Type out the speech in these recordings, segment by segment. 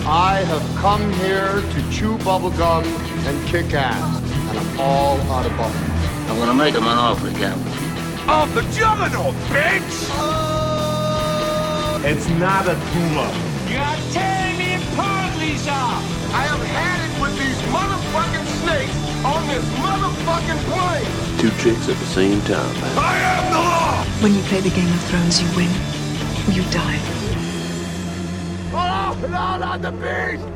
I have come here to chew bubblegum and kick ass, and I'm all out of bubblegum. I'm gonna make him an offer again. Of the juggernaut, bitch! It's not a tumor. You are tearing me apart, Lisa! I have had it with these motherfucking snakes on this motherfucking plane! Two chicks at the same time. I am the law! When you play the Game of Thrones, you win. You die. Oh, no, not the beast!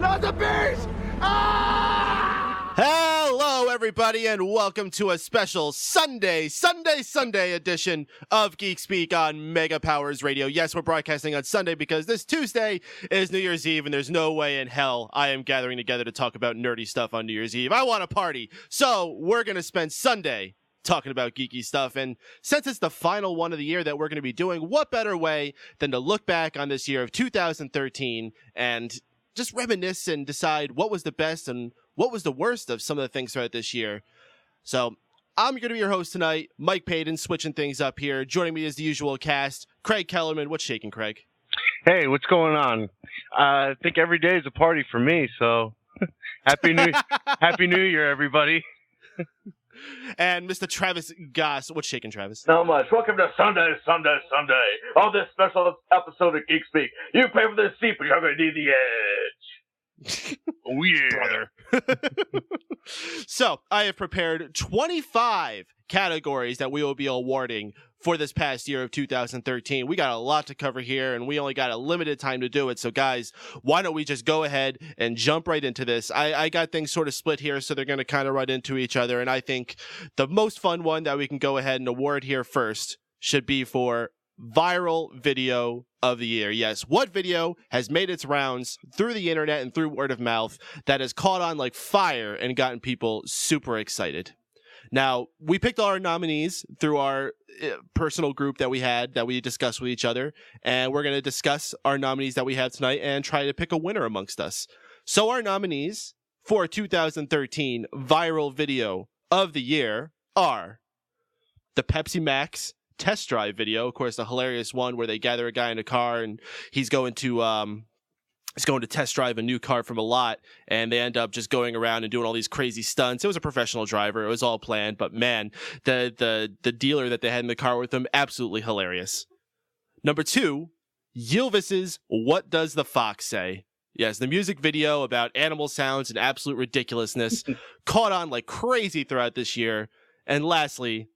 Not the beast! Ah! Hello, everybody, and welcome to a special Sunday edition of Geek Speak on Mega Powers Radio. Yes, we're broadcasting on Sunday because this Tuesday is New Year's Eve, and there's no way in hell I am gathering together to talk about nerdy stuff on New Year's Eve. I want a party, so we're going to spend Sunday talking about geeky stuff, and since it's the final one of the year that we're going to be doing, what better way than to look back on this year of 2013 and just reminisce and decide what was the best and what was the worst of some of the things throughout this year. So I'm going to be your host tonight, Mike Payton, switching things up here. Joining me is the usual cast, Craig Kellerman. What's shaking, Craig? Hey, what's going on? I think every day is a party for me, so Happy New Year, everybody. And Mr. Travis Goss. What's shaking, Travis? Not much. Welcome to Sunday on this special episode of Geek Speak. You pay for this seat, but you're going to need the edge. Oh, yeah. Brother. So, I have prepared 25 categories that we will be awarding for this past year of 2013. We got a lot to cover here, and we only got a limited time to do it. So, guys, why don't we just go ahead and jump right into this? I got things sort of split here, so they're going to kind of run into each other. And I think the most fun one that we can go ahead and award here first should be for viral video of the year. Yes, what video has made its rounds through the internet and through word of mouth that has caught on like fire and gotten people super excited? Now, we picked all our nominees through our personal group that we had that we discussed with each other, and we're going to discuss our nominees that we have tonight and try to pick a winner amongst us. So our nominees for 2013 viral video of the year are the Pepsi Max test drive video, of course, the hilarious one where they gather a guy in a car and he's going to test drive a new car from a lot, and they end up just going around and doing all these crazy stunts. It was a professional driver. It was all planned, but man, the dealer that they had in the car with them, absolutely hilarious. Number 2, Ylvis's What Does the Fox Say? Yes, the music video about animal sounds and absolute ridiculousness caught on like crazy throughout this year. And lastly,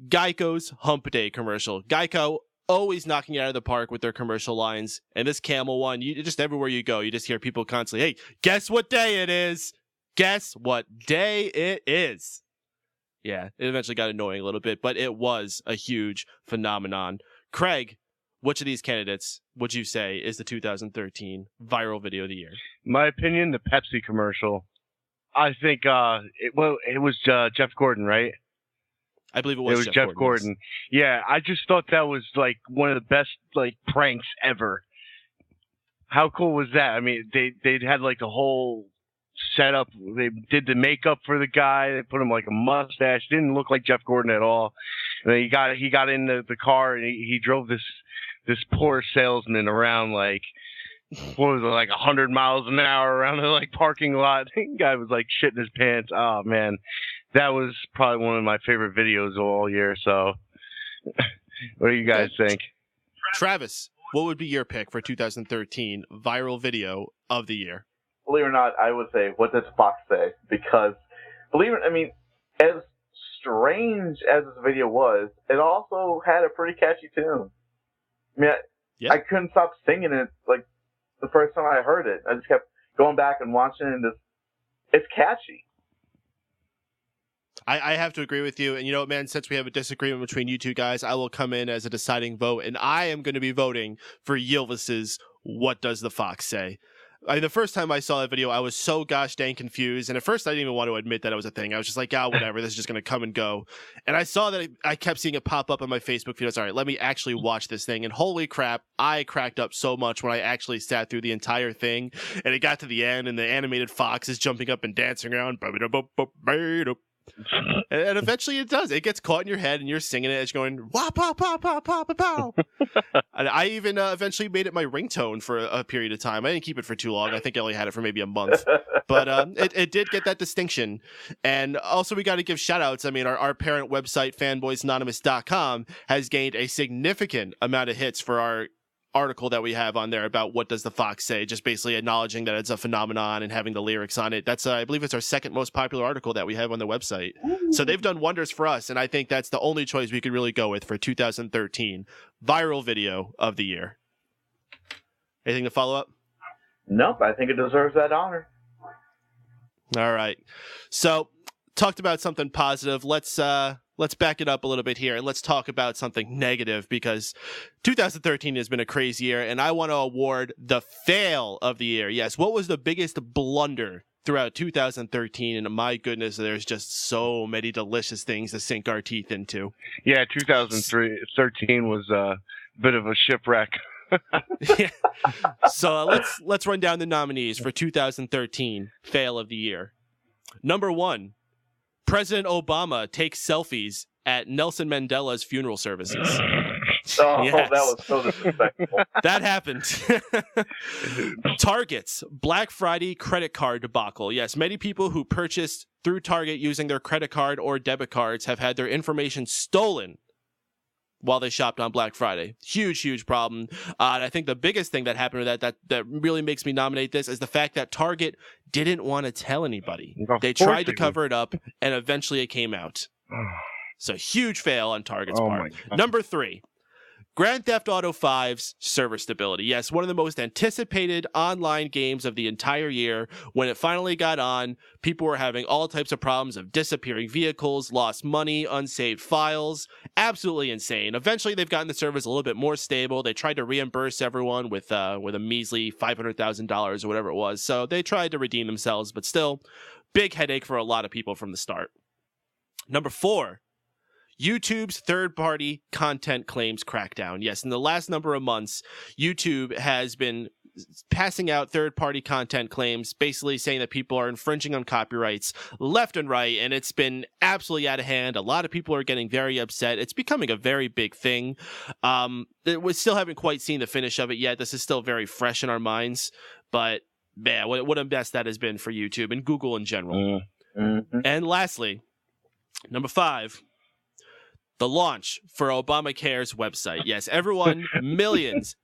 Geico's Hump Day commercial. Geico always knocking it out of the park with their commercial lines. And this camel one, you just everywhere you go, you just hear people constantly, hey, guess what day it is? Guess what day it is? Yeah, it eventually got annoying a little bit, but it was a huge phenomenon. Craig, which of these candidates would you say is the 2013 viral video of the year? My opinion, the Pepsi commercial. I think it was Jeff Gordon, right? I believe it was Jeff Gordon. Yeah, I just thought that was like one of the best like pranks ever. How cool was that? I mean, they had like a whole setup. They did the makeup for the guy. They put him like a mustache. Didn't look like Jeff Gordon at all. And then he got in the car and he drove this poor salesman around like, what was it, like 100 miles an hour around the like parking lot. The guy was like shitting his pants. Oh man. That was probably one of my favorite videos all year. So, what do you guys think? Travis, what would be your pick for 2013 viral video of the year? Believe it or not, I would say, what does Fox say? Because, as strange as this video was, it also had a pretty catchy tune. I mean, I couldn't stop singing it like the first time I heard it. I just kept going back and watching it, and it's catchy. I have to agree with you. And you know what, man, since we have a disagreement between you two guys, I will come in as a deciding vote. And I am going to be voting for Ylvis's What Does the Fox Say? The first time I saw that video, I was so gosh dang confused. And at first, I didn't even want to admit that it was a thing. I was just like, whatever. This is just going to come and go. And I saw that I kept seeing it pop up on my Facebook feed. I was, all right, let me actually watch this thing. And holy crap, I cracked up so much when I actually sat through the entire thing. And it got to the end, and the animated fox is jumping up and dancing around. And eventually it does. It gets caught in your head and you're singing it as you're going, wah, pow, pow, pow, pow, pow, pow. And I even eventually made it my ringtone for a period of time. I didn't keep it for too long. I think I only had it for maybe a month. But it did get that distinction. And also we got to give shout outs. I mean, our parent website, fanboysanonymous.com, has gained a significant amount of hits for our article that we have on there about what does the fox say, just basically acknowledging that it's a phenomenon and having the lyrics on it. That's I believe it's our second most popular article that we have on the website. So they've done wonders for us, and I think that's the only choice we could really go with for 2013 viral video of the year. Anything to follow up? Nope, I think it deserves that honor. All right, so talked about something positive. Let's back it up a little bit here and let's talk about something negative, because 2013 has been a crazy year and I want to award the fail of the year. Yes, what was the biggest blunder throughout 2013? And my goodness, there's just so many delicious things to sink our teeth into. Yeah, 2013 was a bit of a shipwreck. Yeah. So let's run down the nominees for 2013 fail of the year. Number 1. President Obama takes selfies at Nelson Mandela's funeral services. Oh, Yes. that was so disrespectful. That happened. Target's Black Friday credit card debacle. Yes, many people who purchased through Target using their credit card or debit cards have had their information stolen while they shopped on Black Friday. Huge problem. And I think the biggest thing that happened with that really makes me nominate this is the fact that Target didn't want to tell anybody. They tried to cover it up, and eventually it came out. So huge fail on Target's part. Number 3. Grand Theft Auto 5's server stability. Yes, one of the most anticipated online games of the entire year. When it finally got on, people were having all types of problems of disappearing vehicles, lost money, unsaved files. Absolutely insane. Eventually, they've gotten the servers a little bit more stable. They tried to reimburse everyone with a measly $500,000 or whatever it was. So they tried to redeem themselves, but still, big headache for a lot of people from the start. Number 4. YouTube's third-party content claims crackdown. Yes, in the last number of months, YouTube has been passing out third-party content claims, basically saying that people are infringing on copyrights left and right, and it's been absolutely out of hand. A lot of people are getting very upset. It's becoming a very big thing. We still haven't quite seen the finish of it yet. This is still very fresh in our minds, but man, what a mess that has been for YouTube and Google in general. Mm-hmm. And lastly, number 5, the launch for Obamacare's website. Yes, everyone, millions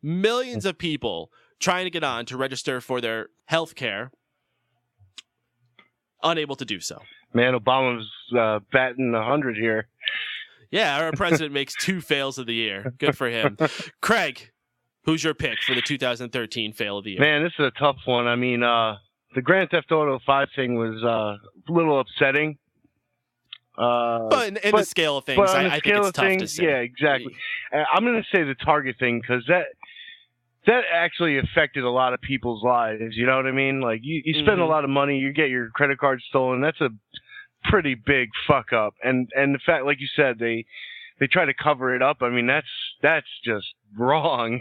of people trying to get on to register for their health care, unable to do so. Man, Obama's batting 100 here. Yeah, our president makes 2 fails of the year. Good for him. Craig, who's your pick for the 2013 fail of the year? Man, this is a tough one. I mean, the Grand Theft Auto 5 thing was a little upsetting. But in the scale of things, I think it's tough to say. Yeah, exactly. I'm going to say the Target thing, because that actually affected a lot of people's lives. You know what I mean? Like, you spend a lot of money, you get your credit card stolen. That's a pretty big fuck up. And the fact, like you said, they try to cover it up. I mean, that's just wrong.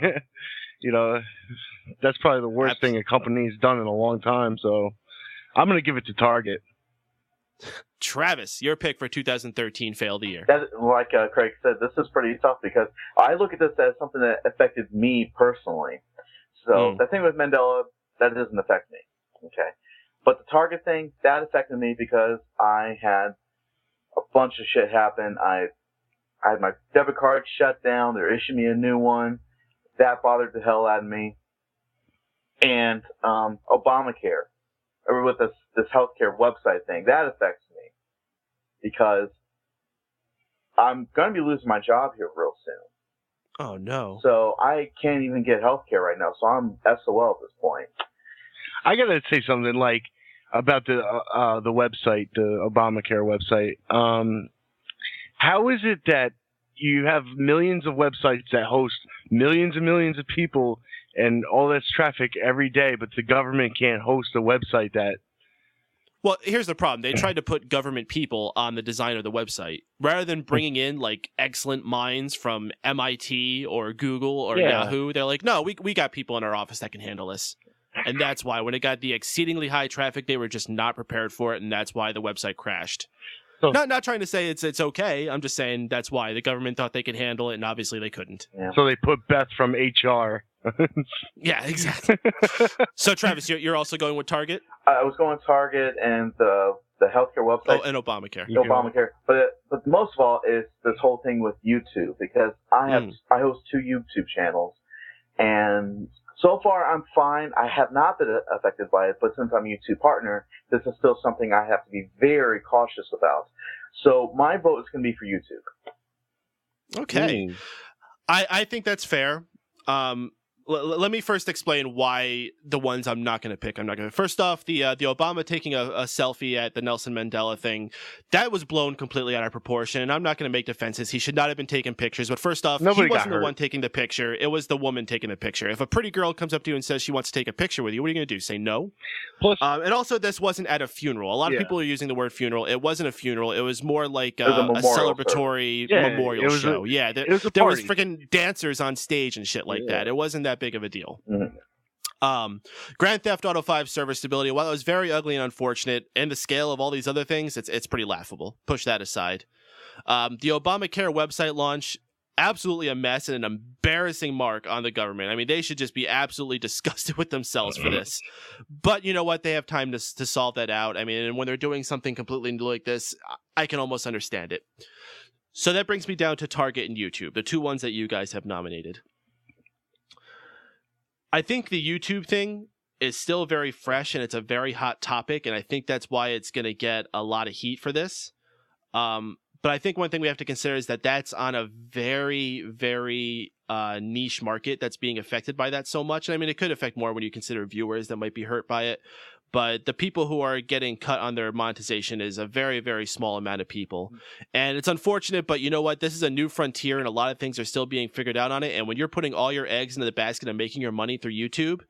You know, that's probably the worst thing a company's done in a long time. So I'm going to give it to Target. Travis, your pick for 2013 fail of the year. Like Craig said, this is pretty tough because I look at this as something that affected me personally. So the thing with Mandela, that doesn't affect me. Okay. But the Target thing, that affected me because I had a bunch of shit happen. I had my debit card shut down. They're issuing me a new one. That bothered the hell out of me. And Obamacare, or with this healthcare website thing, that affects me because I'm going to be losing my job here real soon. Oh, no. So I can't even get healthcare right now. So I'm SOL at this point. I got to say something like about the website, the Obamacare website. How is it that you have millions of websites that host millions and millions of people and all this traffic every day, but the government can't host a website that... Well, here's the problem. They tried to put government people on the design of the website. Rather than bringing in, like, excellent minds from MIT or Google or Yahoo, they're like, no, we got people in our office that can handle this. And that's why when it got the exceedingly high traffic, they were just not prepared for it, and that's why the website crashed. So- not trying to say it's okay. I'm just saying that's why the government thought they could handle it, and obviously they couldn't. Yeah. So they put Beth from HR. Yeah, exactly. So Travis, you're also going with Target? I was going Target and the healthcare website. Oh, and Obamacare. Obamacare. But most of all is this whole thing with YouTube, because I host 2 YouTube channels, and so far I'm fine. I have not been affected by it, but since I'm a YouTube partner, this is still something I have to be very cautious about. So my vote is going to be for YouTube. Okay. I think that's fair. Let me first explain why the ones I'm not going to pick. First off, the Obama taking a selfie at the Nelson Mandela thing, that was blown completely out of proportion. And I'm not going to make defenses. He should not have been taking pictures. But first off, Nobody he wasn't got the one taking the picture. It was the woman taking the picture. If a pretty girl comes up to you and says she wants to take a picture with you, what are you going to do? Say no? Plus, and also, this wasn't at a funeral. A lot of people are using the word funeral. It wasn't a funeral. It was more like a celebratory memorial show. There was freaking dancers on stage and shit like that. It wasn't that big of a deal. Grand Theft Auto 5 server stability, while it was very ugly and unfortunate, and the scale of all these other things, it's pretty laughable. Push that aside. The Obamacare website launch, absolutely a mess and an embarrassing mark on the government. I mean, they should just be absolutely disgusted with themselves for this. But you know what? They have time to solve that out. I mean, and when they're doing something completely new like this, I can almost understand it. So that brings me down to Target and YouTube, the 2 ones that you guys have nominated. I think the YouTube thing is still very fresh and it's a very hot topic, and I think that's why it's going to get a lot of heat for this. But I think one thing we have to consider is that that's on a very, very niche market that's being affected by that so much. And I mean, it could affect more when you consider viewers that might be hurt by it. But the people who are getting cut on their monetization is a very, very small amount of people. And it's unfortunate, but you know what? This is a new frontier and a lot of things are still being figured out on it. And when you're putting all your eggs into the basket and making your money through YouTube,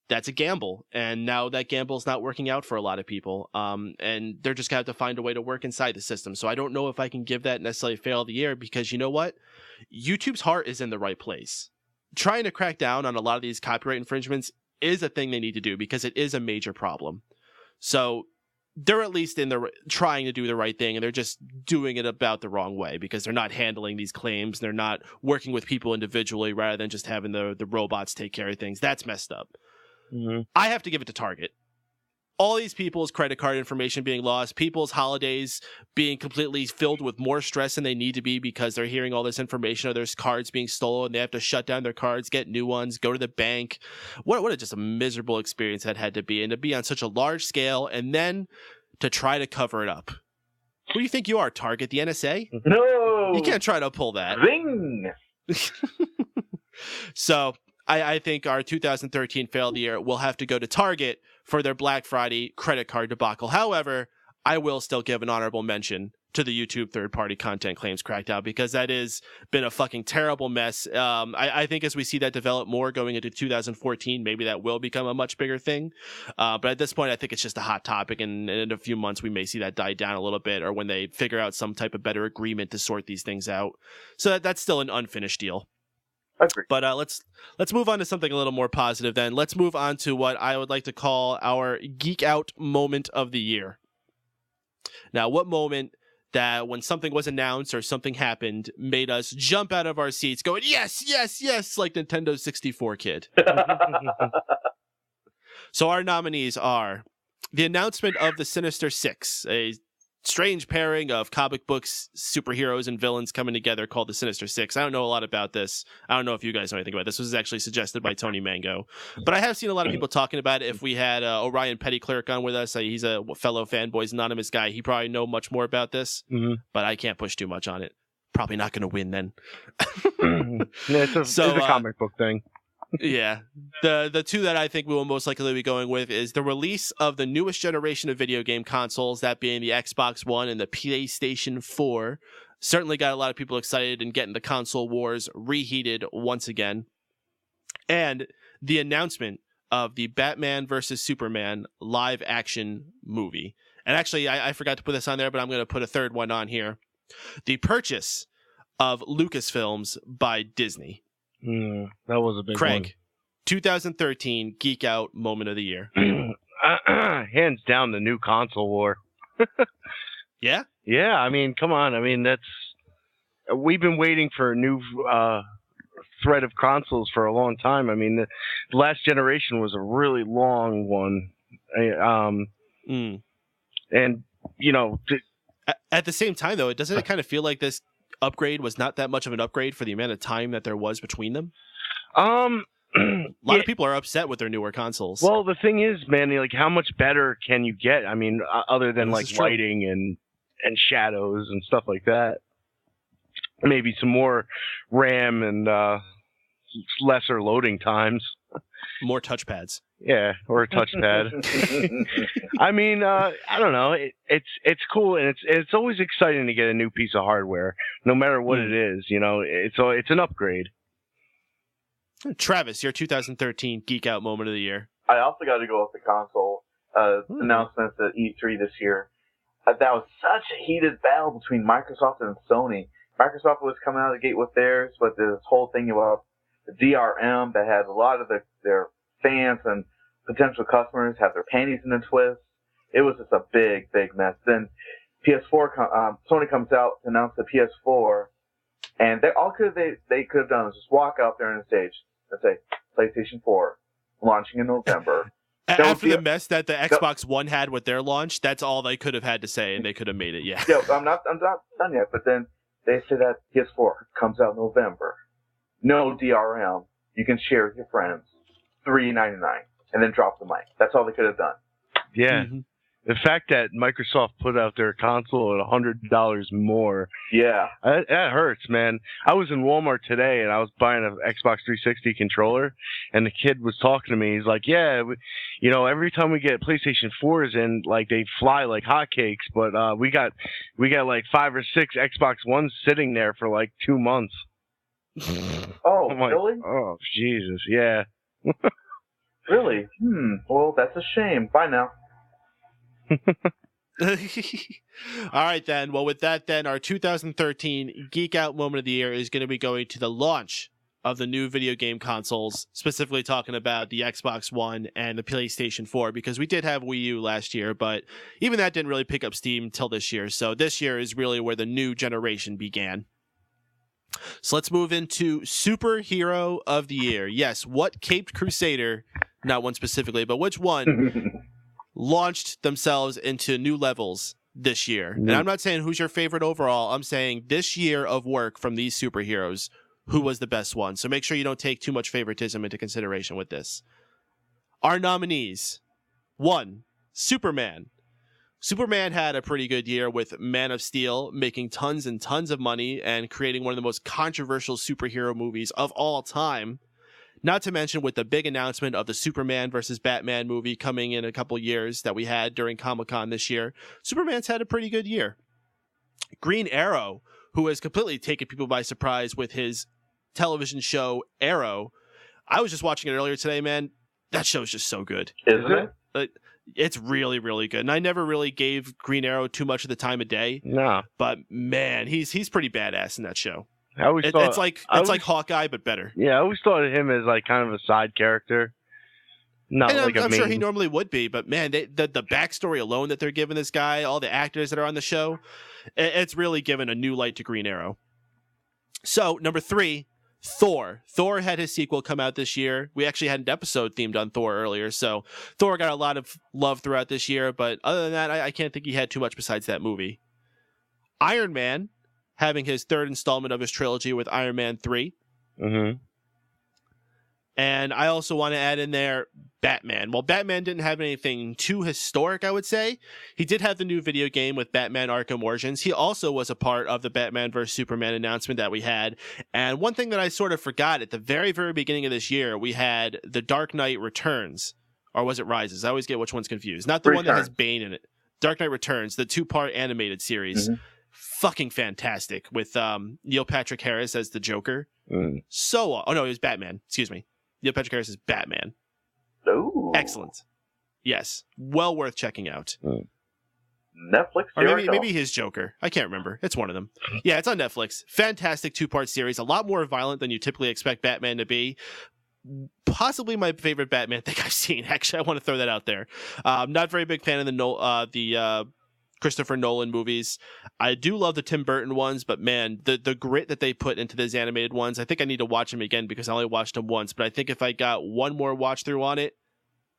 that's a gamble. And now that gamble is not working out for a lot of people. And they're just going to have to find a way to work inside the system. So I don't know if I can give that necessarily fail of the year, because you know what? YouTube's heart is in the right place. Trying to crack down on a lot of these copyright infringements is a thing they need to do, because it is a major problem. So they're at least trying to do the right thing, and they're just doing it about the wrong way, because they're not handling these claims. They're not working with people individually rather than just having the robots take care of things. That's messed up. I have to give it to Target. All these people's credit card information being lost, people's holidays being completely filled with more stress than they need to be because they're hearing all this information, or there's cards being stolen, they have to shut down their cards, get new ones, go to the bank. What just a miserable experience that had to be, and to be on such a large scale, and then to try to cover it up. Who do you think you are, Target? The NSA? No! You can't try to pull that. Zing! So I think our 2013 fail of the year will have to go to Target for their Black Friday credit card debacle. However, I will still give an honorable mention to the YouTube third-party content claims crackdown, because that has been a fucking terrible mess. I think as we see that develop more going into 2014, maybe that will become a much bigger thing. But at this point, I think it's just a hot topic, and in a few months, we may see that die down a little bit, or when they figure out some type of better agreement to sort these things out. So that's still an unfinished deal. Agree. But let's move on to something a little more positive then. Let's move on to what I would like to call our Geek Out moment of the year. Now, what moment that when something was announced or something happened made us jump out of our seats going, yes, yes, yes, like Nintendo 64 kid? So our nominees are the announcement of the Sinister Six, a strange pairing of comic books, superheroes, and villains coming together called the Sinister Six. I don't know a lot about this. I don't know if you guys know anything about this. This was actually suggested by Tony Mango. But I have seen a lot of people talking about it. If we had Orion Pettyclerk on with us, he's a fellow Fanboys Anonymous guy. He probably know much more about this, but I can't push too much on it. Probably not going to win then. Yeah, it's a comic book thing. Yeah. The two that I think we will most likely be going with is the release of the newest generation of video game consoles, that being the Xbox One and the PlayStation 4. Certainly got a lot of people excited and getting the console wars reheated once again. And the announcement of the Batman vs. Superman live action movie. And actually, I forgot to put this on there, but I'm going to put a third one on here. The purchase of Lucasfilms by Disney. That was a big Craig, one. 2013 Geek Out moment of the year. Hands down, the new console war. Yeah? Yeah, I mean, come on. I mean, we've been waiting for a new thread of consoles for a long time. I mean, the last generation was a really long one. And, you know... At the same time, though, doesn't it kind of feel like this upgrade was not that much of an upgrade for the amount of time that there was between them? A lot of people are upset with their newer consoles. Well, the thing is, man, like, how much better can you get? I mean, other than like lighting and shadows and stuff like that. Maybe some more RAM and lesser loading times. More touchpads. Yeah, or a touchpad. I mean, I don't know. It's cool, and it's always exciting to get a new piece of hardware, no matter what it is. You know, it's an upgrade. Travis, your 2013 Geek Out moment of the year. I also got to go with the console announcements at E3 this year. That was such a heated battle between Microsoft and Sony. Microsoft was coming out of the gate with theirs, but this whole thing about the DRM that had a lot of their fans and potential customers have their panties in a twist. It was just a big, big mess. Then Sony comes out to announce the PS4, and they could have done is just walk out there on the stage and say PlayStation 4 launching in November. After the mess that the Xbox One had with their launch, that's all they could have had to say, and they could have made it. Yeah. Yeah, I'm not done yet. But then they say that PS4 comes out in November. No DRM. You can share with your friends. $3.99, and then drop the mic. That's all they could have done. Yeah. Mm-hmm. The fact that Microsoft put out their console at $100 more. Yeah. That hurts, man. I was in Walmart today, and I was buying an Xbox 360 controller, and the kid was talking to me. He's like, yeah, you know, every time we get PlayStation 4s in, like, they fly like hotcakes, but we got like 5 or 6 Xbox Ones sitting there for like 2 months. Oh, like, really? Oh, Jesus, yeah. Really? Well, that's a shame. Bye now. All right, then. Well, with that, then, our 2013 Geek Out Moment of the Year is going to be going to the launch of the new video game consoles, specifically talking about the Xbox One and the PlayStation 4, because we did have Wii U last year, but even that didn't really pick up steam till this year. So this year is really where the new generation began. So let's move into Superhero of the Year. Yes, what Caped Crusader, not one specifically, but which one launched themselves into new levels this year? And I'm not saying who's your favorite overall. I'm saying this year of work from these superheroes, who was the best one? So make sure you don't take too much favoritism into consideration with this. Our nominees. 1, Superman. Superman had a pretty good year with Man of Steel making tons and tons of money and creating one of the most controversial superhero movies of all time. Not to mention with the big announcement of the Superman versus Batman movie coming in a couple years that we had during Comic-Con this year, Superman's had a pretty good year. Green Arrow, who has completely taken people by surprise with his television show Arrow. I was just watching it earlier today, man. That show's just so good. Isn't it? It's really, really good. And I never really gave Green Arrow too much of the time of day. No. But man, he's pretty badass in that show. It's like Hawkeye, but better. Yeah, I always thought of him as like kind of a side character. Not and like I'm sure he normally would be, but man, the backstory alone that they're giving this guy, all the actors that are on the show, it's really given a new light to Green Arrow. So, number 3, Thor. Thor had his sequel come out this year. We actually had an episode themed on Thor earlier, so Thor got a lot of love throughout this year, but other than that, I can't think he had too much besides that movie. Iron Man, having his 3rd installment of his trilogy with Iron Man 3. Mm-hmm. And I also want to add in there Batman. Well, Batman didn't have anything too historic, I would say. He did have the new video game with Batman Arkham Origins. He also was a part of the Batman vs. Superman announcement that we had. And one thing that I sort of forgot, at the very, very beginning of this year, we had The Dark Knight Returns. Or was it Rises? I always get which one's confused. Not the one that has Bane in it. Dark Knight Returns, the 2-part animated series. Mm-hmm. Fucking fantastic, with Neil Patrick Harris as the Joker. Mm. Oh no, it was Batman. Excuse me. Neil Patrick Harris is Batman. Ooh. Excellent. Yes, well worth checking out. Netflix, or maybe his Joker. I can't remember. It's one of them. Yeah, it's on Netflix. Fantastic 2-part series. A lot more violent than you typically expect Batman to be. Possibly my favorite Batman thing I've seen. Actually, I want to throw that out there. Not very big fan of the Christopher Nolan movies. I do love the Tim Burton ones, but man, the grit that they put into those animated ones, I think I need to watch them again because I only watched them once. But I think if I got one more watch through on it,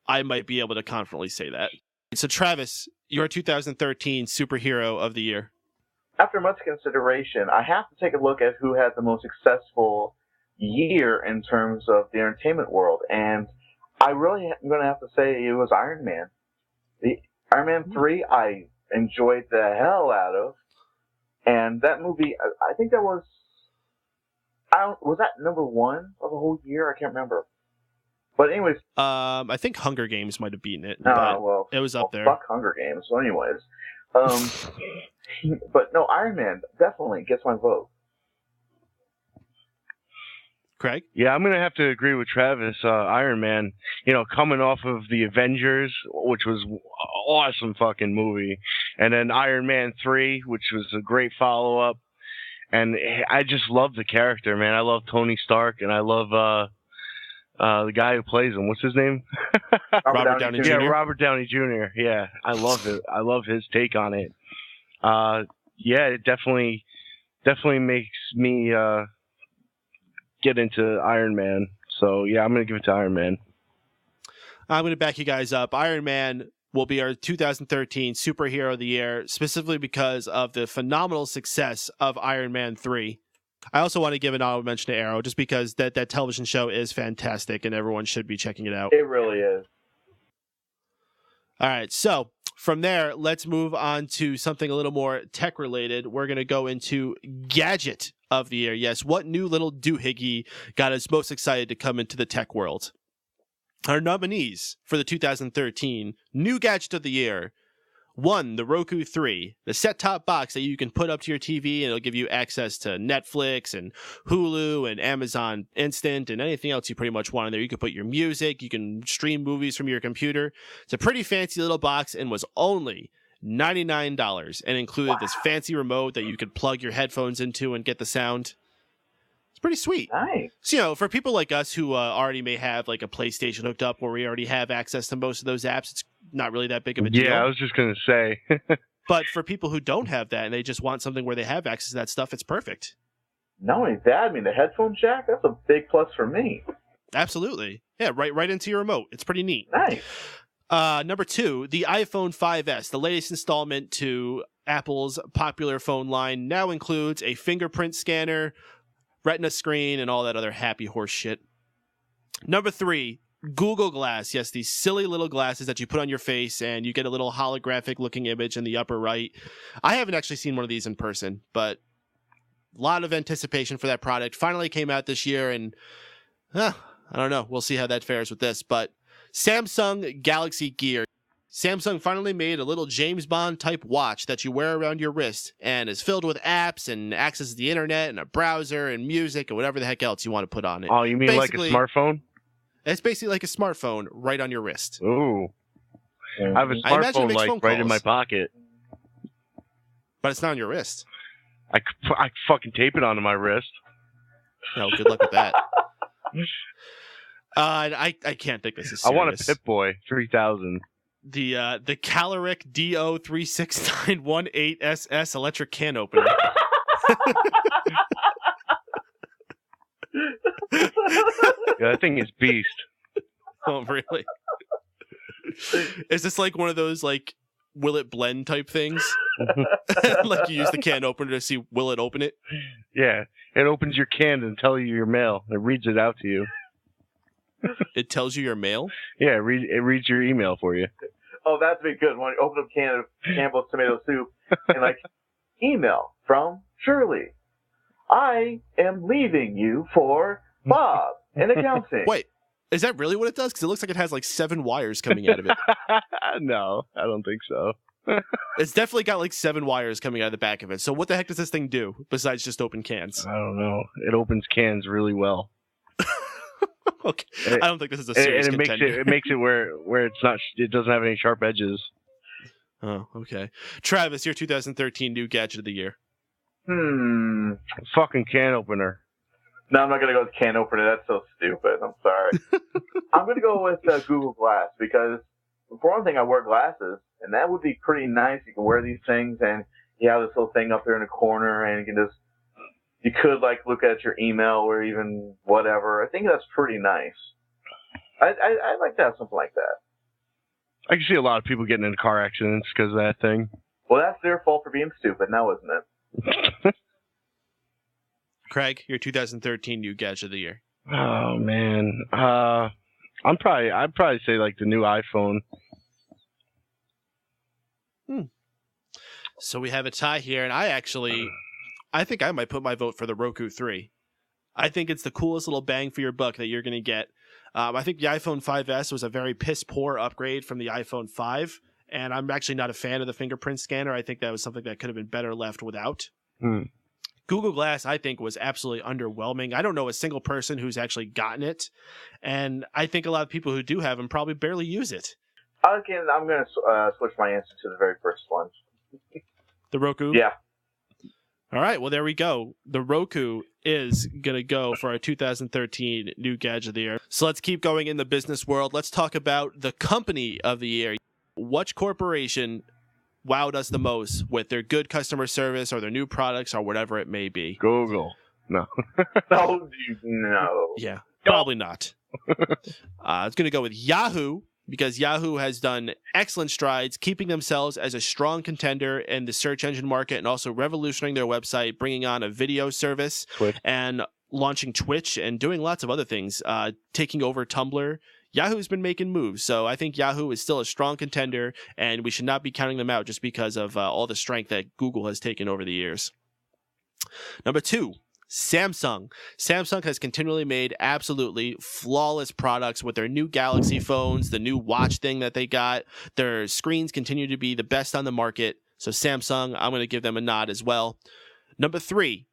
I might be able to confidently say that. So Travis, your 2013 superhero of the year. After much consideration, I have to take a look at who had the most successful year in terms of the entertainment world, and I really am going to have to say it was Iron Man. The Iron Man 3, I enjoyed the hell out of, and that movie, I think that was, was that number one of the whole year? I can't remember. But anyways, I think Hunger Games might have beaten it. Well, it was up there. Fuck Hunger Games. So anyways, but no, Iron Man definitely gets my vote. Craig? Yeah, I'm going to have to agree with Travis. Iron Man, coming off of the Avengers, which was an awesome fucking movie, and then Iron Man 3, which was a great follow-up. And I just love the character, man. I love Tony Stark, and I love the guy who plays him. What's his name? Robert Downey Jr. Yeah, Robert Downey Jr. Yeah, I love it. I love his take on it. Yeah, it definitely makes me get into Iron Man. So yeah, I'm gonna give it to Iron Man. I'm gonna back you guys up. Iron Man will be our 2013 superhero of the year, specifically because of the phenomenal success of Iron Man 3. I also want to give an honorable mention to Arrow, just because that television show is fantastic and everyone should be checking it out. It really is. All right, so from there, let's move on to something a little more tech related. We're going to go into Gadget of the Year. Yes, what new little doohickey got us most excited to come into the tech world? Our nominees for the 2013 New Gadget of the Year. 1, the Roku 3, the set-top box that you can put up to your TV and it'll give you access to Netflix and Hulu and Amazon Instant and anything else you pretty much want in there. You can put your music, you can stream movies from your computer. It's a pretty fancy little box and was only $99 and included this fancy remote that you could plug your headphones into and get the sound. It's pretty sweet. Nice. So, for people like us who already may have like a PlayStation hooked up where we already have access to most of those apps, it's not really that big of a deal. Yeah, I was just going to say. But for people who don't have that and they just want something where they have access to that stuff, it's perfect. Not only that, the headphone jack, that's a big plus for me. Absolutely. Yeah, right into your remote. It's pretty neat. Nice. Number 2, the iPhone 5S, the latest installment to Apple's popular phone line, now includes a fingerprint scanner, Retina screen, and all that other happy horse shit. Number 3, Google Glass. Yes, these silly little glasses that you put on your face and you get a little holographic looking image in the upper right. I haven't actually seen one of these in person, but a lot of anticipation for that product. Finally came out this year, and I don't know. We'll see how that fares with this. But Samsung Galaxy Gear. Samsung finally made a little James Bond type watch that you wear around your wrist and is filled with apps and access to the internet and a browser and music and whatever the heck else you want to put on it. Oh, you mean Basically, like a smartphone? It's basically like a smartphone right on your wrist. Ooh. I have a I imagine it smartphone makes phone right in calls. my pocket. But it's not on your wrist. I fucking tape it onto my wrist. No, good luck with that. I can't think this is serious. I want a Pip-Boy 3000. The Caloric DO36918SS electric can opener. Yeah, that thing is beast. Oh, really? Is this like one of those like will it blend type things? Like you use the can opener to see will it open it? Yeah, it opens your can and tells you your mail. It reads it out to you. It tells you your mail? Yeah, it reads your email for you. Oh, that'd be good. When you open up a can of Campbell's tomato soup and like, email from Shirley. I am leaving you for Bob in accounting. Wait, is that really what it does? Because it looks like it has like 7 wires coming out of it. No, I don't think so. It's definitely got like 7 wires coming out of the back of it. So what the heck does this thing do besides just open cans? I don't know. It opens cans really well. Okay, I don't think this is a serious and contender. it makes it where it's not. It doesn't have any sharp edges. Oh, okay. Travis, your 2013 new gadget of the year. Fucking can opener. No, I'm not going to go with can opener. That's so stupid. I'm sorry. I'm going to go with Google Glass because for one thing, I wear glasses, and that would be pretty nice. You can wear these things, and you have this little thing up there in the corner, and you could like look at your email or even whatever. I think that's pretty nice. I'd like to have something like that. I can see a lot of people getting into car accidents because of that thing. Well, that's their fault for being stupid now, isn't it? Craig, your 2013 new gadget of the year. Oh man, I'd probably say like the new iPhone. So we have a tie here, and I think I might put my vote for the Roku 3. I think it's the coolest little bang for your buck that you're going to get. I think the iPhone 5S was a very piss-poor upgrade from the iPhone 5, and I'm actually not a fan of the fingerprint scanner. I think that was something that could have been better left without. Google Glass, I think, was absolutely underwhelming. I don't know a single person who's actually gotten it, and I think a lot of people who do have them probably barely use it. Again, I'm going to switch my answer to the very first one. The Roku? Yeah. All right, well, there we go. The Roku is going to go for our 2013 new gadget of the year. So let's keep going in the business world. Let's talk about the company of the year. Which corporation wowed us the most with their good customer service or their new products or whatever it may be? Google. No. No. Yeah, probably not. It's going to go with Yahoo, because Yahoo has done excellent strides, keeping themselves as a strong contender in the search engine market and also revolutionizing their website, bringing on a video service Twitch. And launching Twitch and doing lots of other things, taking over Tumblr. Yahoo's been making moves, so I think Yahoo is still a strong contender, and we should not be counting them out just because of all the strength that Google has taken over the years. Number 2. Samsung. Samsung has continually made absolutely flawless products with their new Galaxy phones, the new watch thing that they got. Their screens continue to be the best on the market. So Samsung, I'm going to give them a nod as well. Number 3,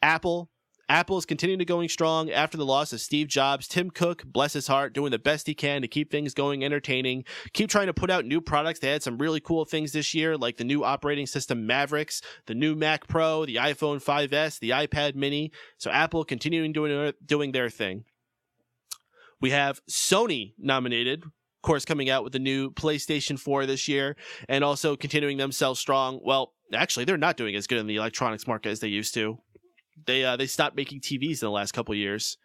Apple. Apple is continuing to going strong after the loss of Steve Jobs. Tim Cook, bless his heart, doing the best he can to keep things going entertaining. Keep trying to put out new products. They had some really cool things this year, like the new operating system Mavericks, the new Mac Pro, the iPhone 5S, the iPad Mini. So Apple continuing doing their thing. We have Sony nominated, of course, coming out with the new PlayStation 4 this year, and also continuing themselves strong. Well, actually, they're not doing as good in the electronics market as they used to. They stopped making TVs in the last couple years,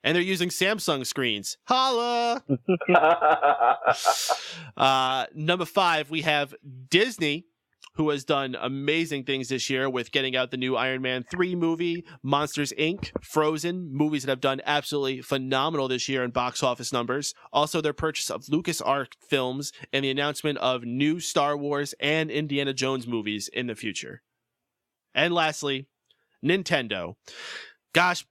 and they're using Samsung screens. Holla! Number 5, we have Disney, who has done amazing things this year with getting out the new Iron Man 3 movie, Monsters, Inc., Frozen, movies that have done absolutely phenomenal this year in box office numbers. Also, their purchase of LucasArts films and the announcement of new Star Wars and Indiana Jones movies in the future. And lastly, Nintendo. Gosh,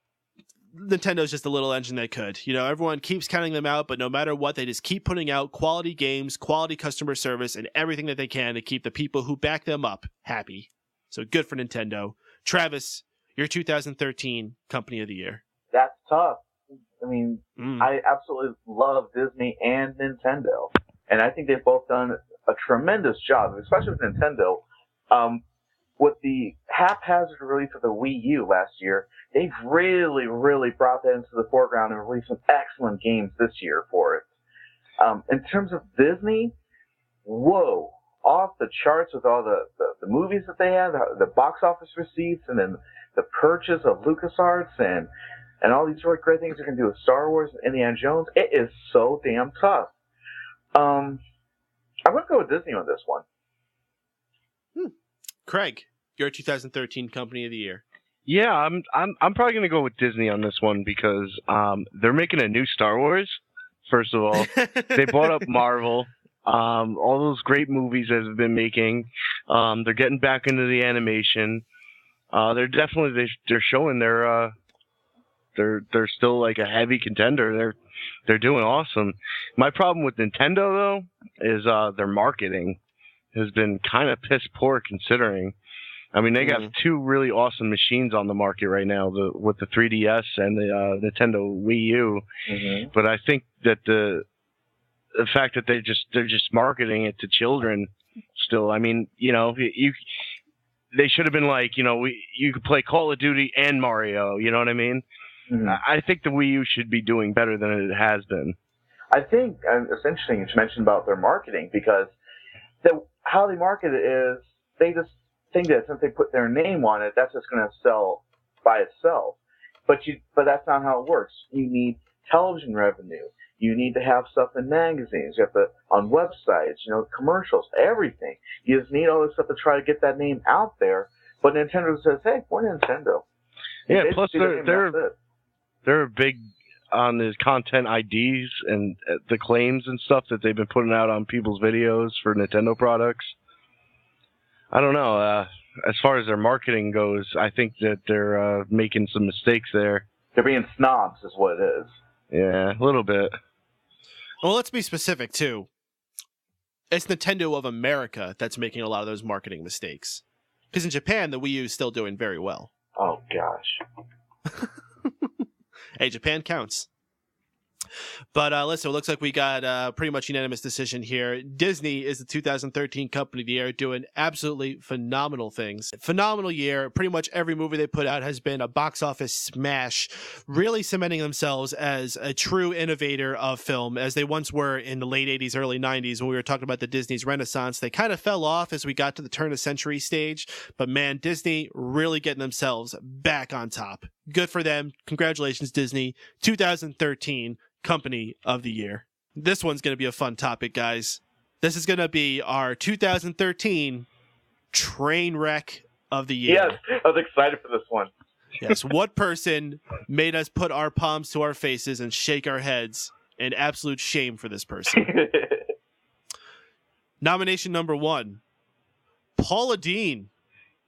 Nintendo's just a little engine that could. You know, everyone keeps counting them out, but no matter what, they just keep putting out quality games, quality customer service, and everything that they can to keep the people who back them up happy. So good for Nintendo. Travis, your 2013 Company of the Year. That's tough. I mean, I absolutely love Disney and Nintendo. And I think they've both done a tremendous job, especially with Nintendo. With the haphazard release of the Wii U last year, they've really, really brought that into the foreground and released some excellent games this year for it. In terms of Disney, whoa, off the charts with all the movies that they had, the box office receipts, and then the purchase of LucasArts and all these really great things they're going to do with Star Wars and Indiana Jones. It is so damn tough. I'm going to go with Disney on this one. Craig, your 2013 Company of the Year. Yeah, I'm probably gonna go with Disney on this one because they're making a new Star Wars. First of all, they bought up Marvel, all those great movies that they've been making. They're getting back into the animation. They're definitely they're showing they're still like a heavy contender. They're doing awesome. My problem with Nintendo though is their marketing has been kind of piss poor considering. I mean, they got two really awesome machines on the market right now, with the 3DS and the Nintendo Wii U. Mm-hmm. But I think that the fact that they're just marketing it to children still. I mean, you know, they should have been like, you know, you could play Call of Duty and Mario. You know what I mean? Mm-hmm. I think the Wii U should be doing better than it has been. I think it's interesting you mentioned about their marketing, because how they market it is they just think that since they put their name on it, that's just going to sell by itself. But that's not how it works. You need television revenue. You need to have stuff in magazines. You have to on websites. Commercials, everything. You just need all this stuff to try to get that name out there. But Nintendo says, "Hey, we're Nintendo." Yeah. Plus, they're big on the content IDs and the claims and stuff that they've been putting out on people's videos for Nintendo products. I don't know. As far as their marketing goes, I think that they're making some mistakes there. They're being snobs, is what it is. Yeah, a little bit. Well, let's be specific, too. It's Nintendo of America that's making a lot of those marketing mistakes. Because in Japan, the Wii U is still doing very well. Oh, gosh. Hey, Japan counts. But listen, it looks like we got pretty much unanimous decision here. Disney is the 2013 company of the year, doing absolutely phenomenal things. Phenomenal year. Pretty much every movie they put out has been a box office smash, really cementing themselves as a true innovator of film, as they once were in the late 80s, early 90s when we were talking about the Disney's Renaissance. They kind of fell off as we got to the turn of century stage, but man, Disney really getting themselves back on top. Good for them. Congratulations, Disney. 2013 Company of the Year. This one's going to be a fun topic, guys. This is going to be our 2013 Trainwreck of the Year. Yes, I was excited for this one. Yes, what person made us put our palms to our faces and shake our heads in absolute shame for this person? Nomination number 1, Paula Deen.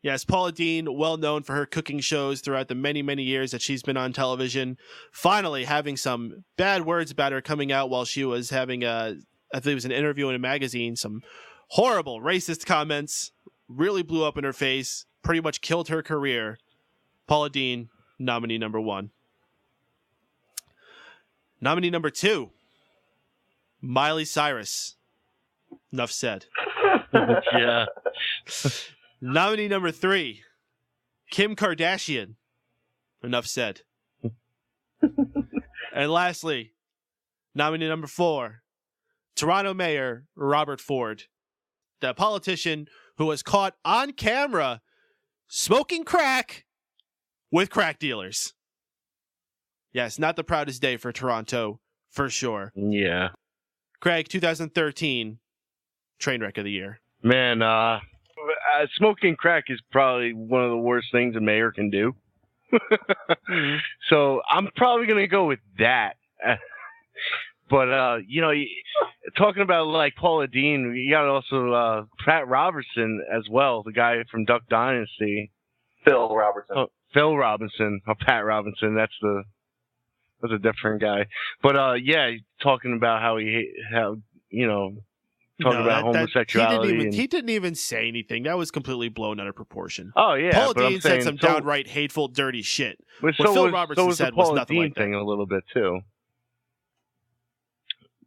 Yes, Paula Deen, well known for her cooking shows throughout the many, many years that she's been on television. Finally, having some bad words about her coming out while she was having I think it was an interview in a magazine. Some horrible racist comments really blew up in her face, pretty much killed her career. Paula Deen, nominee number 1. Nominee number 2, Miley Cyrus. Enough said. Yeah. Nominee number 3, Kim Kardashian. Enough said. And lastly, nominee number 4, Toronto Mayor Robert Ford, the politician who was caught on camera smoking crack with crack dealers. Yes, not the proudest day for Toronto, for sure. Yeah. Craig, 2013 Trainwreck of the Year. Man, smoking crack is probably one of the worst things a mayor can do. So I'm probably going to go with that. But, talking about like Paula Deen, you got also Pat Robertson as well, the guy from Duck Dynasty. Phil Robertson. Oh, Phil Robinson. Oh, Pat Robinson. That's a different guy. But, talking about talking about homosexuality. He didn't even say anything. That was completely blown out of proportion. Oh, yeah. Paula Deen said some downright hateful, dirty shit. What Phil Robertson said was nothing like that. Thing a little bit, too.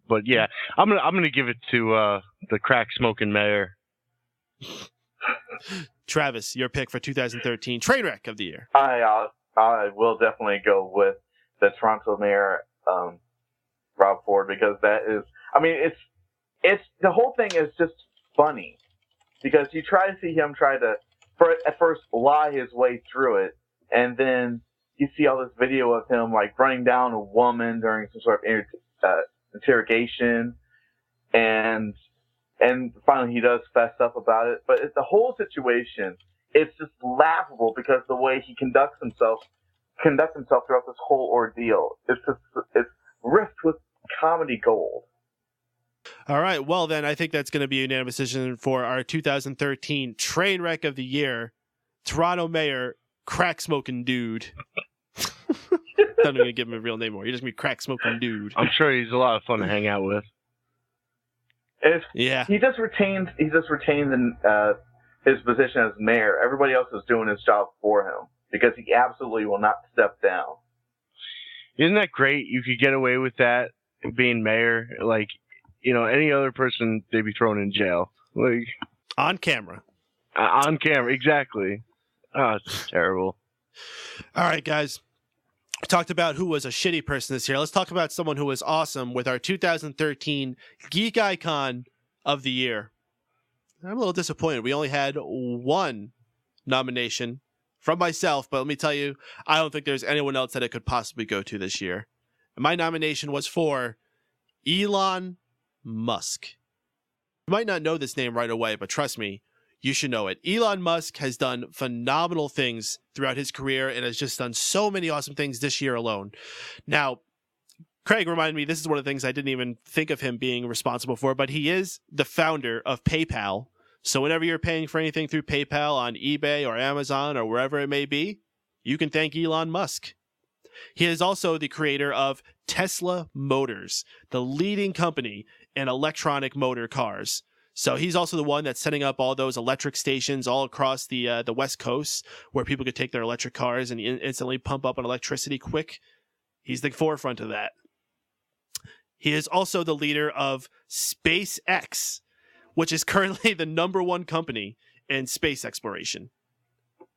But, yeah, I'm gonna give it to the crack-smoking mayor. Travis, your pick for 2013 Trainwreck of the Year. I will definitely go with the Toronto Mayor, Rob Ford, because that is, it's the whole thing is just funny, because you try to see him at first lie his way through it, and then you see all this video of him like running down a woman during some sort of interrogation, and finally he does fess up about it. But the whole situation, it's just laughable because the way he conducts himself throughout this whole ordeal. It's riffed with comedy gold. All right, well then, I think that's going to be a unanimous decision for our 2013 Trainwreck of the Year, Toronto Mayor Crack Smoking Dude. I'm not going to give him a real name more. You're just going to be Crack Smoking Dude. I'm sure he's a lot of fun to hang out with. He just retained his position as mayor. Everybody else is doing his job for him because he absolutely will not step down. Isn't that great? You could get away with that being mayor. Like, any other person, they'd be thrown in jail. Like on camera. On camera, exactly. Oh, it's terrible. All right, guys. talked about who was a shitty person this year. Let's talk about someone who was awesome with our 2013 Geek Icon of the Year. I'm a little disappointed. We only had one nomination from myself, but let me tell you, I don't think there's anyone else that it could possibly go to this year. And my nomination was for Elon Musk. You might not know this name right away, but trust me, you should know it. Elon Musk has done phenomenal things throughout his career and has just done so many awesome things this year alone. Now, Craig reminded me, this is one of the things I didn't even think of him being responsible for, but he is the founder of PayPal. So whenever you're paying for anything through PayPal on eBay or Amazon or wherever it may be, you can thank Elon Musk. He is also the creator of Tesla Motors, the leading company in electronic motor cars. So he's also the one that's setting up all those electric stations all across the West Coast where people could take their electric cars and instantly pump up on electricity quick. He's the forefront of that. He is also the leader of SpaceX, which is currently the #1 company in space exploration,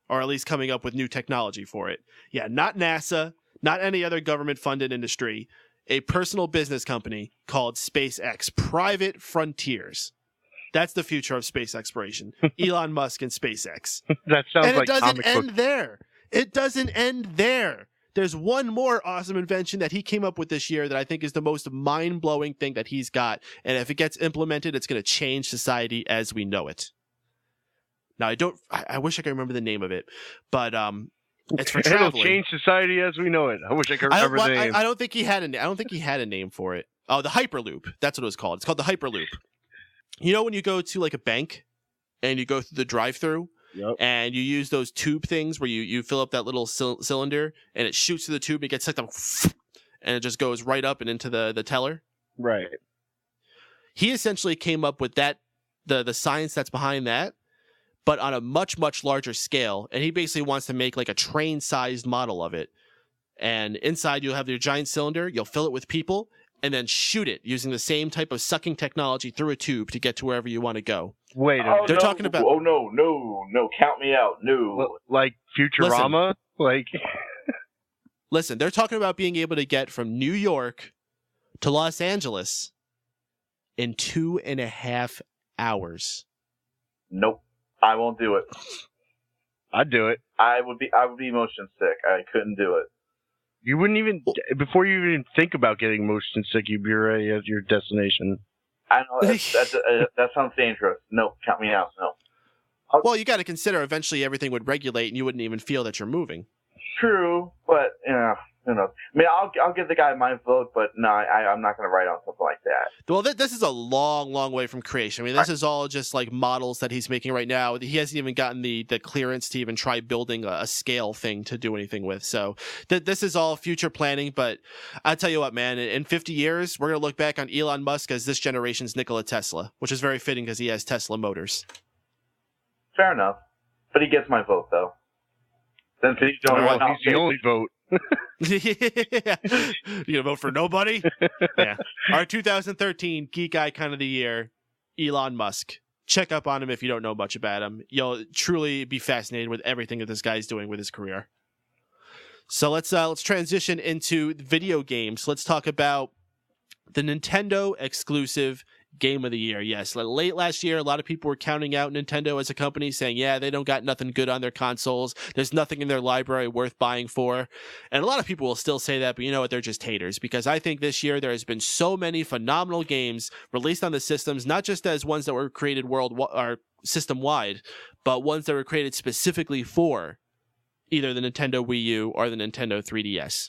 or at least coming up with new technology for it. Yeah, not NASA, not any other government-funded industry, a personal business company called SpaceX, Private Frontiers. That's the future of space exploration. Elon Musk and SpaceX. That sounds And like it doesn't comic end book. there. It doesn't end there. There's one more awesome invention that he came up with this year that I think is the most mind-blowing thing that he's got. And if it gets implemented, it's going to change society as we know it. Now, I wish I could remember the name of it, but it's for It'll traveling. change society as we know it. I wish I could remember the name. I don't think he had a name for it. Oh, the Hyperloop. That's what it was called. It's called the Hyperloop. You know when you go to like a bank and you go through the drive-through? Yep. And you use those tube things where you fill up that little cylinder and it shoots through the tube and it gets sucked up and it just goes right up and into the teller. Right. He essentially came up with that, the science that's behind that, but on a much, much larger scale. And he basically wants to make like a train-sized model of it. And inside you'll have your giant cylinder, you'll fill it with people, and then shoot it using the same type of sucking technology through a tube to get to wherever you want to go. Wait a minute. They're talking about... Oh, no, count me out, no. Like Futurama? Listen, they're talking about being able to get from New York to Los Angeles in 2.5 hours. Nope, I won't do it. I'd do it. I would be motion sick. I couldn't do it. You wouldn't even, before you even think about getting motion sick, you'd be already at your destination. I know, that sounds dangerous. No, count me out, no. Well, you got to consider eventually everything would regulate and you wouldn't even feel that you're moving. True, but, who knows. I mean, I'll give the guy my vote, but no, I'm not going to write on something like that. Well, this is a long, long way from creation. I mean, this is all just like models that he's making right now. He hasn't even gotten the clearance to even try building a scale thing to do anything with. So this is all future planning. But I'll tell you what, man, in 50 years, we're going to look back on Elon Musk as this generation's Nikola Tesla, which is very fitting because he has Tesla Motors. Fair enough. But he gets my vote, though. Since he's the only one. He's the only vote. Yeah. You gonna vote for nobody? Yeah. Our 2013 Geek Icon of the Year, Elon Musk. Check up on him if you don't know much about him. You'll truly be fascinated with everything that this guy's doing with his career. So let's transition into video games. Let's talk about the Nintendo exclusive Game of the Year. Yes, late last year, a lot of people were counting out Nintendo as a company, saying, yeah, they don't got nothing good on their consoles. There's nothing in their library worth buying for. And a lot of people will still say that, but you know what? They're just haters, because I think this year there has been so many phenomenal games released on the systems, not just as ones that were created or system-wide, but ones that were created specifically for either the Nintendo Wii U or the Nintendo 3DS.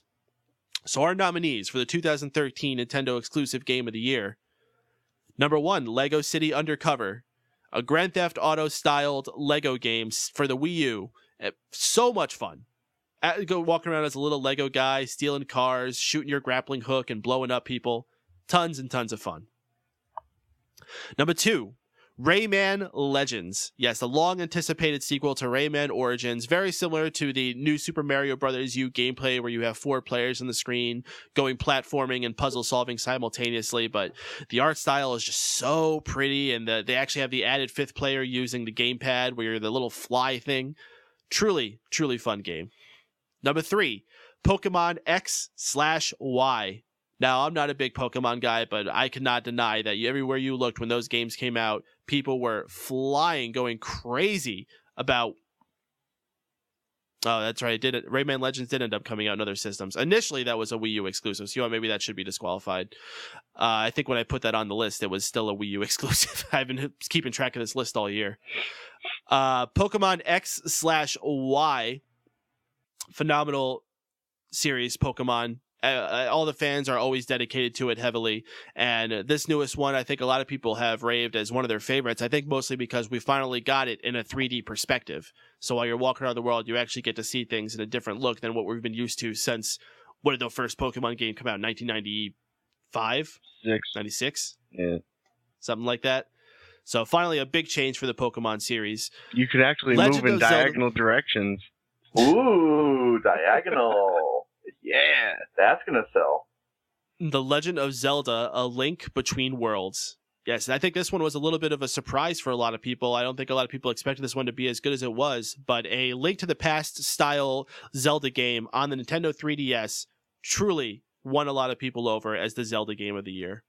So our nominees for the 2013 Nintendo exclusive Game of the Year: number 1, Lego City Undercover, a Grand Theft Auto-styled Lego game for the Wii U. So much fun. Go walking around as a little Lego guy, stealing cars, shooting your grappling hook, and blowing up people. Tons and tons of fun. Number 2, Rayman Legends. Yes, the long-anticipated sequel to Rayman Origins, very similar to the new Super Mario Bros. U gameplay where you have 4 players on the screen going platforming and puzzle-solving simultaneously, but the art style is just so pretty, and they actually have the added 5th player using the gamepad where you're the little fly thing. Truly, truly fun game. Number 3, Pokemon X/Y. Now, I'm not a big Pokemon guy, but I cannot deny that everywhere you looked when those games came out, people were flying, going crazy about... Oh, that's right. Rayman Legends did end up coming out in other systems. Initially, that was a Wii U exclusive, so maybe that should be disqualified. I think when I put that on the list, it was still a Wii U exclusive. I've been keeping track of this list all year. Pokemon X/Y. Phenomenal series, Pokemon. All the fans are always dedicated to it heavily, and this newest one I think a lot of people have raved as one of their favorites. I think mostly because we finally got it in a 3D perspective, so while you're walking around the world you actually get to see things in a different look than what we've been used to since, what did the first Pokemon game come out, 1995? 96? Yeah, something like that. So finally a big change for the Pokemon series. You can actually move in diagonal directions. Ooh, diagonal. Yeah, that's going to sell. The Legend of Zelda, A Link Between Worlds. Yes, and I think this one was a little bit of a surprise for a lot of people. I don't think a lot of people expected this one to be as good as it was, but a Link to the Past style Zelda game on the Nintendo 3DS truly won a lot of people over as the Zelda game of the year.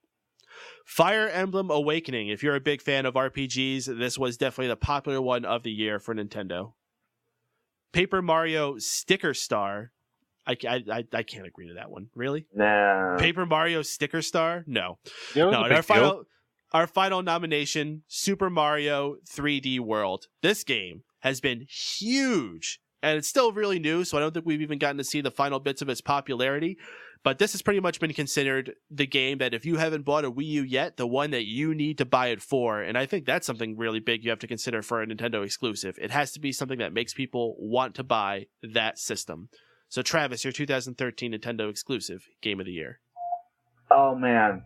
Fire Emblem Awakening. If you're a big fan of RPGs, this was definitely the popular one of the year for Nintendo. Paper Mario Sticker Star. I can't agree to that one. Really? Nah. Paper Mario Sticker Star? No. Yeah, No. And our final nomination, Super Mario 3D World. This game has been huge, and it's still really new, so I don't think we've even gotten to see the final bits of its popularity. But this has pretty much been considered the game that if you haven't bought a Wii U yet, the one that you need to buy it for. And I think that's something really big you have to consider for a Nintendo exclusive. It has to be something that makes people want to buy that system. So Travis, your 2013 Nintendo exclusive game of the year. Oh, man.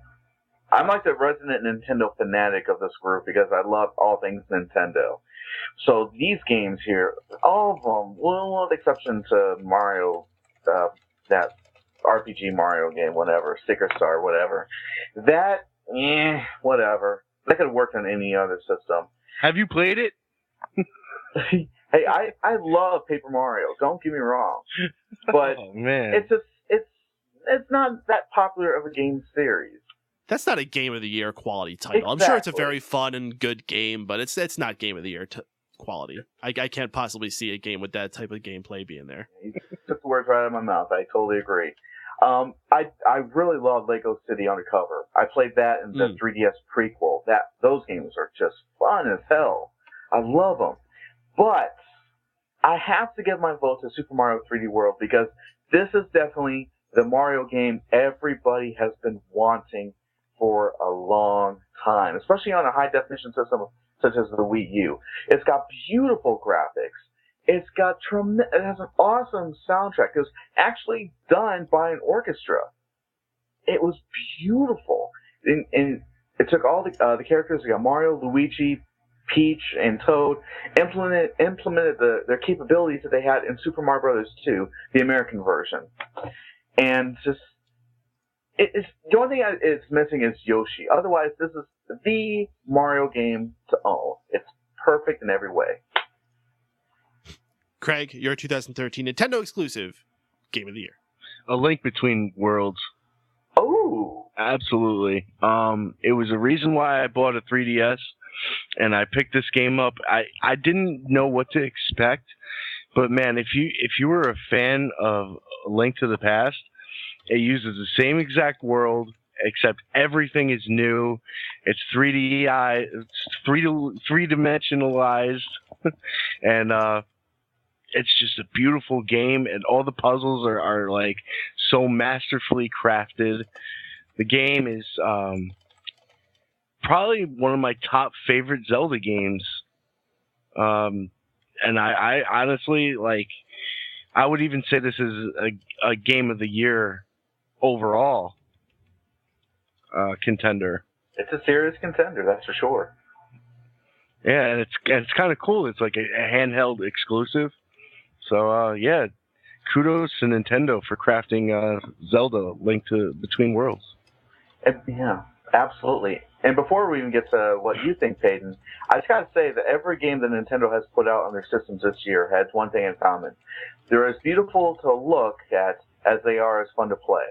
I'm like the resident Nintendo fanatic of this group because I love all things Nintendo. So these games here, all of them, well, with the exception to Mario, that RPG Mario game, whatever, Sticker Star, whatever. That, whatever. That could have worked on any other system. Have you played it? Hey, I love Paper Mario. Don't get me wrong, but oh, man. it's not that popular of a game series. That's not a game of the year quality title. Exactly. I'm sure it's a very fun and good game, but it's not game of the year quality. I can't possibly see a game with that type of gameplay being there. You took the words right out of my mouth. I totally agree. I really love Lego City Undercover. I played that in the 3DS prequel. Those games are just fun as hell. I love them. But I have to give my vote to Super Mario 3D World because this is definitely the Mario game everybody has been wanting for a long time, especially on a high-definition system such as the Wii U. It's got beautiful graphics. It has an awesome soundtrack. It was actually done by an orchestra. It was beautiful. And it took all the characters. We got Mario, Luigi, Peach, and Toad, implemented their capabilities that they had in Super Mario Brothers 2, the American version. And just, the only thing it's missing is Yoshi. Otherwise, this is the Mario game to own. It's perfect in every way. Craig, your 2013 Nintendo exclusive game of the year. A Link Between Worlds. Oh, absolutely. It was a reason why I bought a 3DS, and I picked this game up. I didn't know what to expect, but man, if you were a fan of A Link to the Past, it uses the same exact world, except everything is new. It's 3D, it's three-dimensionalized, and it's just a beautiful game, and all the puzzles are like so masterfully crafted. The game is probably one of my top favorite Zelda games. And I honestly, like, I would even say this is a game of the year overall contender. It's a serious contender, that's for sure. Yeah, and it's kind of cool. It's like a handheld exclusive. So, yeah, kudos to Nintendo for crafting Zelda Link to Between Worlds. Yeah, absolutely. And before we even get to what you think, Peyton, I just got to say that every game that Nintendo has put out on their systems this year has one thing in common. They're as beautiful to look at as they are as fun to play.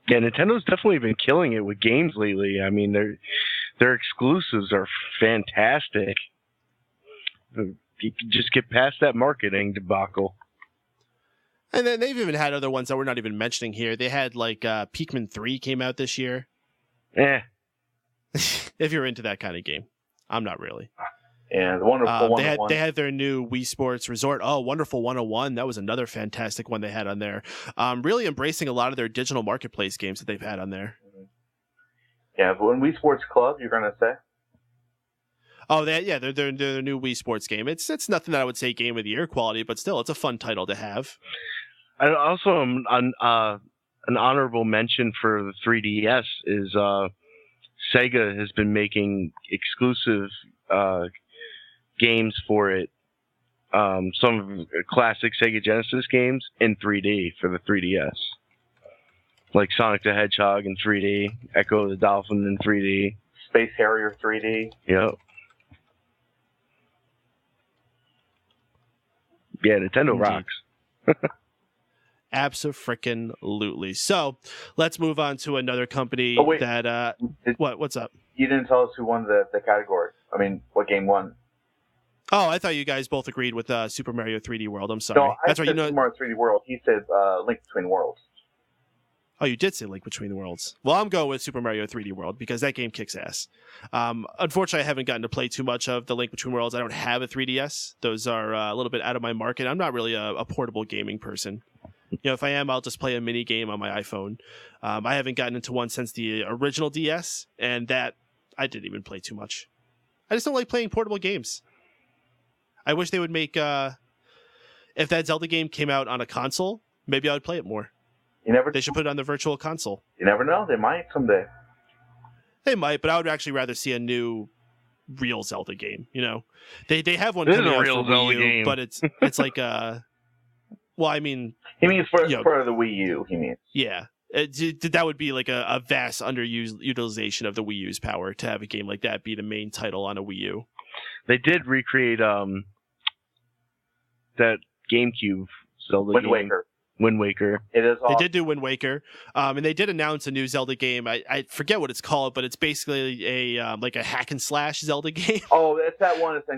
Yeah, Nintendo's definitely been killing it with games lately. I mean, their exclusives are fantastic. You can just get past that marketing debacle. And then they've even had other ones that we're not even mentioning here. They had like Pikmin 3 came out this year. If you're into that kind of game. I'm not really. And the Wonderful 101. They had their new Wii Sports Resort. Oh, Wonderful 101. That was another fantastic one they had on there. Really embracing a lot of their digital marketplace games that they've had on there. Yeah, but when Wii Sports Club, you're going to say? Oh, their new Wii Sports game. It's nothing that I would say game of the year quality, but still, it's a fun title to have. I also an honorable mention for the 3DS is Sega has been making exclusive games for it. Some classic Sega Genesis games in 3D for the 3DS. Like Sonic the Hedgehog in 3D, Echo the Dolphin in 3D. Space Harrier 3D. Yep. Yeah, Nintendo rocks. Abso-frickin-lutely. So, let's move on to another company that... What's up? You didn't tell us who won the category. I mean, what game won? Oh, I thought you guys both agreed with Super Mario 3D World. I'm sorry. No, That's I right. said Super Mario 3D World. He said Link Between Worlds. Oh, you did say Link Between the Worlds. Well, I'm going with Super Mario 3D World because that game kicks ass. Unfortunately, I haven't gotten to play too much of the Link Between Worlds. I don't have a 3DS. Those are a little bit out of my market. I'm not really a portable gaming person. You know, if I am, I'll just play a mini game on my iPhone. I haven't gotten into one since the original DS, and that I didn't even play too much. I just don't like playing portable games. I wish they would make, if that Zelda game came out on a console, maybe I would play it more. They should put it on the virtual console. You never know. They might someday. They might, but I would actually rather see a new real Zelda game. You know, they have one This coming is a out real for Zelda Wii U, game. but it's like well, I mean, he means for the Wii U. He means yeah. That would be like a vast underutilization of the Wii U's power to have a game like that be the main title on a Wii U. They did recreate that GameCube Zelda Wind game. Waker. Wind Waker. It is. They did do Wind Waker, and they did announce a new Zelda game. I forget what it's called, but it's basically a like a hack and slash Zelda game. Oh, it's that one. It's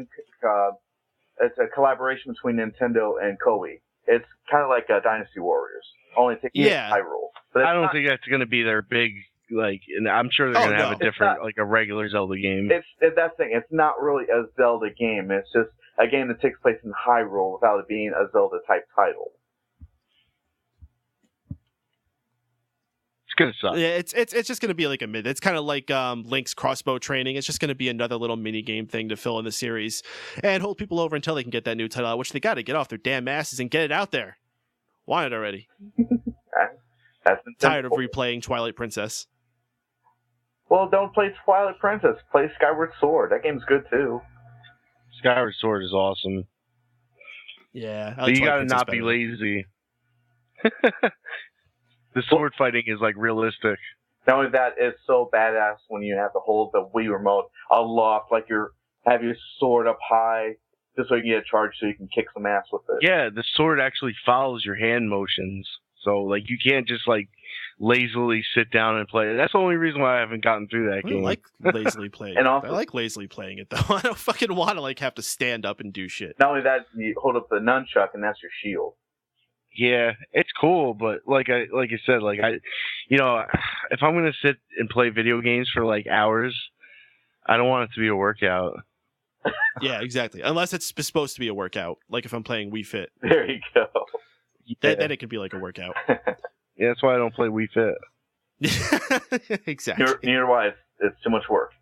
a collaboration between Nintendo and Koei. It's kind of like Dynasty Warriors, only taking Hyrule. But I don't think that's going to be their big and I'm sure they're going to have a different a regular Zelda game. It's that thing. It's not really a Zelda game. It's just a game that takes place in Hyrule without it being a Zelda type title. Gonna suck. Yeah, it's just gonna be like a mid. It's kind of like Link's crossbow training. It's just gonna be another little mini game thing to fill in the series and hold people over until they can get that new title out, which they got to get off their damn asses and get it out there. Want it already? That's tired of replaying Twilight Princess. Well, don't play Twilight Princess. Play Skyward Sword. That game's good too. Skyward Sword is awesome. Yeah, but you gotta not be lazy. The sword fighting is like realistic. Not only that, it's so badass when you have to hold the Wii remote aloft, like have your sword up high, just so you can get a charge, so you can kick some ass with it. Yeah, the sword actually follows your hand motions, so like you can't just like lazily sit down and play it. That's the only reason why I haven't gotten through that game. I like lazily playing. And also, I like lazily playing it though. I don't fucking want to like have to stand up and do shit. Not only that, you hold up the nunchuck, and that's your shield. Yeah, it's cool, but like I said, if I'm gonna sit and play video games for like hours, I don't want it to be a workout. Yeah, exactly. Unless it's supposed to be a workout, like if I'm playing Wii Fit. There you go. Then it could be like a workout. Yeah, that's why I don't play Wii Fit. Exactly. Neither why it's too much work.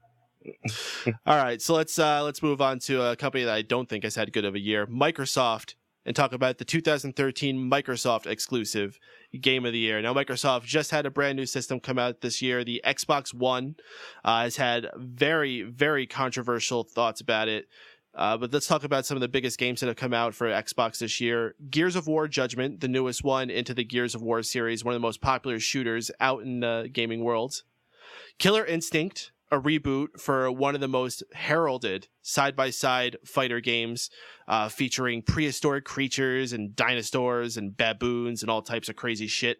All right, so let's move on to a company that I don't think has had good of a year, Microsoft. And talk about the 2013 Microsoft exclusive Game of the Year. Now, Microsoft just had a brand new system come out this year. The Xbox One has had very, very controversial thoughts about it. But let's talk about some of the biggest games that have come out for Xbox this year. Gears of War Judgment, the newest one into the Gears of War series, one of the most popular shooters out in the gaming world. Killer Instinct, a reboot for one of the most heralded side-by-side fighter games, featuring prehistoric creatures and dinosaurs and baboons and all types of crazy shit.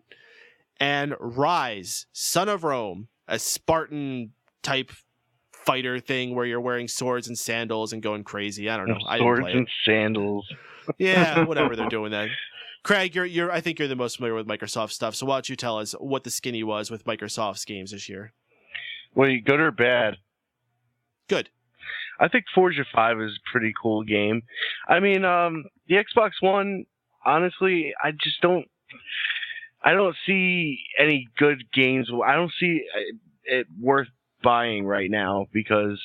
And Rise, Son of Rome, a Spartan-type fighter thing where you're wearing swords and sandals and going crazy. I don't know. I didn't play Swords and it. sandals. Yeah, whatever they're doing then. Craig, I think you're the most familiar with Microsoft stuff, so why don't you tell us what the skinny was with Microsoft's games this year? Wait, good or bad? Good. I think Forza 5 is a pretty cool game. I mean, the Xbox One, honestly, I don't see any good games. I don't see it worth buying right now because,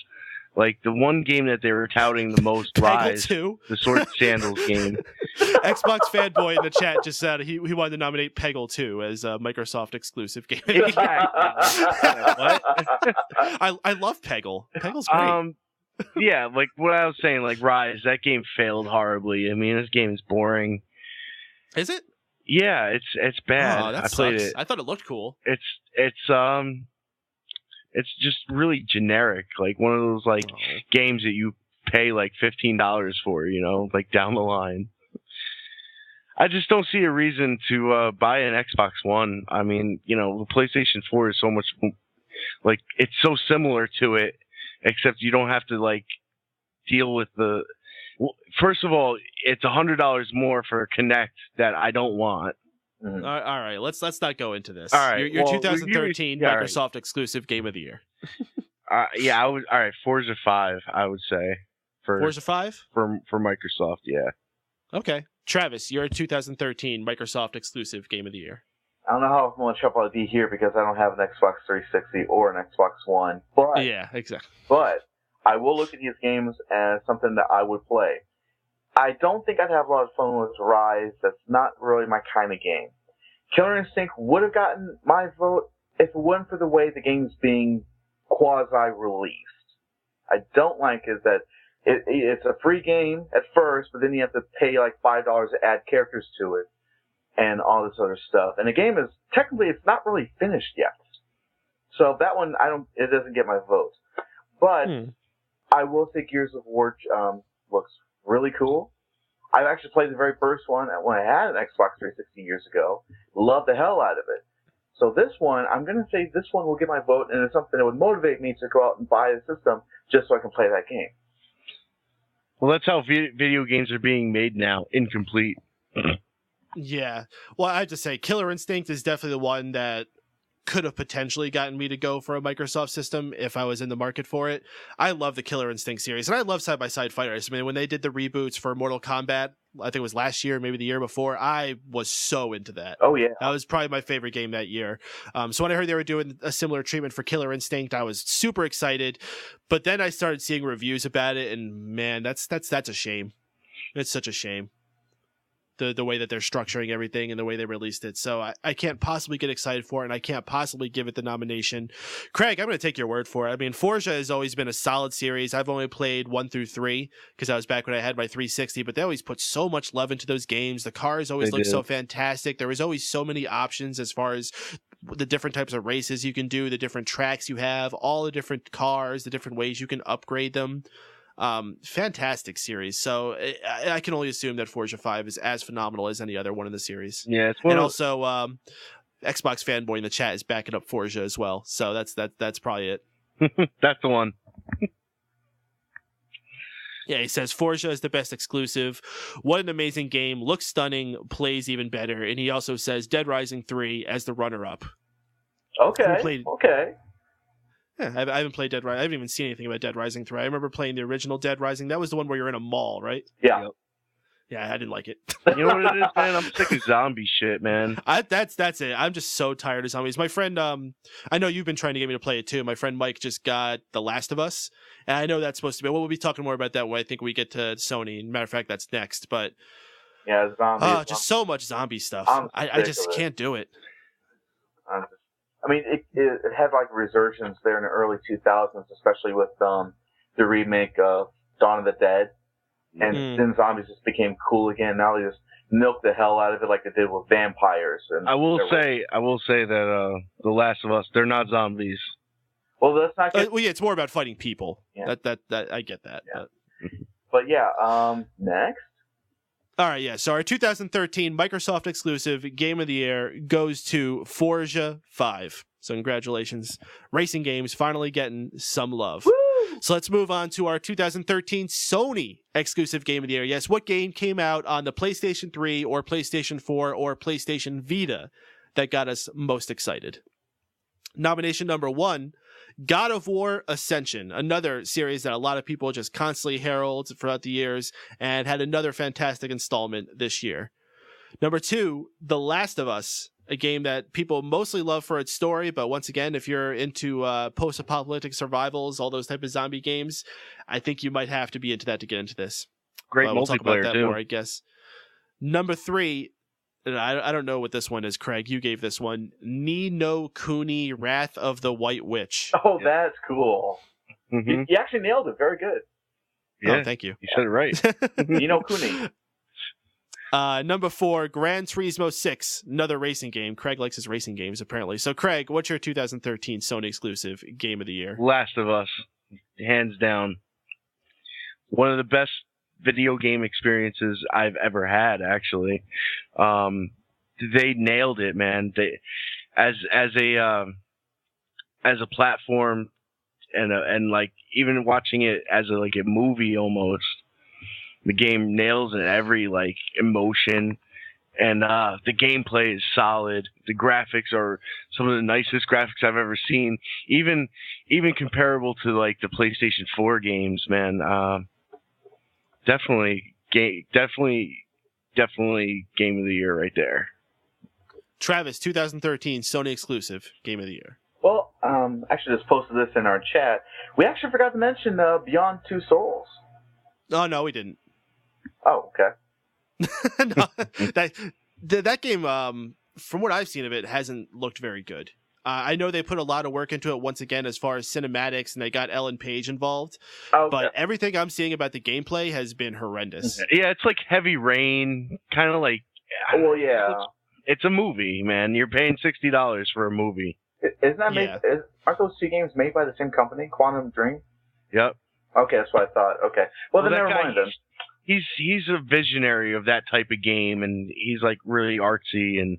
like, the one game that they were touting the most, Rise, 2. the Sword and Sandals game. Xbox fanboy in the chat just said he wanted to nominate Peggle 2 as a Microsoft exclusive game. What? I love Peggle. Peggle's great. Yeah, like what I was saying, like Rise, that game failed horribly. I mean, this game is boring. Is it? Yeah, it's bad. Oh, that I played sucks. it. I thought it looked cool. It's just really generic, like one of those like games that you pay like $15 for, you know, like down the line. I just don't see a reason to buy an Xbox One. I mean, you know, the PlayStation 4 is so much, like, it's so similar to it, except you don't have to like deal with the. Well, first of all, it's $100 more for Kinect that I don't want. All right, let's not go into this. All right, your well, 2013 yeah, Microsoft exclusive game of the year. Yeah, I would. All right, Forza 5, I would say for Forza 5 for Microsoft. Yeah. Okay, Travis, your 2013 Microsoft exclusive game of the year. I don't know how much help I'll be here because I don't have an Xbox 360 or an Xbox One. But Yeah, exactly. But I will look at these games as something that I would play. I don't think I'd have a lot of fun with Rise. That's not really my kind of game. Killer Instinct would have gotten my vote if it wasn't for the way the game's being quasi-released. I don't like is that it's a free game at first, but then you have to pay like $5 to add characters to it and all this other stuff. And the game is, technically, it's not really finished yet. So that one, it doesn't get my vote. But I will say Gears of War looks really cool. I've actually played the very first one when I had an Xbox 360 years ago. Loved the hell out of it. So this one, I'm going to say this one will get my vote, and it's something that would motivate me to go out and buy the system just so I can play that game. Well, that's how video games are being made now. Incomplete. Yeah. Well, I have to say, Killer Instinct is definitely the one that could have potentially gotten me to go for a Microsoft system if I was in the market for it. I love the Killer Instinct series, and I love side-by-side fighters. I mean, when they did the reboots for Mortal Kombat, I think it was last year, maybe the year before, I was so into that. Oh, yeah. That was probably my favorite game that year. So when I heard they were doing a similar treatment for Killer Instinct, I was super excited. But then I started seeing reviews about it, and man, that's a shame. It's such a shame. The way that they're structuring everything and the way they released it. So I can't possibly get excited for it, and I can't possibly give it the nomination. Craig, I'm going to take your word for it. I mean, Forza has always been a solid series. I've only played 1 through 3 because I was back when I had my 360, but they always put so much love into those games. The cars always look so fantastic. There was always so many options as far as the different types of races you can do, the different tracks you have, all the different cars, the different ways you can upgrade them. Fantastic series. So I can only assume that Forza 5 is as phenomenal as any other one in the series. Yeah, it's and also Xbox fanboy in the chat is backing up Forza as well. So that's probably it. That's the one. Yeah, he says Forza is the best exclusive. What an amazing game. Looks stunning, plays even better. And he also says Dead Rising 3 as the runner-up. Okay. Okay. Yeah, I haven't played Dead Rising. I haven't even seen anything about Dead Rising 3. I remember playing the original Dead Rising. That was the one where you're in a mall, right? Yeah. Yep. Yeah, I didn't like it. You know what it is, man? I'm sick of zombie shit, man. That's it. I'm just so tired of zombies. My friend, I know you've been trying to get me to play it too. My friend Mike just got The Last of Us, and I know that's supposed to be. Well, we'll be talking more about that when I think we get to Sony. Matter of fact, that's next. But yeah, zombies. Just so much zombie stuff. I just can't do it. I mean, it had like resurgence there in the early 2000s, especially with the remake of Dawn of the Dead. And then zombies just became cool again. Now they just milk the hell out of it like they did with vampires. And I will say that The Last of Us, they're not zombies. Well, let's not get... well, yeah, it's more about fighting people. Yeah. That I get that. Yeah. But yeah, next. All right, yeah. So our 2013 Microsoft exclusive Game of the Year goes to Forza 5. So congratulations. Racing games finally getting some love. Woo! So let's move on to our 2013 Sony exclusive Game of the Year. Yes, what game came out on the PlayStation 3 or PlayStation 4 or PlayStation Vita that got us most excited? Nomination number 1, God of War Ascension, another series that a lot of people just constantly herald throughout the years and had another fantastic installment this year. Number 2, The Last of Us, a game that people mostly love for its story, but once again, if you're into post-apocalyptic survivals, all those type of zombie games, I think you might have to be into that to get into this. Great but we'll talk about multiplayer that too. more, I guess. Number 3, and I don't know what this one is, Craig. You gave this one. Ni no Kuni, Wrath of the White Witch. Oh, that's cool. Mm-hmm. You actually nailed it. Very good. Yeah, Oh, thank you. You said it right. You know Kuni. Number 4, Gran Turismo 6, another racing game. Craig likes his racing games, apparently. So, Craig, what's your 2013 Sony exclusive Game of the Year? Last of Us, hands down. One of the best video game experiences I've ever had, actually. They nailed it, man. They, as a platform, and like even watching it as a movie almost. The game nails in every like emotion, and the gameplay is solid. The graphics are some of the nicest graphics I've ever seen, even comparable to like the PlayStation 4 games. Man, definitely game of the year right there. Travis, 2013 Sony exclusive Game of the Year. Well, actually just posted this in our chat. We actually forgot to mention Beyond Two Souls. Oh, no, we didn't. Oh, okay. No, that game, from what I've seen of it, hasn't looked very good. I know they put a lot of work into it once again as far as cinematics, and they got Ellen Page involved. Oh, but okay. everything I'm seeing about the gameplay has been horrendous. Yeah, it's like Heavy Rain, kind of like. Well, yeah. It's a movie, man. You're paying $60 for a movie. Isn't that made? Yeah. Aren't those two games made by the same company, Quantum Dream? Yep. Okay, that's what I thought. Okay. Well, then that never guy, mind then. He's a visionary of that type of game, and he's like really artsy, and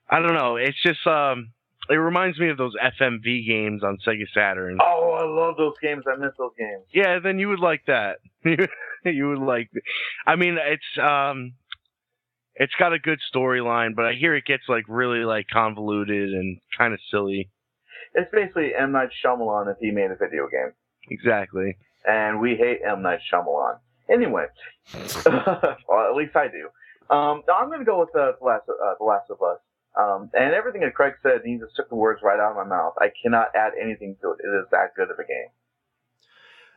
I don't know. It's just it reminds me of those FMV games on Sega Saturn. Oh, I love those games. I miss those games. Yeah, then you would like that. You would like. I mean, it's got a good storyline, but I hear it gets like really like convoluted and kind of silly. It's basically M. Night Shyamalan if he made a video game. Exactly. And we hate M. Night Shyamalan. Anyway, well, at least I do. I'm going to go with The Last of Us. And everything that Craig said, he just took the words right out of my mouth. I cannot add anything to it. It is that good of a game.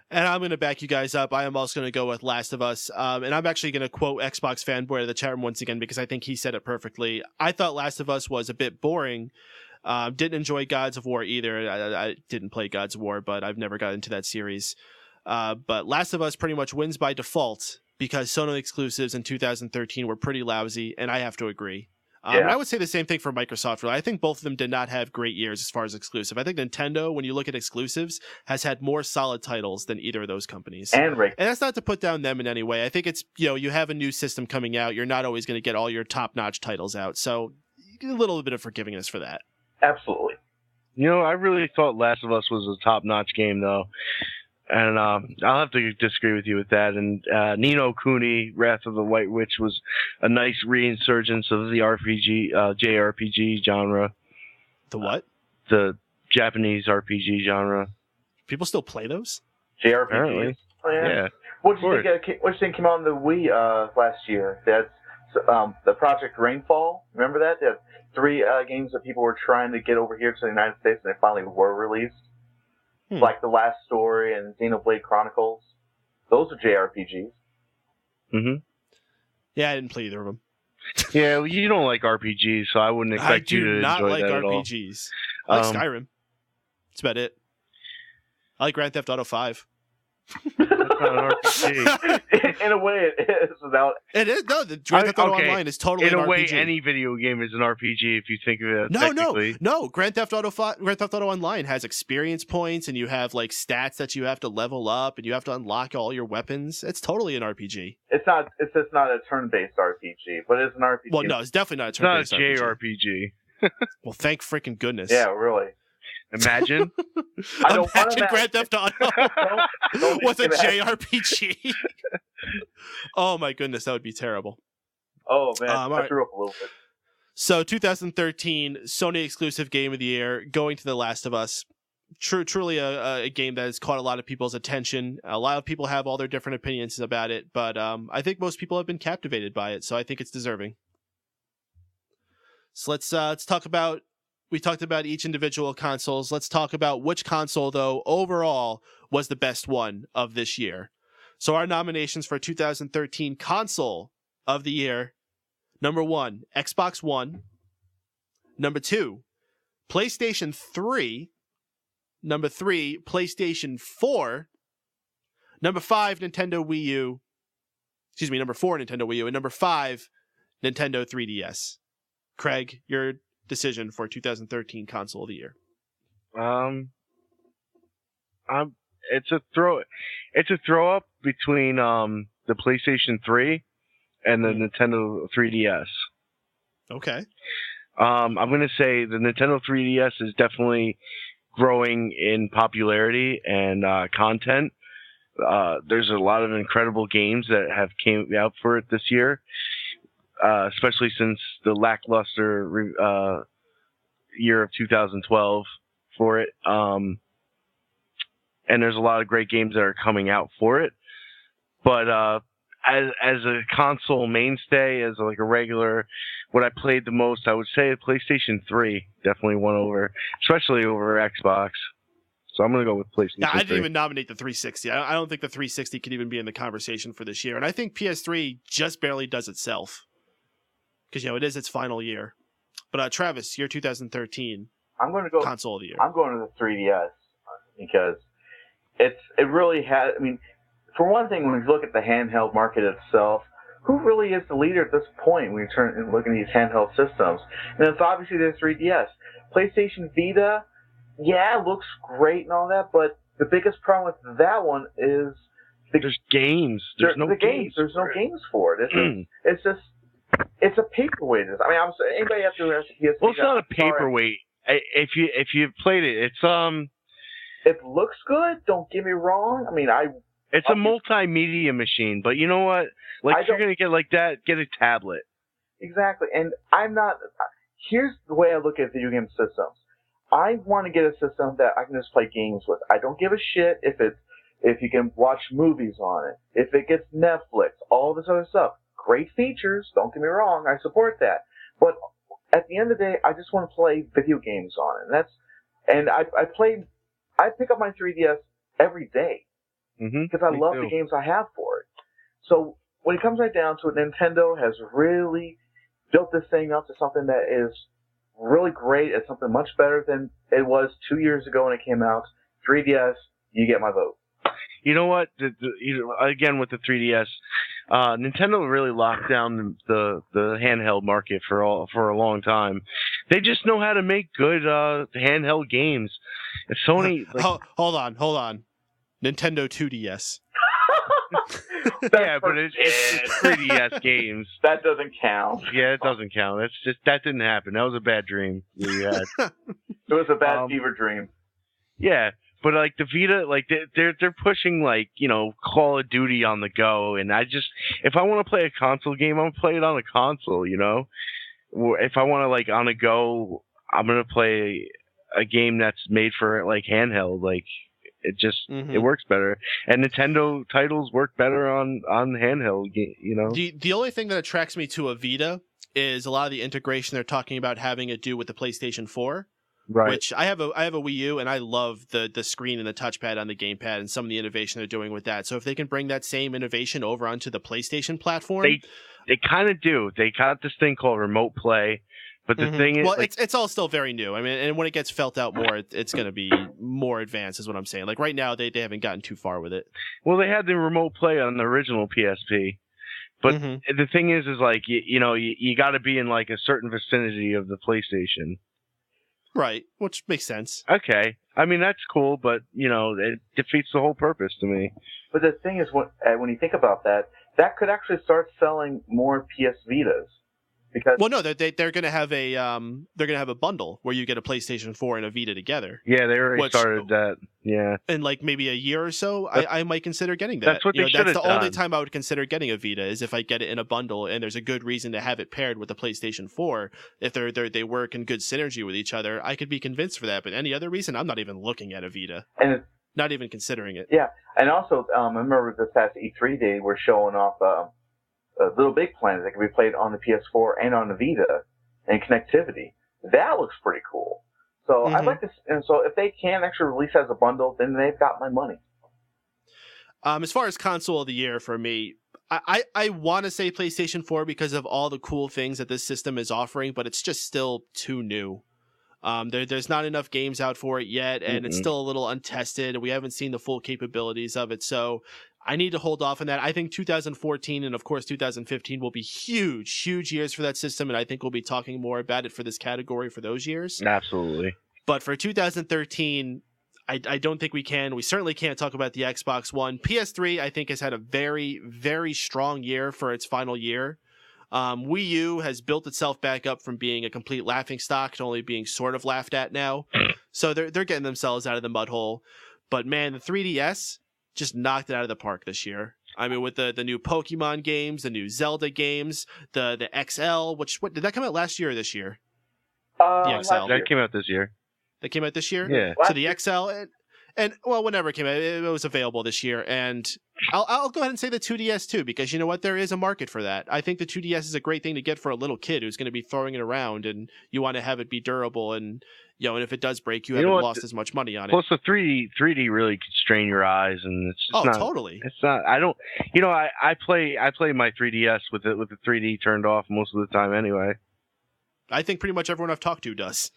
And I'm going to back you guys up. I am also going to go with Last of Us. And I'm actually going to quote Xbox Fanboy of the chat room once again because I think he said it perfectly. I thought Last of Us was a bit boring. Didn't enjoy Gods of War either. I didn't play Gods of War, but I've never got into that series. But Last of Us pretty much wins by default because Sony exclusives in 2013 were pretty lousy, and I have to agree. And I would say the same thing for Microsoft. I think both of them did not have great years as far as exclusive. I think Nintendo, when you look at exclusives, has had more solid titles than either of those companies. And that's not to put down them in any way. I think it's, you have a new system coming out. You're not always going to get all your top-notch titles out. So a little bit of forgivingness for that. Absolutely. I really thought Last of Us was a top-notch game, though. And I'll have to disagree with you with that. And Ni no Kuni, Wrath of the White Witch, was a nice reinsurgence of the JRPG genre. The what? The Japanese RPG genre. People still play those? JRPGs? Apparently. Oh, yeah. What do you think came out on the Wii last year? That's the Project Rainfall. Remember that? They had 3 games that people were trying to get over here to the United States, and they finally were released. Like The Last Story and Xenoblade Chronicles. Those are JRPGs. Mm-hmm. Yeah, I didn't play either of them. Yeah, well, you don't like RPGs, so I wouldn't expect you to enjoy that at all. I do not like RPGs. I like Skyrim. That's about it. I like Grand Theft Auto 5. That's not an RPG. in a way, it is without. It is. No, the Grand Theft Auto Online is totally in an a way. RPG. Any video game is an RPG if you think of it. No. Grand Theft Auto Online has experience points, and you have like stats that you have to level up, and you have to unlock all your weapons. It's totally an RPG. It's not. It's just not a turn-based RPG, but it's an RPG. Well, no, it's definitely not a turn-based RPG. It's not a JRPG. Well, thank freaking goodness. Yeah, really. Imagine. Imagine Grand Theft Auto was a JRPG. Oh my goodness, that would be terrible. Oh man, I right. threw up a little bit. So 2013 Sony exclusive game of the year, going to The Last of Us. Truly a game that has caught a lot of people's attention. A lot of people have all their different opinions about it, but I think most people have been captivated by it, so I think it's deserving. So let's talk about. We talked about each individual consoles. Let's talk about which console, though, overall was the best one of this year. So our nominations for 2013 console of the year: number 1, Xbox One; number 2, PlayStation 3; number 3, PlayStation 4; number 5, Nintendo Wii U. Excuse me, number 4, Nintendo Wii U, and number 5, Nintendo 3DS. Craig, your decision for 2013 console of the year. It's a throw up between the PlayStation 3 and the Nintendo 3DS. Okay. I'm going to say the Nintendo 3DS is definitely growing in popularity and content. There's a lot of incredible games that have came out for it this year. Especially since the lackluster year of 2012 for it. And there's a lot of great games that are coming out for it. But as a console mainstay, as like a regular, what I played the most, I would say PlayStation 3 definitely won over, especially over Xbox. So I'm going to go with PlayStation 3. I didn't even nominate the 360. I don't think the 360 could even be in the conversation for this year. And I think PS3 just barely does itself. Because, it is its final year. But, Travis, your 2013 I'm going to go console of the year. I'm going to the 3DS because it really has. I mean, for one thing, when you look at the handheld market itself, who really is the leader at this point when you turn and look at these handheld systems? And it's obviously the 3DS. PlayStation Vita, yeah, it looks great and all that, but the biggest problem with that one is there's games. There's no games. There's no games for it. It's just. It's a paperweight. I mean, anybody have to PS3? Well, it's not a paperweight. If you've played it, it looks good. Don't get me wrong. I mean, it's a multimedia machine. But you know what? Like, if you're gonna get like that, get a tablet. Exactly. And I'm not. Here's the way I look at video game systems. I want to get a system that I can just play games with. I don't give a shit if you can watch movies on it, if it gets Netflix, all this other stuff. Great features, don't get me wrong, I support that. But at the end of the day, I just want to play video games on it. And I pick up my 3DS every day because I love the games I have for it. So when it comes right down to it, Nintendo has really built this thing up to something that is really great. It's something much better than it was 2 years ago when it came out. 3DS, you get my vote. You know what? Again, with the 3DS, Nintendo really locked down the handheld market for a long time. They just know how to make good handheld games. And Sony, hold on, Nintendo 2DS. Yeah, but it's 3DS games. That doesn't count. Yeah, it doesn't count. It's just that didn't happen. That was a bad dream you had. It was a bad fever dream. Yeah. But like the Vita, like they're pushing like, Call of Duty on the go, and if I want to play a console game, I'm gonna play it on a console, If I want to like on a go, I'm gonna play a game that's made for like handheld. Like it just it works better, and Nintendo titles work better on handheld. The only thing that attracts me to a Vita is a lot of the integration they're talking about having to do with the PlayStation 4. Right. Which I have a Wii U, and I love the screen and the touchpad on the gamepad and some of the innovation they're doing with that. So if they can bring that same innovation over onto the PlayStation platform, they kind of do. They got this thing called Remote Play But the thing is, well, it's all still very new. I mean, and when it gets felt out more, it's going to be more advanced, is what I'm saying. Like right now, they haven't gotten too far with it. Well, they had the remote play on the original PSP, but the thing is like you got to be in like a certain vicinity of the PlayStation. Right, which makes sense. Okay, I mean that's cool, but it defeats the whole purpose to me. But the thing is, when you think about that, that could actually start selling more PS Vitas. Because well, no, they're going to have a bundle where you get a PlayStation 4 and a Vita together. Yeah, they already started that. Yeah, in like maybe a year or so, I might consider getting that. That's what they should have done. That's the only time I would consider getting a Vita is if I get it in a bundle and there's a good reason to have it paired with the PlayStation 4. If they work in good synergy with each other, I could be convinced for that. But any other reason, I'm not even looking at a Vita. And not even considering it. Yeah, and also I remember this past E3 day we're showing off Little Big Planet that can be played on the PS4 and on the Vita and connectivity. That looks pretty cool. So I'd like to. And so if they can actually release as a bundle, then they've got my money. As far as console of the year for me, I want to say PlayStation 4 because of all the cool things that this system is offering, but it's just still too new. There's not enough games out for it yet, and it's still a little untested. We haven't seen the full capabilities of it, so I need to hold off on that. I think 2014 and, of course, 2015 will be huge years for that system, and I think we'll be talking more about it for this category for those years. Absolutely. But for 2013, I don't think we can. We certainly can't talk about the Xbox One. PS3, I think, has had a very, very strong year for its final year. Wii U has built itself back up from being a complete laughingstock to only being sort of laughed at now. So they're getting themselves out of the mud hole. But man, the 3DS just knocked it out of the park this year. I mean, with the new Pokemon games, the new Zelda games, the XL, what did that come out last year or this year? The XL. That came out this year. That came out this year? Yeah. So the XL and well, whenever it came out, it was available this year. And I'll go ahead and say the 2DS too, because you know what? There is a market for that. I think the 2DS is a great thing to get for a little kid who's going to be throwing it around, and you want to have it be durable, and and if it does break, you haven't lost as much money on it. Plus, the 3D really could strain your eyes, and it's just not. Totally. It's not. I don't. I play my 3DS with the 3D turned off most of the time anyway. I think pretty much everyone I've talked to does.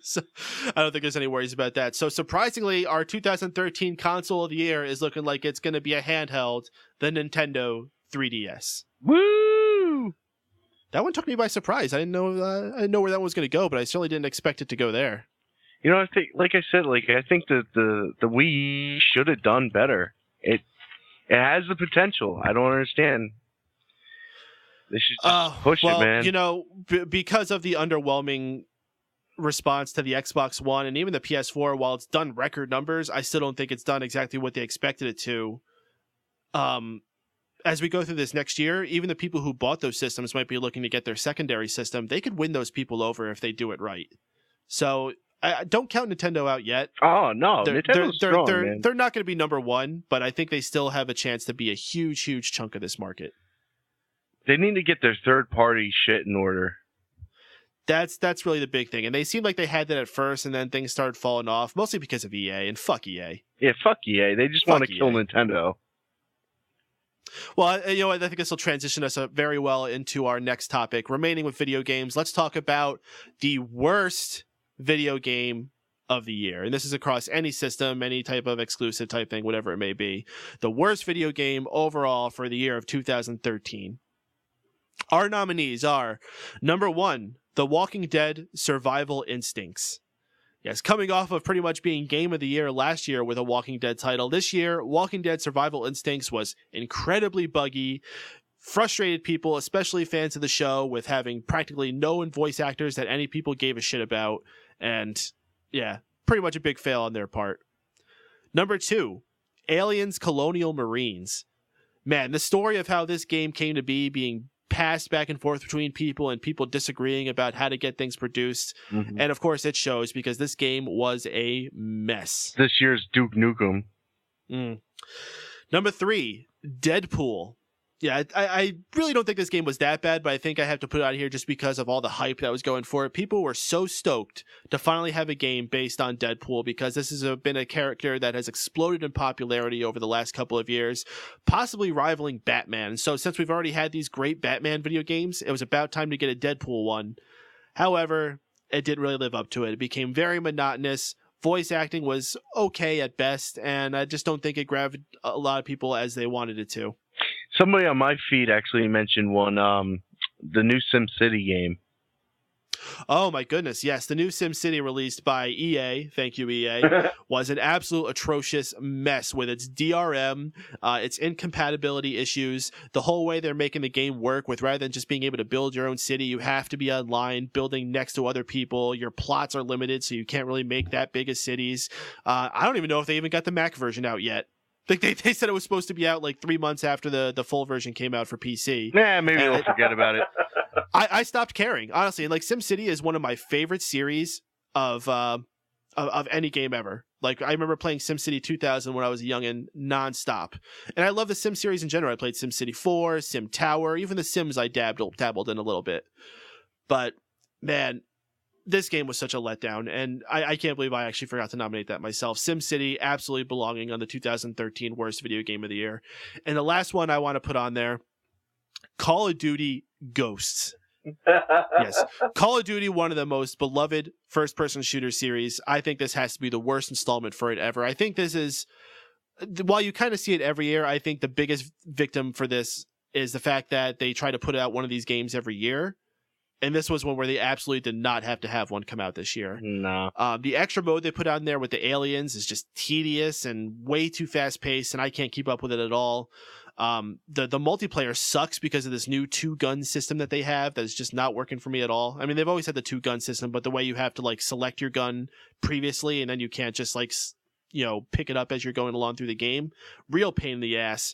So I don't think there's any worries about that. So surprisingly, our 2013 console of the year is looking like it's going to be a handheld, the Nintendo 3DS. Woo! That one took me by surprise. I didn't know where that was going to go, but I certainly didn't expect it to go there. I think, like I said, I think that the Wii should have done better. It has the potential. I don't understand. They should just push it, man. Because of the underwhelming response to the Xbox One and even the PS4, while it's done record numbers, I still don't think it's done exactly what they expected it to. As we go through this next year, even the people who bought those systems might be looking to get their secondary system. They could win those people over if they do it right. So I don't count Nintendo out yet. Oh, no. Nintendo's strong, man. They're not going to be number one, but I think they still have a chance to be a huge chunk of this market. They need to get their third-party shit in order. That's really the big thing. And they seemed like they had that at first, and then things started falling off, mostly because of EA, and fuck EA. Yeah, fuck EA. They just want to kill Nintendo. Well, I think this will transition us very well into our next topic. Remaining with video games, let's talk about the worst video game of the year. And this is across any system, any type of exclusive type thing, whatever it may be. The worst video game overall for the year of 2013. Our nominees are number 1, The Walking Dead Survival Instincts. Yes, coming off of pretty much being Game of the Year last year with a Walking Dead title, this year, Walking Dead Survival Instincts was incredibly buggy, frustrated people, especially fans of the show, with having practically no voice actors that any people gave a shit about, and yeah, pretty much a big fail on their part. Number 2, Aliens Colonial Marines. Man, the story of how this game came to be, being passed back and forth between people and people disagreeing about how to get things produced. Mm-hmm. And of course it shows, because this game was a mess. This year's Duke Nukem. Number 3, Deadpool. Yeah, I really don't think this game was that bad, but I think I have to put it out here just because of all the hype that was going for it. People were so stoked to finally have a game based on Deadpool, because this has been a character that has exploded in popularity over the last couple of years, possibly rivaling Batman. So since we've already had these great Batman video games, it was about time to get a Deadpool one. However, it didn't really live up to it. It became very monotonous. Voice acting was okay at best, and I just don't think it grabbed a lot of people as they wanted it to. Somebody on my feed actually mentioned one, the new SimCity game. Oh my goodness, yes. The new SimCity released by EA, thank you EA, was an absolute atrocious mess with its DRM, its incompatibility issues, the whole way they're making the game work with rather than just being able to build your own city, you have to be online, building next to other people. Your plots are limited, so you can't really make that big of cities. I don't even know if they even got the Mac version out yet. Like they said it was supposed to be out like 3 months after the full version came out for PC. Nah, maybe they'll forget about it. I stopped caring, honestly. And like SimCity is one of my favorite series of any game ever. Like I remember playing SimCity 2000 when I was a youngin' nonstop. And I love the Sim series in general. I played SimCity 4, Sim Tower, even the Sims I dabbled in a little bit. But man, this game was such a letdown, and I can't believe I actually forgot to nominate that myself. SimCity absolutely belonging on the 2013 worst video game of the year. And the last one I want to put on there, Call of Duty Ghosts. Yes, Call of Duty, one of the most beloved first-person shooter series. I think this has to be the worst installment for it ever. I think this is, while you kind of see it every year, I think the biggest victim for this is the fact that they try to put out one of these games every year. And this was one where they absolutely did not have to have one come out this year. No. The extra mode they put on there with the aliens is just tedious and way too fast-paced, and I can't keep up with it at all. The multiplayer sucks because of this new 2-gun system that they have that is just not working for me at all. I mean, they've always had the 2-gun system, but the way you have to like select your gun previously and then you can't just like, pick it up as you're going along through the game. Real pain in the ass.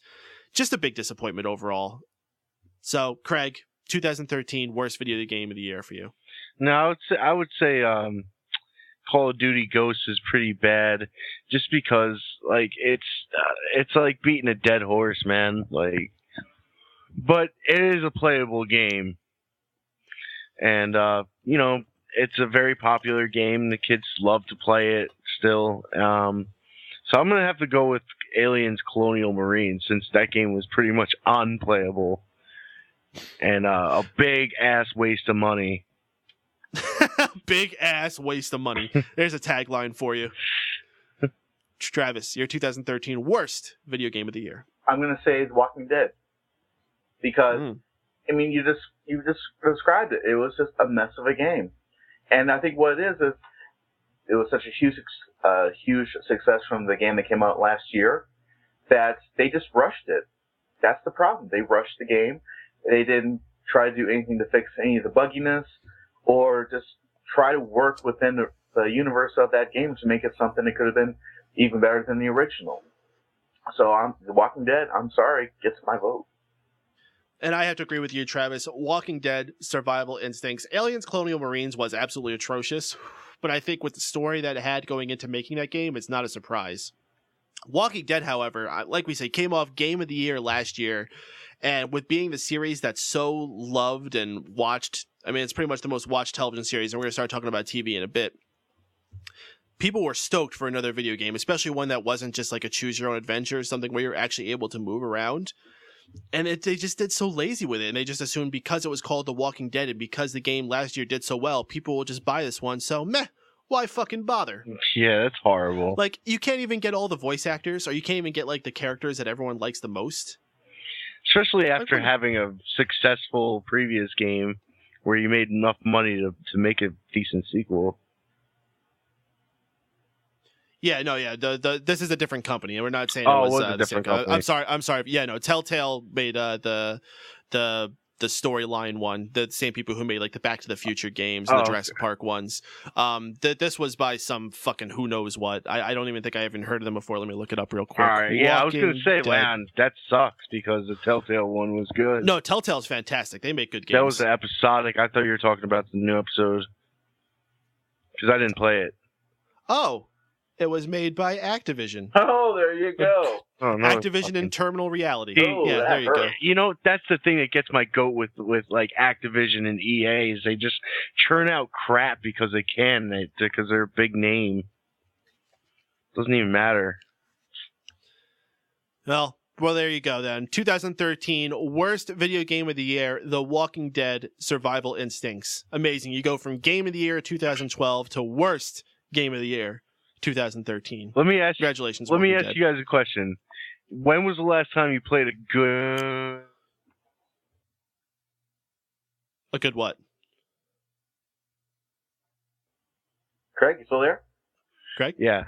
Just a big disappointment overall. So, Craig, 2013 worst video game of the year for you. No, I would say Call of Duty Ghosts is pretty bad, just because like it's like beating a dead horse, man. Like, but it is a playable game, and it's a very popular game. The kids love to play it still. So I'm gonna have to go with Aliens Colonial Marines, since that game was pretty much unplayable. And a big ass waste of money. Big ass waste of money. There's a tagline for you. Travis, your 2013 worst video game of the year. I'm gonna say The Walking Dead, because I mean you just described it. It was just a mess of a game, and I think what it is it was such a huge success from the game that came out last year that they just rushed it. That's the problem. They rushed the game. They didn't try to do anything to fix any of the bugginess, or just try to work within the universe of that game to make it something that could have been even better than the original. So The Walking Dead, I'm sorry, gets my vote. And I have to agree with you, Travis. Walking Dead, Survival Instincts. Aliens Colonial Marines was absolutely atrocious, but I think with the story that it had going into making that game, it's not a surprise. Walking Dead, however, like we say, came off Game of the Year last year. And with being the series that's so loved and watched, I mean, it's pretty much the most watched television series, and we're going to start talking about TV in a bit. People were stoked for another video game, especially one that wasn't just like a choose-your-own-adventure, something where you're actually able to move around. And they just did so lazy with it, and they just assumed because it was called The Walking Dead and because the game last year did so well, people will just buy this one, so meh. Why fucking bother? Yeah, that's horrible. Like, you can't even get all the voice actors, or you can't even get like the characters that everyone likes the most. Especially after having a successful previous game where you made enough money to make a decent sequel. Yeah, no, yeah. This is a different company, and we're not saying it was a different company. I'm sorry. Yeah, no. Telltale made the storyline one. The same people who made like the Back to the Future games and the Jurassic Park ones. This was by some fucking who knows what. I don't even think I even heard of them before. Let me look it up real quick. All right, yeah, I was gonna say, man, that sucks because the Telltale one was good. No, Telltale's fantastic. They make good games. That was the episodic. I thought you were talking about the new episode because I didn't play it. Oh. It was made by Activision. Oh, there you go. Oh, no, Activision and Terminal Reality. Oh, yeah, there you go. You know, that's the thing that gets my goat with like Activision and EA is they just churn out crap because they can, because they're a big name. Doesn't even matter. Well, Well, there you go then. 2013 worst video game of the year, The Walking Dead Survival Instincts. Amazing. You go from game of the year 2012 to worst game of the year 2013. Let me ask. Congratulations. Let me Walking ask Dead. you guys a question. When was the last time you played a good? What? Craig, you still there? Craig? Yeah.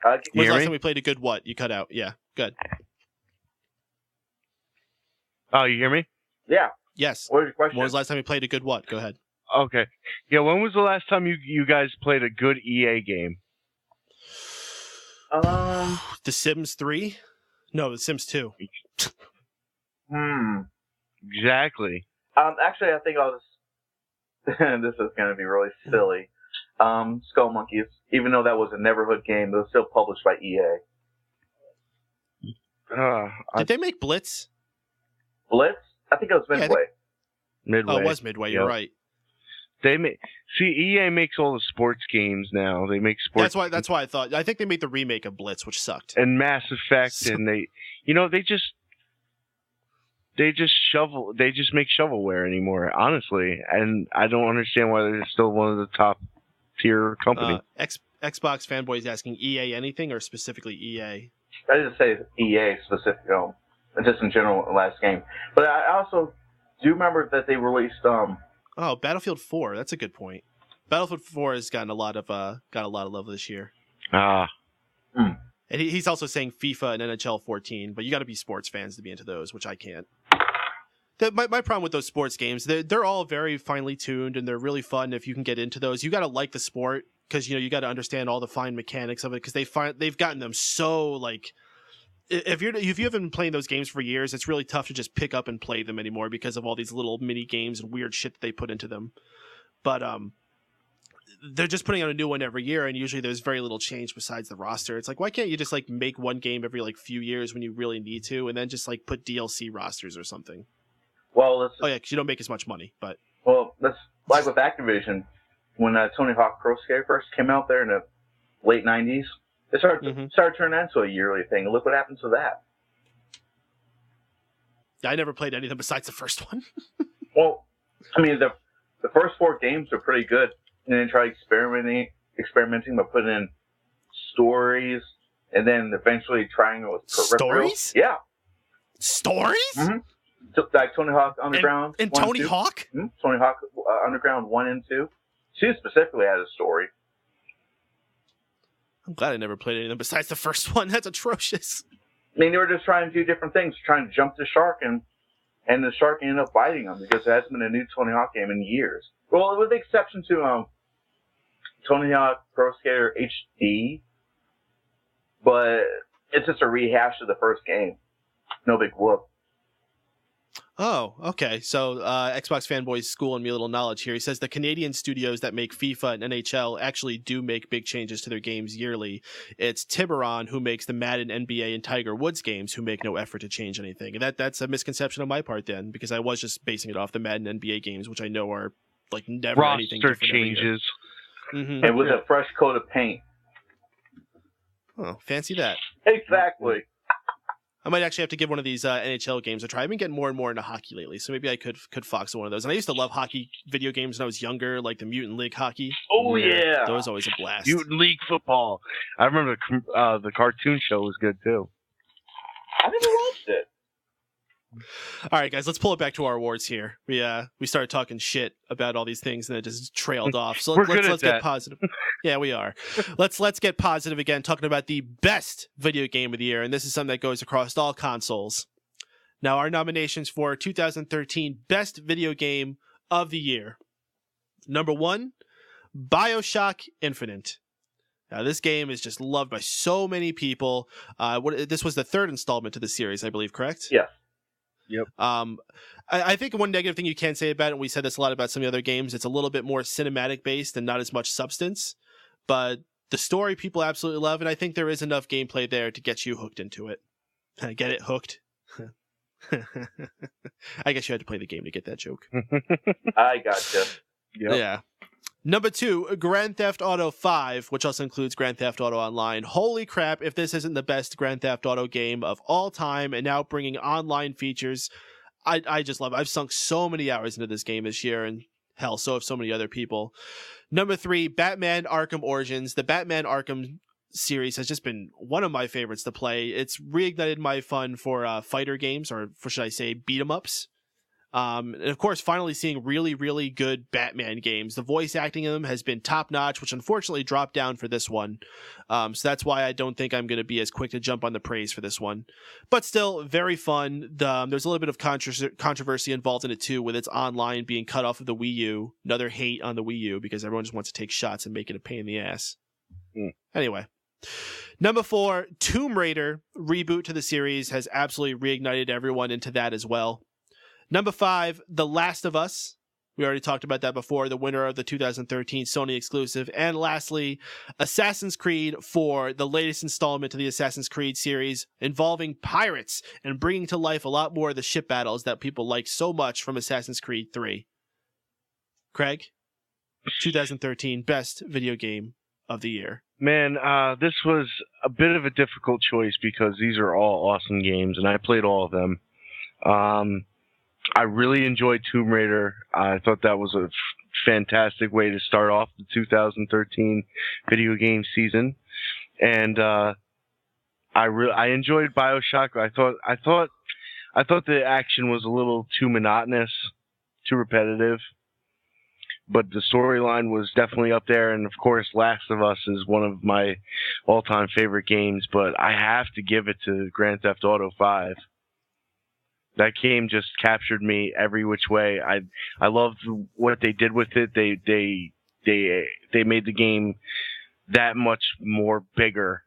You When's hear the last me? time we played a good what? You cut out. Yeah. Good. Oh, you hear me? Yeah. Yes. What was your question? When was the last time we played a good what? Go ahead. Okay. Yeah. When was the last time you guys played a good EA game? The Sims 3? No, The Sims 2. Exactly. Actually, I think I'll just. This is going to be really silly. Skull Monkeys, even though that was a Neverhood game, it was still published by EA. Did they make Blitz? Blitz? I think it was Yeah, Midway. Midway. Oh, it was Midway. You're Yep. right. EA makes all the sports games now. They make sports. That's why I thought. I think they made the remake of Blitz, which sucked. And Mass Effect, and they just make shovelware anymore, honestly. And I don't understand why they're still one of the top tier companies. Xbox fanboys asking EA anything or specifically EA? I didn't say EA specific, just in general last game. But I also do remember that they released Oh, Battlefield 4. That's a good point. Battlefield 4 has gotten a lot of love this year. And he's also saying FIFA and NHL 14, but you got to be sports fans to be into those, which I can't. My problem with those sports games, they're all very finely tuned and they're really fun. If you can get into those, you got to like the sport because you got to understand all the fine mechanics of it because they've gotten them so like. If you haven't been playing those games for years, it's really tough to just pick up and play them anymore because of all these little mini games and weird shit that they put into them. But they're just putting out a new one every year, and usually there's very little change besides the roster. It's like, why can't you just like make one game every like few years when you really need to, and then just like put DLC rosters or something? Well, because you don't make as much money. But that's like with Activision when Tony Hawk Pro Skater first came out there in the late '90s. It started turning into a yearly thing. And look what happened to that. I never played any of them besides the first one. Well, I mean, the first 4 games are pretty good. And then try experimenting by putting in stories, and then eventually trying it with peripherals. Stories? Yeah. Stories? Mm-hmm. So, like Tony Hawk Underground. And 1 Tony 2. Hawk? Mm-hmm. Tony Hawk Underground 1 and 2. 2 specifically had a story. I'm glad I never played any of them besides the first one. That's atrocious. I mean, they were just trying to do different things, trying to jump the shark, and the shark ended up biting them because there hasn't been a new Tony Hawk game in years. Well, with the exception to Tony Hawk Pro Skater HD, but it's just a rehash of the first game. No big whoop. Oh, okay. So Xbox fanboys schooling me a little knowledge here. He says the Canadian studios that make FIFA and NHL actually do make big changes to their games yearly. It's Tiburon who makes the Madden, NBA, and Tiger Woods games who make no effort to change anything. And that's a misconception on my part then, because I was just basing it off the Madden NBA games, which I know are like never anything roster different every year. changes. Mm-hmm. And with a fresh coat of paint. Oh, fancy that. Exactly. I might actually have to give one of these NHL games a try. I've been getting more and more into hockey lately, so maybe I could fox one of those. And I used to love hockey video games when I was younger, like the Mutant League hockey. Oh, yeah. That was always a blast. Mutant League football. I remember the cartoon show was good too. I never watched it. All right, guys, let's pull it back to our awards here. We started talking shit about all these things, and it just trailed off. So let's get positive. Yeah, we are. Let's get positive again, talking about the best video game of the year, and this is something that goes across all consoles. Now, our nominations for 2013 Best Video Game of the Year. Number 1, BioShock Infinite. Now, this game is just loved by so many people. This was the 3rd installment to the series, I believe, correct? Yeah. Yep. I think one negative thing you can say about it, and we said this a lot about some of the other games, it's a little bit more cinematic based and not as much substance. But the story people absolutely love, and I think there is enough gameplay there to get you hooked into it. Get it? Hooked? I guess you had to play the game to get that joke. I gotcha. Yep. Yeah. Number 2, Grand Theft Auto 5, which also includes Grand Theft Auto Online. Holy crap, if this isn't the best Grand Theft Auto game of all time, and now bringing online features, I just love it. I've sunk so many hours into this game this year, and hell, so have so many other people. Number 3, Batman Arkham Origins. The Batman Arkham series has just been one of my favorites to play. It's reignited my fun for fighter games, or for, should I say, beat-em-ups. And of course, finally seeing really, really good Batman games. The voice acting in them has been top-notch, which unfortunately dropped down for this one. So that's why I don't think I'm going to be as quick to jump on the praise for this one. But still, very fun. There's a little bit of controversy involved in it, too, with its online being cut off of the Wii U. Another hate on the Wii U, because everyone just wants to take shots and make it a pain in the ass. Anyway. Number 4, Tomb Raider reboot to the series has absolutely reignited everyone into that as well. Number 5, The Last of Us. We already talked about that before, the winner of the 2013 Sony exclusive. And lastly, Assassin's Creed 4, the latest installment to the Assassin's Creed series, involving pirates and bringing to life a lot more of the ship battles that people like so much from Assassin's Creed 3. Craig, 2013 best video game of the year. Man, this was a bit of a difficult choice because these are all awesome games, and I played all of them. I really enjoyed Tomb Raider. I thought that was a fantastic way to start off the 2013 video game season, and I enjoyed BioShock. I thought the action was a little too monotonous, too repetitive, but the storyline was definitely up there. And of course, Last of Us is one of my all-time favorite games. But I have to give it to Grand Theft Auto 5. That game just captured me every which way. I loved what they did with it. They made the game that much more bigger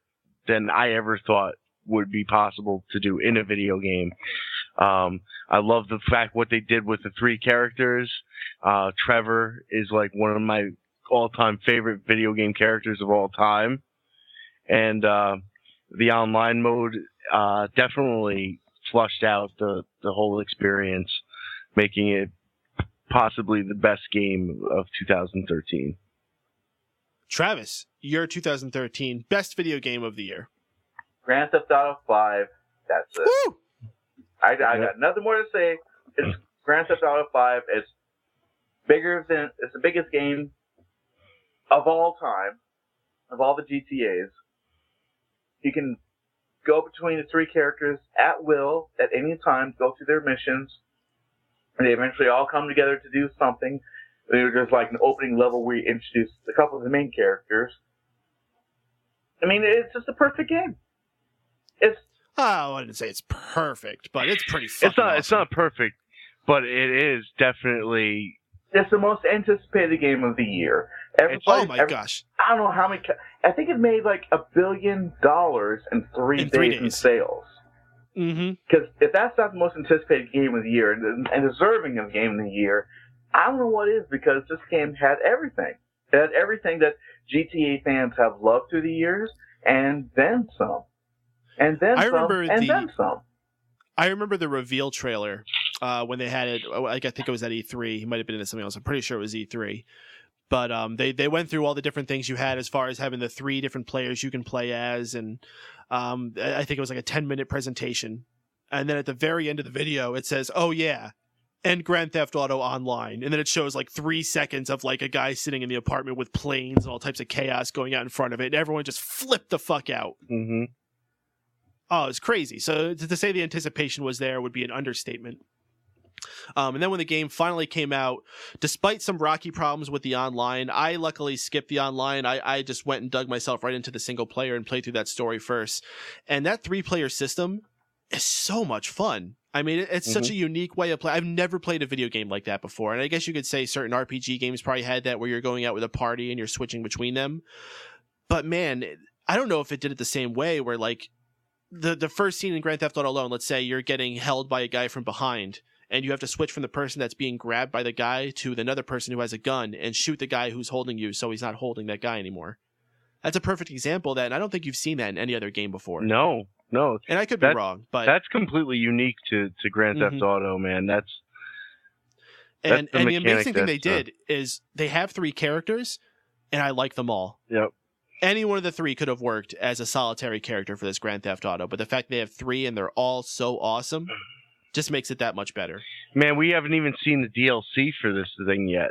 than I ever thought would be possible to do in a video game. I love the fact what they did with the 3 characters. Trevor is like one of my all-time favorite video game characters of all time. And the online mode definitely flushed out the whole experience, making it possibly the best game of 2013. Travis, your 2013 best video game of the year. Grand Theft Auto 5. That's it. Woo! I got nothing more to say. It's Grand Theft Auto 5. It's the biggest game of all time, of all the GTAs. You can go between the 3 characters at will at any time, go through their missions, and they eventually all come together to do something. There's like an opening level where you introduce a couple of the main characters. I mean, it's just a perfect game. I wouldn't say it's perfect, but it's pretty fucking awesome. It's not perfect, but it is definitely... It's the most anticipated game of the year. Oh my gosh. I don't know how many... I think it made like $1 billion in 3 days in sales. Mm-hmm. Because if that's not the most anticipated game of the year and deserving of game of the year, I don't know what is, because this game had everything. It had everything that GTA fans have loved through the years, and then some. And then then some. I remember the reveal trailer when they had it. I think it was at E3. He might have been into something else. I'm pretty sure it was E3. But they went through all the different things you had as far as having the 3 different players you can play as. And I think it was like a 10-minute presentation. And then at the very end of the video, it says, oh, yeah, and Grand Theft Auto Online. And then it shows like 3 seconds of like a guy sitting in the apartment with planes and all types of chaos going out in front of it. And everyone just flipped the fuck out. Mm-hmm. Oh, it's crazy. So to say the anticipation was there would be an understatement. And then when the game finally came out, despite some rocky problems with the online, I luckily skipped the online. I just went and dug myself right into the single player and played through that story first. And that 3-player system is so much fun. I mean, it's such a unique way of playing. I've never played a video game like that before. And I guess you could say certain RPG games probably had that, where you're going out with a party and you're switching between them. But man, I don't know if it did it the same way, where like the first scene in Grand Theft Auto alone, let's say you're getting held by a guy from behind, and you have to switch from the person that's being grabbed by the guy to another person who has a gun and shoot the guy who's holding you so he's not holding that guy anymore. That's a perfect example of that, and I don't think you've seen that in any other game before. No. And I could be wrong, but... That's completely unique to Grand Theft Auto, man. And That's the amazing thing they that's, did is they have 3 characters, and I like them all. Yep. Any one of the 3 could have worked as a solitary character for this Grand Theft Auto, but the fact they have 3 and they're all so awesome just makes it that much better. Man, we haven't even seen the DLC for this thing yet.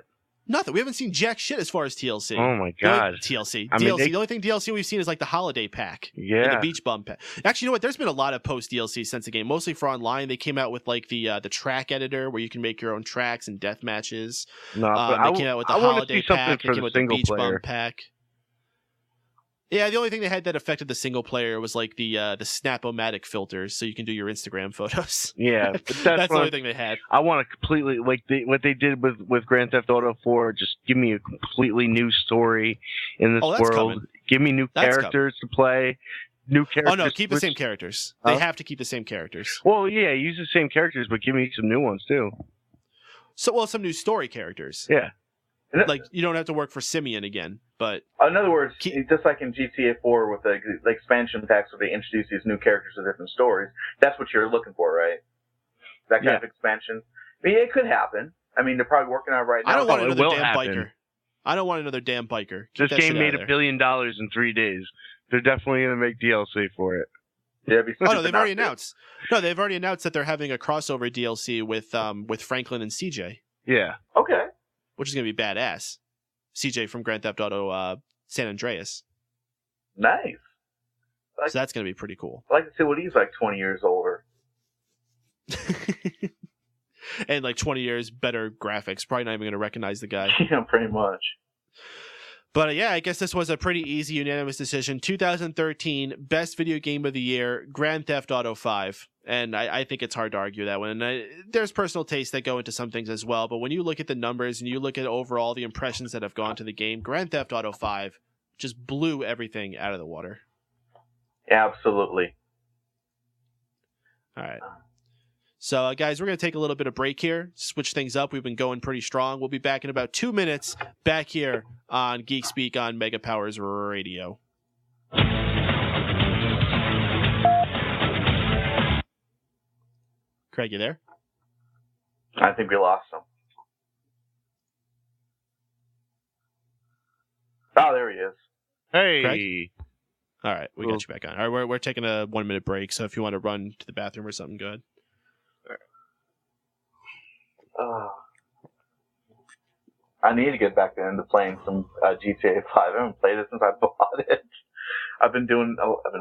Nothing. We haven't seen jack shit as far as TLC. Oh my god. TLC. I mean, The only thing DLC we've seen is like the holiday pack. Yeah. And the beach bum pack. Actually, you know what? There's been a lot of post DLC since the game, mostly for online. They came out with like the track editor where you can make your own tracks and death matches. No, but they came out with the holiday pack. They came out with the beach bum pack. Yeah, the only thing they had that affected the single player was like the Snap-O-Matic filters, so you can do your Instagram photos. Yeah, but that's the only thing they had. I want to completely what they did with Grand Theft Auto 4. Just give me a completely new story in this world. Coming. Give me new characters to play. New characters. Oh no, keep the same characters. They have to keep the same characters. Well, yeah, use the same characters, but give me some new ones too. So, some new story characters. Yeah. Like, you don't have to work for Simeon again, but... In other words, just like in GTA 4 with the expansion packs where they introduce these new characters to different stories, that's what you're looking for, right? That kind of expansion. I mean, it could happen. I mean, they're probably working on it right now. I don't want another damn biker. I don't want another damn biker. This game made $1 billion in 3 days. They're definitely going to make DLC for it. Yeah, they've already announced. No, they've already announced that they're having a crossover DLC with Franklin and CJ. Yeah. Okay. Which is going to be badass. CJ from Grand Theft Auto San Andreas. Nice. So that's going to be pretty cool. I'd like to see what he's like 20 years older. And like 20 years better graphics. Probably not even going to recognize the guy. Yeah, pretty much. But yeah, I guess this was a pretty easy unanimous decision. 2013 Best Video Game of the Year, Grand Theft Auto 5. And I think it's hard to argue that one. And there's personal tastes that go into some things as well. But when you look at the numbers and you look at overall the impressions that have gone to the game, Grand Theft Auto 5 just blew everything out of the water. Absolutely. All right. So, guys, we're going to take a little bit of break here, switch things up. We've been going pretty strong. We'll be back in about 2 minutes back here on Geek Speak on Mega Powers Radio. Craig, you there? I think we lost him. Oh, there he is. Hey. Craig? All right, we got you back on. All right, we're taking a 1 minute break, so if you want to run to the bathroom or something, go ahead. I need to get back into playing some GTA 5. I haven't played it since I bought it. I've been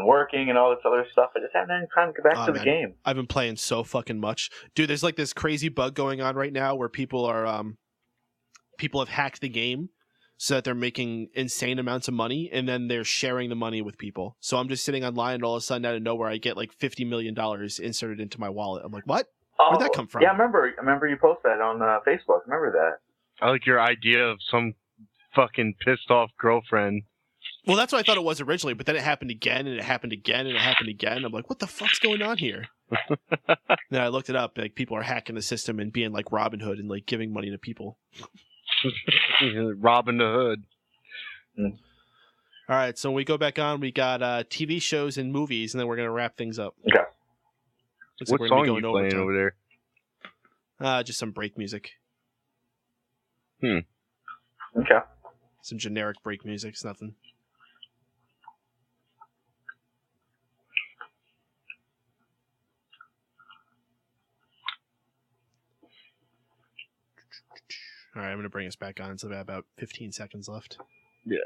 working and all this other stuff. I just haven't had time to get back to the game. I've been playing so fucking much, dude. There's like this crazy bug going on right now where people have hacked the game so that they're making insane amounts of money, and then they're sharing the money with people. So I'm just sitting online, and all of a sudden, out of nowhere, I get like $50 million inserted into my wallet. I'm like, what? Where'd that come from? Yeah, I remember you posted that on Facebook. Remember that? I like your idea of some fucking pissed off girlfriend. Well, that's what I thought it was originally, but then it happened again, and it happened again, and it happened again. I'm like, what the fuck's going on here? Then I looked it up. Like, people are hacking the system and being like Robin Hood and like giving money to people. Robin the Hood. All right, so when we go back on, we got TV shows and movies, and then we're gonna wrap things up. Okay. Looks what like song are you playing over there? Just some break music. Okay. Some generic break music. It's nothing. All right, I'm going to bring us back on. So we have about 15 seconds left. Yeah.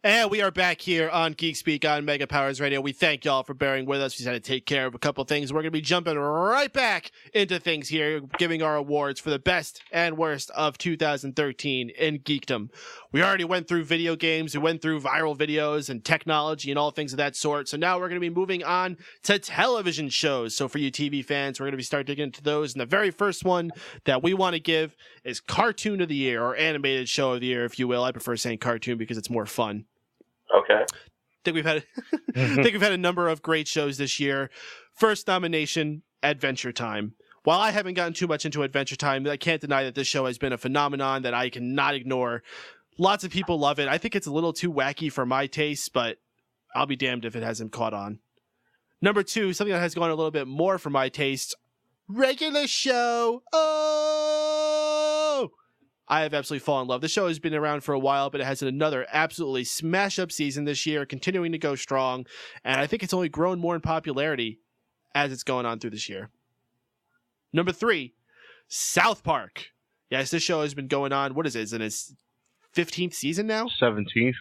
And we are back here on Geek Speak on Mega Powers Radio. We thank y'all for bearing with us. We just had to take care of a couple things. We're going to be jumping right back into things here, giving our awards for the best and worst of 2013 in geekdom. We already went through video games. We went through viral videos and technology and all things of that sort. So now we're going to be moving on to television shows. So for you TV fans, we're going to be start digging into those. And the very first one that we want to give is Cartoon of the Year, or Animated Show of the Year, if you will. I prefer saying cartoon because it's more fun. Okay. think we've had a number of great shows this year. First nomination, Adventure Time. While I haven't gotten too much into Adventure Time, I can't deny that this show has been a phenomenon that I cannot ignore. Lots of people love it. I think it's a little too wacky for my taste, but I'll be damned if it hasn't caught on. Number 2, something that has gone a little bit more for my taste, Regular Show. Oh! I have absolutely fallen in love. The show has been around for a while, but it has another absolutely smash-up season this year, continuing to go strong, and I think it's only grown more in popularity as it's going on through this year. Number 3, South Park. Yes, this show has been going on, what is it? Is it its 15th season now? 17th.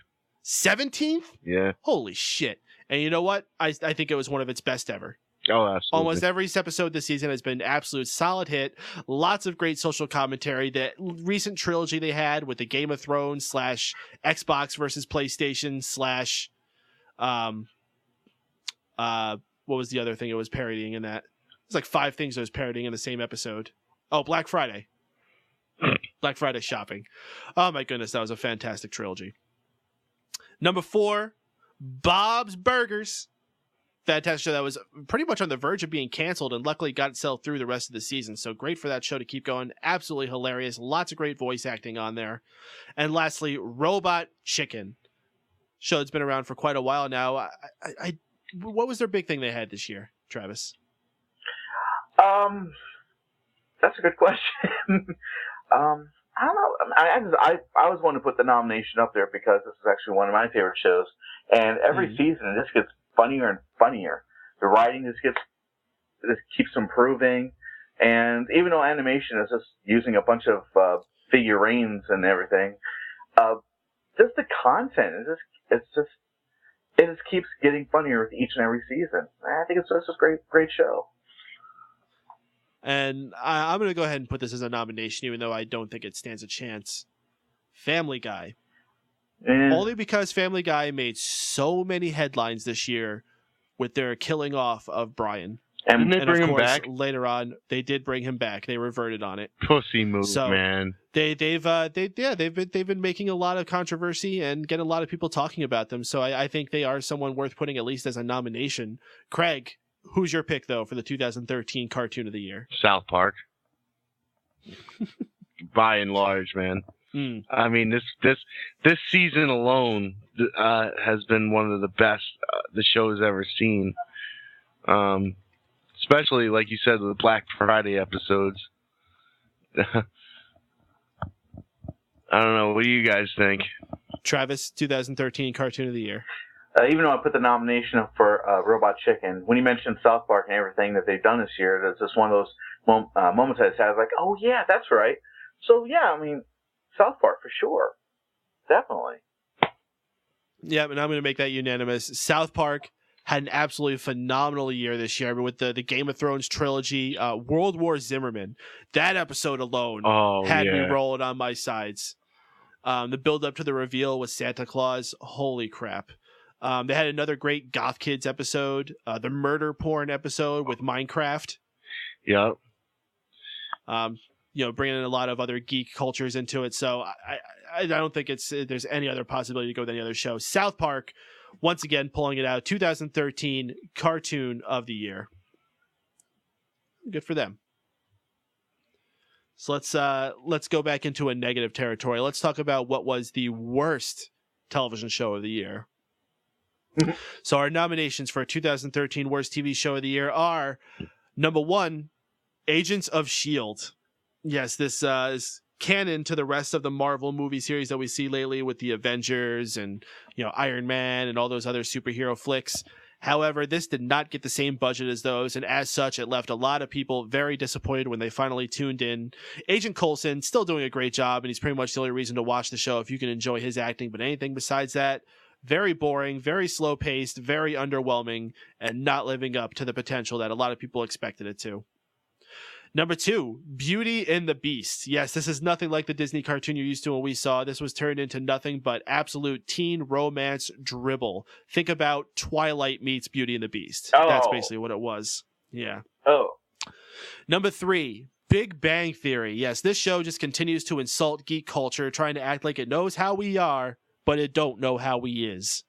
17th? Yeah. Holy shit. And you know what? I think it was one of its best ever. Oh, absolutely. Almost every episode this season has been an absolute solid hit. Lots of great social commentary. The recent trilogy they had with the Game of Thrones / Xbox versus PlayStation / what was the other thing it was parodying in that? It's like 5 things it was parodying in the same episode. Oh, Black Friday. Black Friday shopping. Oh my goodness, that was a fantastic trilogy. Number 4, Bob's Burgers. Fantastic show that was pretty much on the verge of being canceled and luckily got itself through the rest of the season. So great for that show to keep going. Absolutely hilarious. Lots of great voice acting on there. And lastly, Robot Chicken. Show that's been around for quite a while now. What was their big thing they had this year, Travis? That's a good question. I don't know. I was one to put the nomination up there because this is actually one of my favorite shows. And every season, it just gets funnier and funnier. The writing just keeps improving. And even though animation is just using a bunch of figurines and everything, just the content it just keeps getting funnier with each and every season. I think it's just a great show. And I'm going to go ahead and put this as a nomination, even though I don't think it stands a chance. Family Guy. Only because Family Guy made so many headlines this year with their killing off of Brian. And they bring of him course, back? Later on, they did bring him back. They reverted on it. Pussy move, man. They've been making a lot of controversy and getting a lot of people talking about them. So I think they are someone worth putting at least as a nomination. Craig, who's your pick though for the 2013 Cartoon of the Year? South Park. By and large, man. I mean, this season alone has been one of the best the show has ever seen. Especially, like you said, the Black Friday episodes. I don't know. What do you guys think? Travis, 2013 Cartoon of the Year. Even though I put the nomination up for Robot Chicken, when you mentioned South Park and everything that they've done this year, that's just one of those moments I just had. I was like, oh, yeah, that's right. So, yeah, I mean, South Park for sure. Definitely. Yeah, and I'm going to make that unanimous. South Park had an absolutely phenomenal year this year. I mean, with the Game of Thrones trilogy, World War Zimmerman, that episode alone had me rolling on my sides. The build up to the reveal with Santa Claus, holy crap. They had another great Goth Kids episode, the murder porn episode with Minecraft. Yep. Bringing in a lot of other geek cultures into it. So I don't think there's any other possibility to go with any other show. South Park, once again, pulling it out. 2013 Cartoon of the Year. Good for them. So let's go back into a negative territory. Let's talk about what was the worst television show of the year. So our nominations for 2013 Worst TV Show of the Year are, number 1, Agents of S.H.I.E.L.D. Yes, this is canon to the rest of the Marvel movie series that we see lately with the Avengers and Iron Man and all those other superhero flicks. However, this did not get the same budget as those, and as such, it left a lot of people very disappointed when they finally tuned in. Agent Coulson still doing a great job, and he's pretty much the only reason to watch the show if you can enjoy his acting, but anything besides that, very boring, very slow-paced, very underwhelming, and not living up to the potential that a lot of people expected it to. Number 2, Beauty and the Beast. Yes, this is nothing like the Disney cartoon you're used to when we saw. This was turned into nothing but absolute teen romance dribble. Think about Twilight meets Beauty and the Beast. Oh. That's basically what it was. Yeah. Oh. Number 3, Big Bang Theory. Yes, this show just continues to insult geek culture, trying to act like it knows how we are, but it don't know how we is.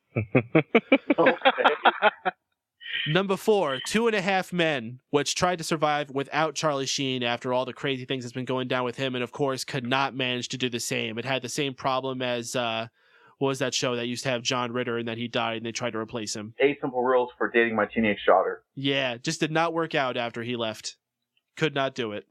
Number 4, 2.5 Men, which tried to survive without Charlie Sheen after all the crazy things that's been going down with him, and of course could not manage to do the same. It had the same problem as what was that show that used to have John Ritter and then he died and they tried to replace him? 8 Simple Rules for Dating My Teenage Daughter. Yeah, just did not work out after he left. Could not do it.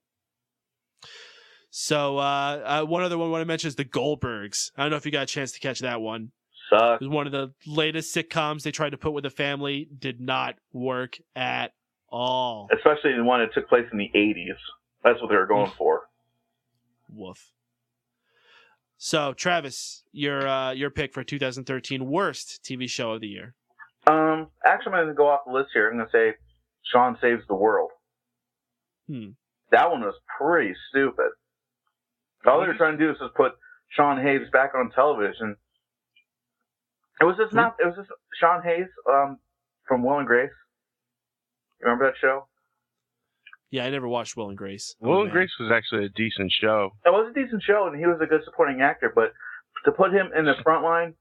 So one other one I want to mention is The Goldbergs. I don't know if you got a chance to catch that one. Sucks. It was one of the latest sitcoms they tried to put with a family. Did not work at all. Especially the one that took place in the 80s. That's what they were going for. Woof. So, Travis, your pick for 2013 worst TV show of the year. Actually, I'm going to go off the list here. I'm going to say Sean Saves the World. That one was pretty stupid. All they were trying to do is just put Sean Hayes back on television. It was just Sean Hayes from Will and Grace. You remember that show? Yeah, I never watched Will and Grace. Will and Grace was actually a decent show. It was a decent show, and he was a good supporting actor, but to put him in the front line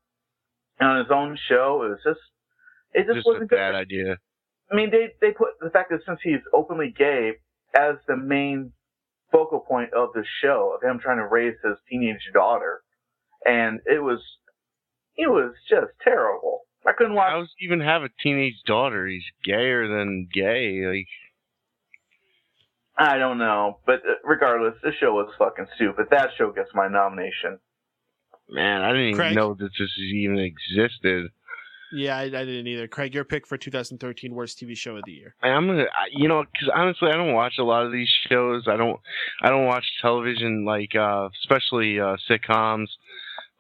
on his own show, it just wasn't a good. Bad idea. I mean, they put the fact that since he's openly gay as the main focal point of the show, of him trying to raise his teenage daughter, and it was just terrible. I couldn't watch. How does he even have a teenage daughter? He's gayer than gay. Like, I don't know, but regardless, this show was fucking stupid. That show gets my nomination. Man, I didn't even know that this even existed. Yeah, I didn't either. Craig, your pick for 2013 worst TV show of the year. I'm gonna, because honestly, I don't watch a lot of these shows. I don't watch television, like especially sitcoms.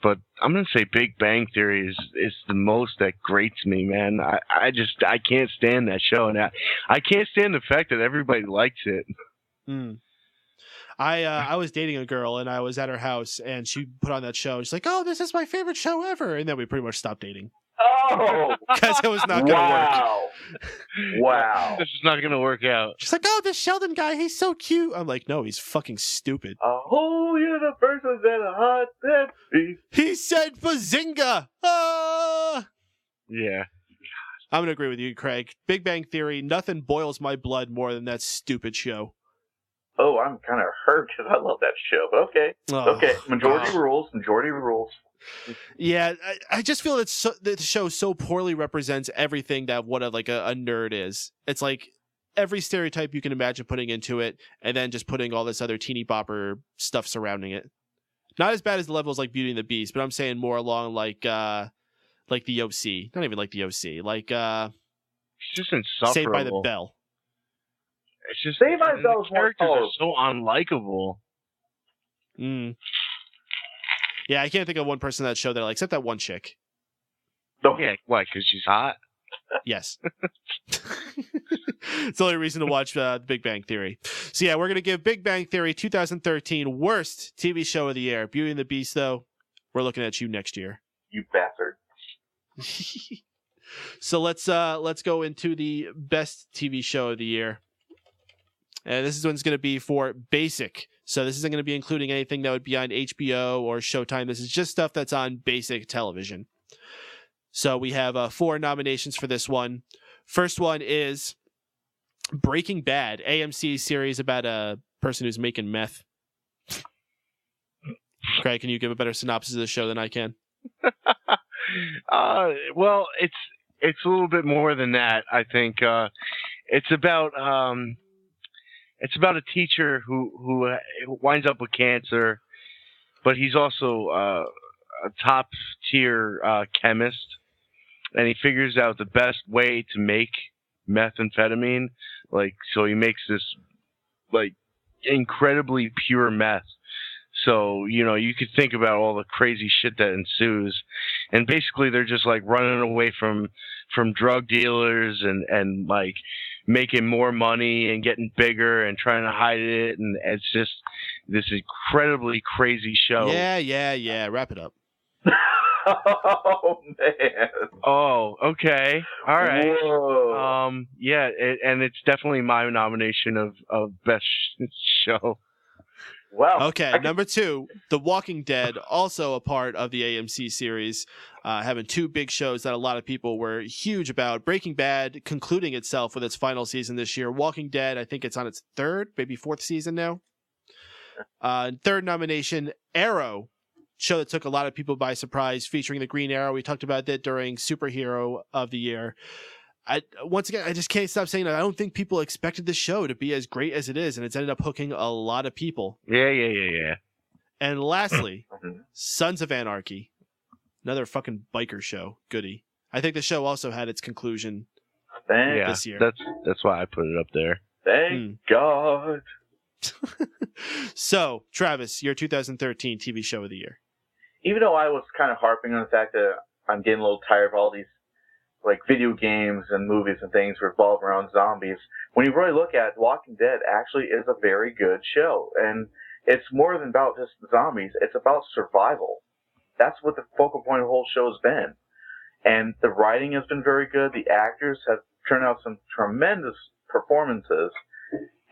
But I'm gonna say Big Bang Theory is the most that grates me, man. I can't stand that show, and I can't stand the fact that everybody likes it. I was dating a girl, and I was at her house, and she put on that show. She's like, "Oh, this is my favorite show ever," and then we pretty much stopped dating. Oh, because it was not gonna work. Wow. This is not gonna work out. She's like, "Oh, this Sheldon guy, he's so cute." I'm like, "No, he's fucking stupid." A whole universe was at a hot Pepsi. He said bazinga! Ah! Yeah. I'm going to agree with you, Craig. Big Bang Theory, nothing boils my blood more than that stupid show. Oh, I'm kind of hurt because I love that show. But okay. Okay. Majority rules. Yeah, I just feel that the show so poorly represents everything that what a nerd is. It's like every stereotype you can imagine putting into it, and then just putting all this other teeny bopper stuff surrounding it. Not as bad as the levels like Beauty and the Beast, but I'm saying more along like the OC. Not even like the OC. Like it's just insufferable. Saved by the Bell. It's just Saved by the Bell's characters are so unlikable. Yeah, I can't think of one person on that show that I like, except that one chick. Oh yeah, why? Because she's hot. Yes. It's the only reason to watch Big Bang Theory. So yeah, we're going to give Big Bang Theory 2013 worst TV show of the year. Beauty and the Beast, though, we're looking at you next year. You bastard. So let's go into the best TV show of the year. And this is one's going to be for Basic. So this isn't going to be including anything that would be on HBO or Showtime. This is just stuff that's on basic television. So we have 4 nominations for this one. First one is Breaking Bad, AMC series about a person who's making meth. Craig, can you give a better synopsis of the show than I can? Well, it's a little bit more than that. I think it's about a teacher who winds up with cancer, but he's also a top tier chemist, and he figures out the best way to make methamphetamine. So he makes this incredibly pure meth. So, you could think about all the crazy shit that ensues. And basically they're just running away from drug dealers and making more money and getting bigger and trying to hide it. And it's just this incredibly crazy show. Yeah. Wrap it up. Oh, man. Oh, okay. All right. Whoa. Yeah, and it's definitely my nomination of best show. Wow. Okay, number 2, The Walking Dead, also a part of the AMC series, having 2 big shows that a lot of people were huge about. Breaking Bad concluding itself with its final season this year. Walking Dead, I think it's on its 3rd, maybe 4th season now. 3rd nomination, Arrow, show that took a lot of people by surprise, featuring the Green Arrow. We talked about that during Superhero of the Year. Once again, I just can't stop saying that I don't think people expected this show to be as great as it is, and it's ended up hooking a lot of people. Yeah. And lastly, Sons of Anarchy, another fucking biker show. Goody. I think the show also had its conclusion this year. That's why I put it up there. Thank God. So, Travis, your 2013 TV show of the year. Even though I was kind of harping on the fact that I'm getting a little tired of all these like video games and movies and things revolve around zombies, when you really look at it, Walking Dead actually is a very good show. And it's more than about just zombies. It's about survival. That's what the focal point of the whole show has been. And the writing has been very good. The actors have turned out some tremendous performances.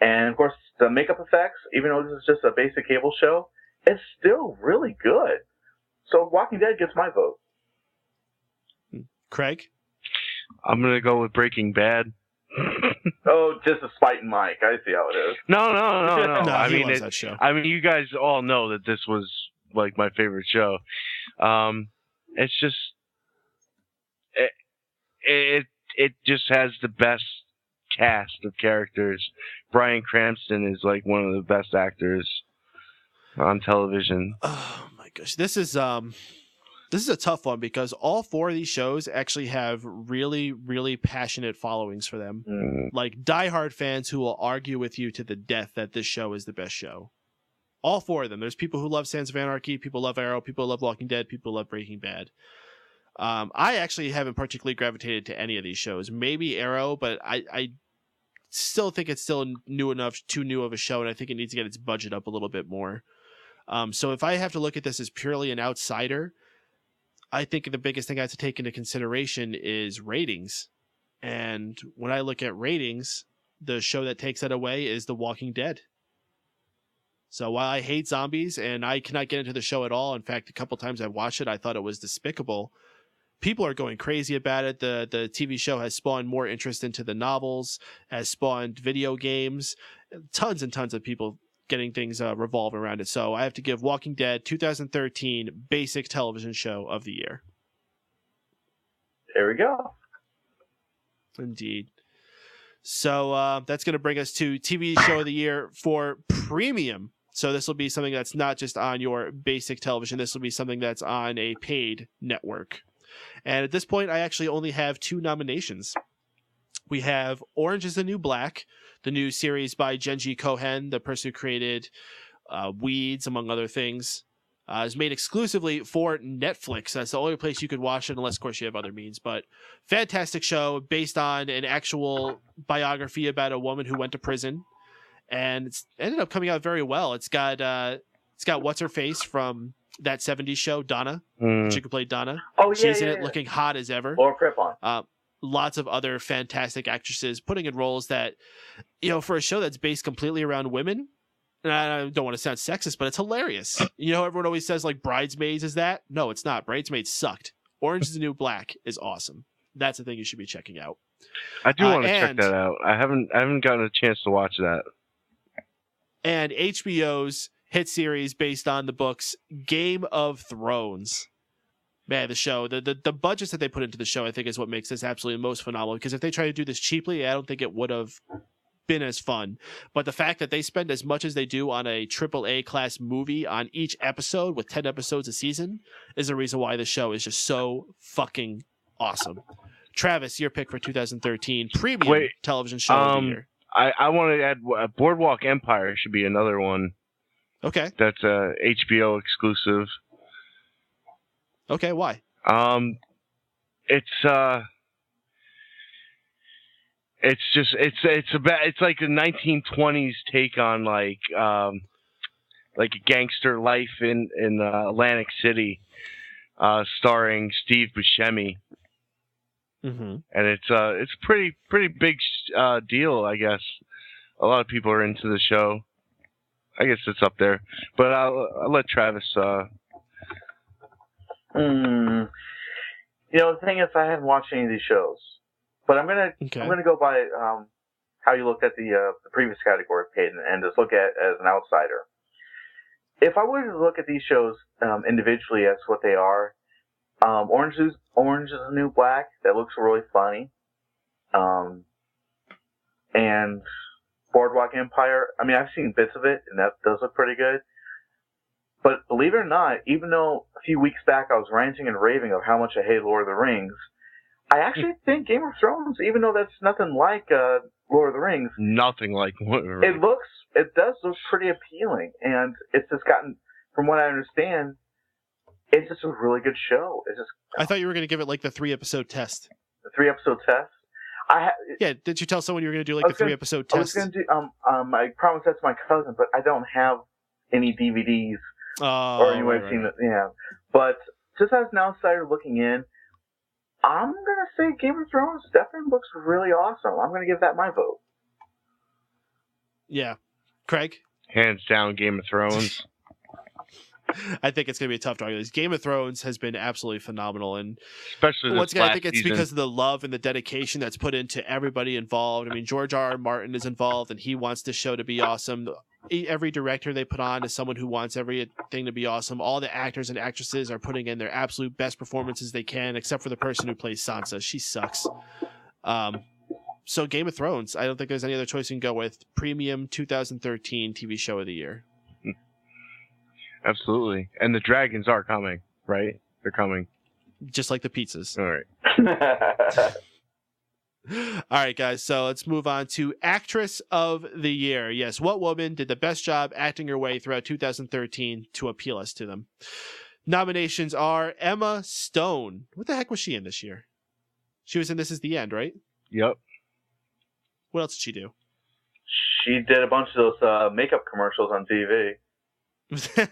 And, of course, the makeup effects, even though this is just a basic cable show, it's still really good. So Walking Dead gets my vote. Craig? I'm going to go with Breaking Bad. Oh, just a spite in Mike. I see how it is. No. No, I he mean, loves that show. I mean, you guys all know that this was like my favorite show. It's just it just has the best cast of characters. Bryan Cranston is like one of the best actors on television. Oh my gosh, this is a tough one because all 4 of these shows actually have really, really passionate followings for them. Like diehard fans who will argue with you to the death that this show is the best show. All 4 of them. There's people who love Sons of Anarchy, people love Arrow, people love Walking Dead, people love Breaking Bad. I actually haven't particularly gravitated to any of these shows. Maybe Arrow, but I still think it's still too new of a show, and I think it needs to get its budget up a little bit more. So if I have to look at this as purely an outsider, I think the biggest thing I have to take into consideration is ratings. And when I look at ratings, the show that takes that away is The Walking Dead. So while I hate zombies and I cannot get into the show at all, in fact, a couple times I've watched it, I thought it was despicable. People are going crazy about it. The TV show has spawned more interest into the novels, has spawned video games, tons and tons of people getting things revolve around it. So I have to give Walking Dead 2013 basic television show of the year. There we go. Indeed. So that's going to bring us to TV show of the year for premium. So this will be something that's not just on your basic television. This will be something that's on a paid network. And at this point, I actually only have 2 nominations. We have Orange is the New Black, the new series by Genji Cohen, the person who created Weeds, among other things. Is made exclusively for Netflix. That's the only place you could watch it, unless, of course, you have other means. But fantastic show based on an actual biography about a woman who went to prison. And it's ended up coming out very well. It's got what's-her-face from that 70s show, Donna. She could play Donna. Oh, yeah, She's in yeah, it looking hot as ever. Or Prip-On. Lots of other fantastic actresses putting in roles that, for a show that's based completely around women, and I don't want to sound sexist, but it's hilarious. Everyone always says, like, Bridesmaids is that? No, it's not. Bridesmaids sucked. Orange is the New Black is awesome. That's the thing you should be checking out. I do want to check that out. I haven't gotten a chance to watch that. And HBO's hit series based on the books Game of Thrones. Man, the show, the budgets that they put into the show, I think, is what makes this absolutely most phenomenal. Because if they try to do this cheaply, I don't think it would have been as fun. But the fact that they spend as much as they do on a AAA class movie on each episode with 10 episodes a season is the reason why the show is just so fucking awesome. Travis, your pick for 2013 premium television show of the year. I want to add Boardwalk Empire should be another one. Okay. That's a HBO exclusive. Okay, why? It's like a 1920s take on like a gangster life in Atlantic City, starring Steve Buscemi. Mm-hmm. And it's a pretty big deal, I guess. A lot of people are into the show. I guess it's up there. But I'll let Travis. The thing is, I haven't watched any of these shows, but I'm gonna go by how you looked at the previous category, Peyton, and just look at it as an outsider. If I were to look at these shows individually as what they are, Orange is the New Black. That looks really funny. And Boardwalk Empire. I mean, I've seen bits of it, and that does look pretty good. But believe it or not, even though a few weeks back I was ranting and raving of how much I hate Lord of the Rings, I actually think Game of Thrones, even though that's nothing like Lord of the Rings, nothing like Lord of the Rings. It does look pretty appealing, and it's just gotten, from what I understand, it's just a really good show. It's just. I thought you were going to give it like the 3-episode test. The 3-episode test. Yeah, did you tell someone you were going to do like the 3-episode test? I was going to do. I promised that to my cousin, but I don't have any DVDs or any way of seeing it. Yeah, but just as an outsider looking in, I'm going to say Game of Thrones definitely looks really awesome. I'm going to give that my vote. Yeah, Craig. Hands down, Game of Thrones. I think it's going to be a tough dog. Game of Thrones has been absolutely phenomenal, and especially once again, I think it's season. because of the love and the dedication that's put into everybody involved. I mean, George R.R. Martin is involved, and he wants the show to be awesome. Every director they put on is someone who wants everything to be awesome. All the actors and actresses are putting in their absolute best performances they can, except for the person who plays Sansa. She sucks. So Game of Thrones, I don't think there's any other choice you can go with. Premium 2013 TV show of the year. Absolutely. And the dragons are coming, right? They're coming. Just like the pizzas. All right. All right, guys. So let's move on to Actress of the Year. Yes, what woman did the best job acting her way throughout 2013 to appeal us to them? Nominations are Emma Stone. What the heck was she in this year? She was in This Is the End, right? Yep. What else did she do? She did a bunch of those makeup commercials on TV. Okay.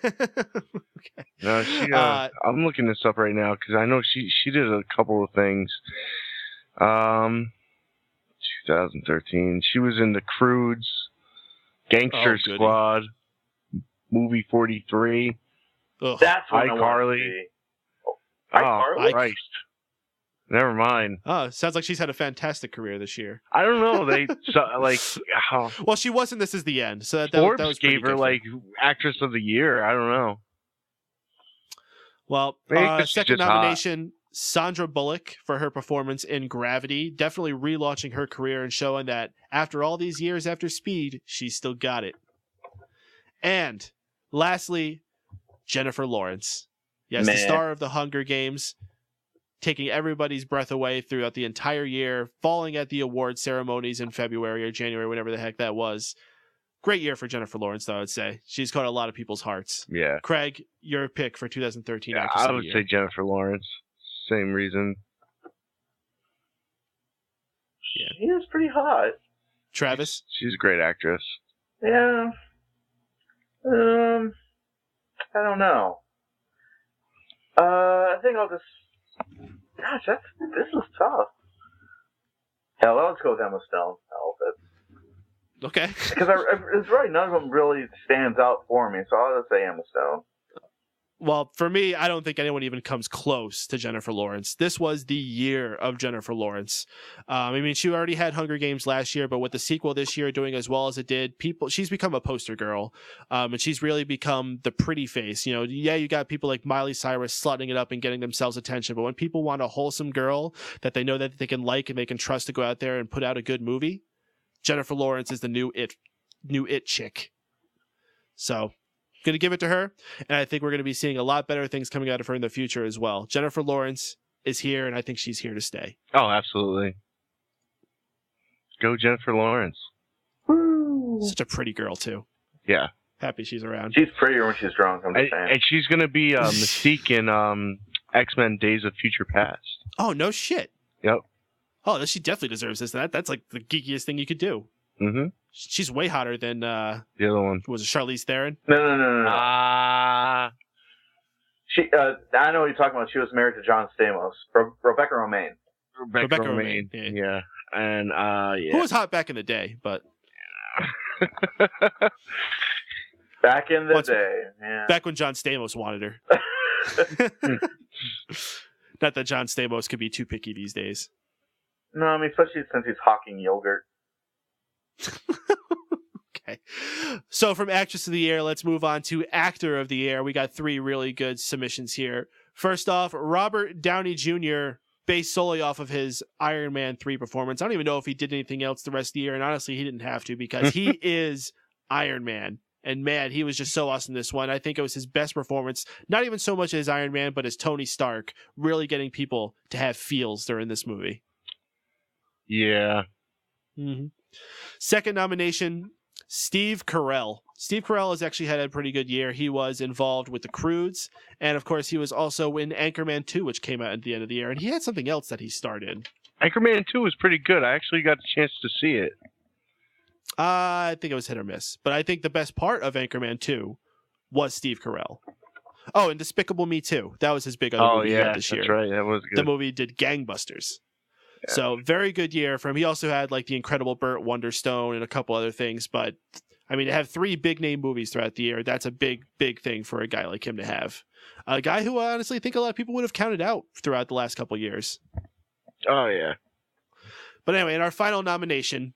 No, I'm looking this up right now because I know she did a couple of things. 2013. She was in The Croods, Gangster Squad, Movie 43. Ugh. That's what iCarly. iCarly? Christ. Never mind. Oh, sounds like she's had a fantastic career this year. I don't know. Well, she wasn't This Is the End, so that Forbes was gave her different. like Actress of the Year. I don't know. Well, second nomination, Sandra Bullock for her performance in Gravity, definitely relaunching her career and showing that after all these years after Speed, she's still got it. And lastly, Jennifer Lawrence. Yes, the star of The Hunger Games, taking everybody's breath away throughout the entire year, falling at the award ceremonies in February or January, whatever the heck that was. Great year for Jennifer Lawrence, though, I would say. She's caught a lot of people's hearts. Yeah. Craig, your pick for 2013 Actress I of the would Year. say Jennifer Lawrence. Same reason. Yeah. She is pretty hot. Travis? She's a great actress. Yeah. I don't know. I think I'll just. Gosh, this is tough. Hell, let's go with Emma Stone. Okay. Because it's right, none of them really stands out for me, so I'll just say Emma Stone. Well, for me, I don't think anyone even comes close to Jennifer Lawrence. This was the year of Jennifer Lawrence. I mean, she already had Hunger Games last year, but with the sequel this year doing as well as it did, she's become a poster girl, and she's really become the pretty face. You know, yeah, you got people like Miley Cyrus slutting it up and getting themselves attention, but when people want a wholesome girl that they know that they can like and they can trust to go out there and put out a good movie, Jennifer Lawrence is the new it chick. So, going to give it to her, and I think we're going to be seeing a lot better things coming out of her in the future as well. Jennifer Lawrence is here, and I think she's here to stay. Oh, absolutely. Go Jennifer Lawrence. Woo. Such a pretty girl, too. Yeah. Happy she's around. She's prettier when she's drunk, I'm just saying. And she's going to be Mystique in X-Men Days of Future Past. Oh, no shit. Yep. Oh, she definitely deserves this. That's like the geekiest thing you could do. Mm-hmm. She's way hotter than the other one. Was it Charlize Theron? No. She. I know what you're talking about. She was married to John Stamos. Rebecca Romaine. Rebecca Romaine. Yeah. And yeah. Who was hot back in the day, but Back in the day, yeah. Back when John Stamos wanted her. Not that John Stamos could be too picky these days. No, I mean, especially since he's hawking yogurt. Okay. So from Actress of the Year, let's move on to Actor of the Year. We got 3 really good submissions here. First off, Robert Downey Jr., based solely off of his Iron Man 3 performance. I don't even know if he did anything else the rest of the year, and honestly, he didn't have to because he is Iron Man. And man, he was just so awesome this one. I think it was his best performance, not even so much as Iron Man, but as Tony Stark, really getting people to have feels during this movie. Yeah. Mm-hmm. Second nomination, Steve Carell. Steve Carell has actually had a pretty good year. He was involved with The Croods, and of course, he was also in Anchorman 2, which came out at the end of the year, and he had something else that he starred in. Anchorman 2 was pretty good. I actually got the chance to see it. I think it was hit or miss, but I think the best part of Anchorman 2 was Steve Carell. Oh, and Despicable Me 2. That was his big other movie he had this year. That's right. That was good. The movie did gangbusters. Yeah. So very good year for him. He also had like The Incredible Burt Wonderstone and a couple other things, but I mean, to have 3 big name movies throughout the year, that's a big, big thing for a guy like him to have. A guy who I honestly think a lot of people would have counted out throughout the last couple of years. Oh, yeah. But anyway, in our final nomination,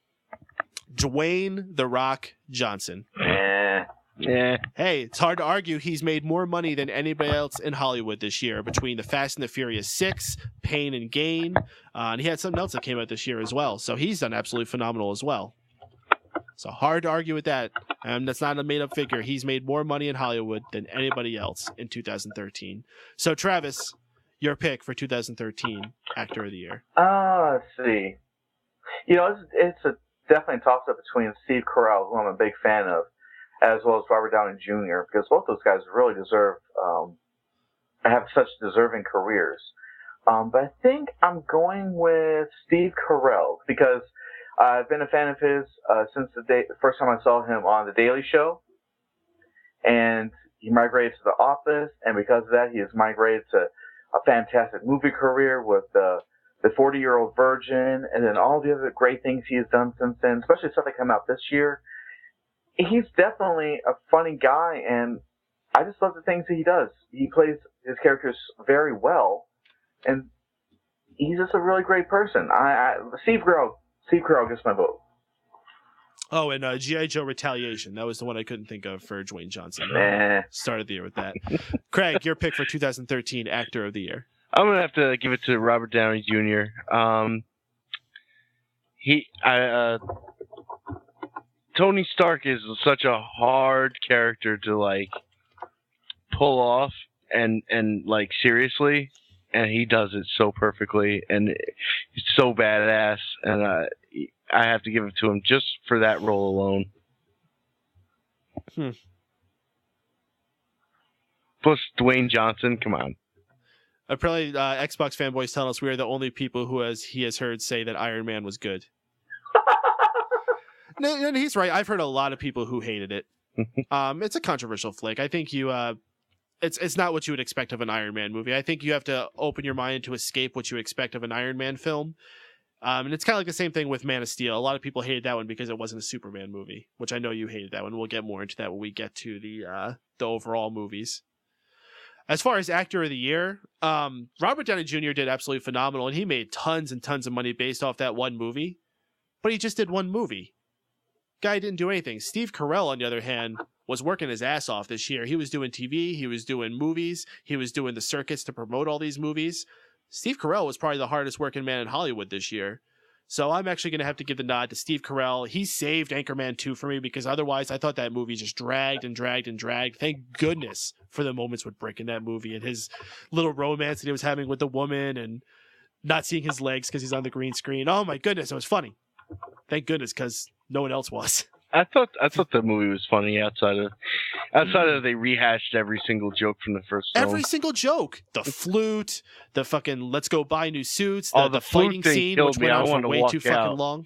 Dwayne "The Rock" Johnson. Yeah. Hey, it's hard to argue he's made more money than anybody else in Hollywood this year between The Fast and the Furious 6, Pain and Gain, and he had something else that came out this year as well. So he's done absolutely phenomenal as well. So hard to argue with that. That's not a made-up figure. He's made more money in Hollywood than anybody else in 2013. So Travis, your pick for 2013 Actor of the Year. Let's see. You know, it's a definitely a toss-up between Steve Carell, who I'm a big fan of, as well as Robert Downey Jr., because both those guys really deserve, have such deserving careers. But I think I'm going with Steve Carell, because I've been a fan of his since the first time I saw him on The Daily Show, and he migrated to The Office, and because of that, he has migrated to a fantastic movie career with the 40-Year-Old Virgin, and then all the other great things he has done since then, especially stuff that came out this year. He's definitely a funny guy, and I just love the things that he does. He plays his characters very well, and he's just a really great person. Steve Carell gets my vote. Oh, and G.I. Joe Retaliation. That was the one I couldn't think of for Dwayne Johnson. Started the year with that. Craig, your pick for 2013 Actor of the Year. I'm going to have to give it to Robert Downey Jr. Tony Stark is such a hard character to like pull off and like seriously, and he does it so perfectly, and he's so badass, and I have to give it to him just for that role alone. Plus Dwayne Johnson, come on. Apparently, Xbox fanboys telling us we are the only people who he has heard say that Iron Man was good. No, he's right. I've heard a lot of people who hated it. It's a controversial flick. I think it's not what you would expect of an Iron Man movie. I think you have to open your mind to escape what you expect of an Iron Man film. And it's kind of like the same thing with Man of Steel. A lot of people hated that one because it wasn't a Superman movie, which I know you hated that one. We'll get more into that when we get to the overall movies. As far as Actor of the Year, Robert Downey Jr. did absolutely phenomenal, and he made tons and tons of money based off that one movie. But he just did one movie. Guy didn't do anything. Steve Carell, on the other hand, was working his ass off this year. He was doing TV, he was doing movies, he was doing the circuits to promote all these movies. Steve Carell was probably the hardest working man in Hollywood this year. So I'm actually going to have to give the nod to Steve Carell. He saved Anchorman 2 for me because otherwise I thought that movie just dragged and dragged and dragged. Thank goodness for the moments with Brick in that movie and his little romance that he was having with the woman and not seeing his legs because he's on the green screen. Oh my goodness, it was funny. Thank goodness, because no one else was. I thought the movie was funny outside of they rehashed every single joke from the first film. Every single joke. The flute, the fucking let's go buy new suits, the fighting scene, which went on for way too fucking long.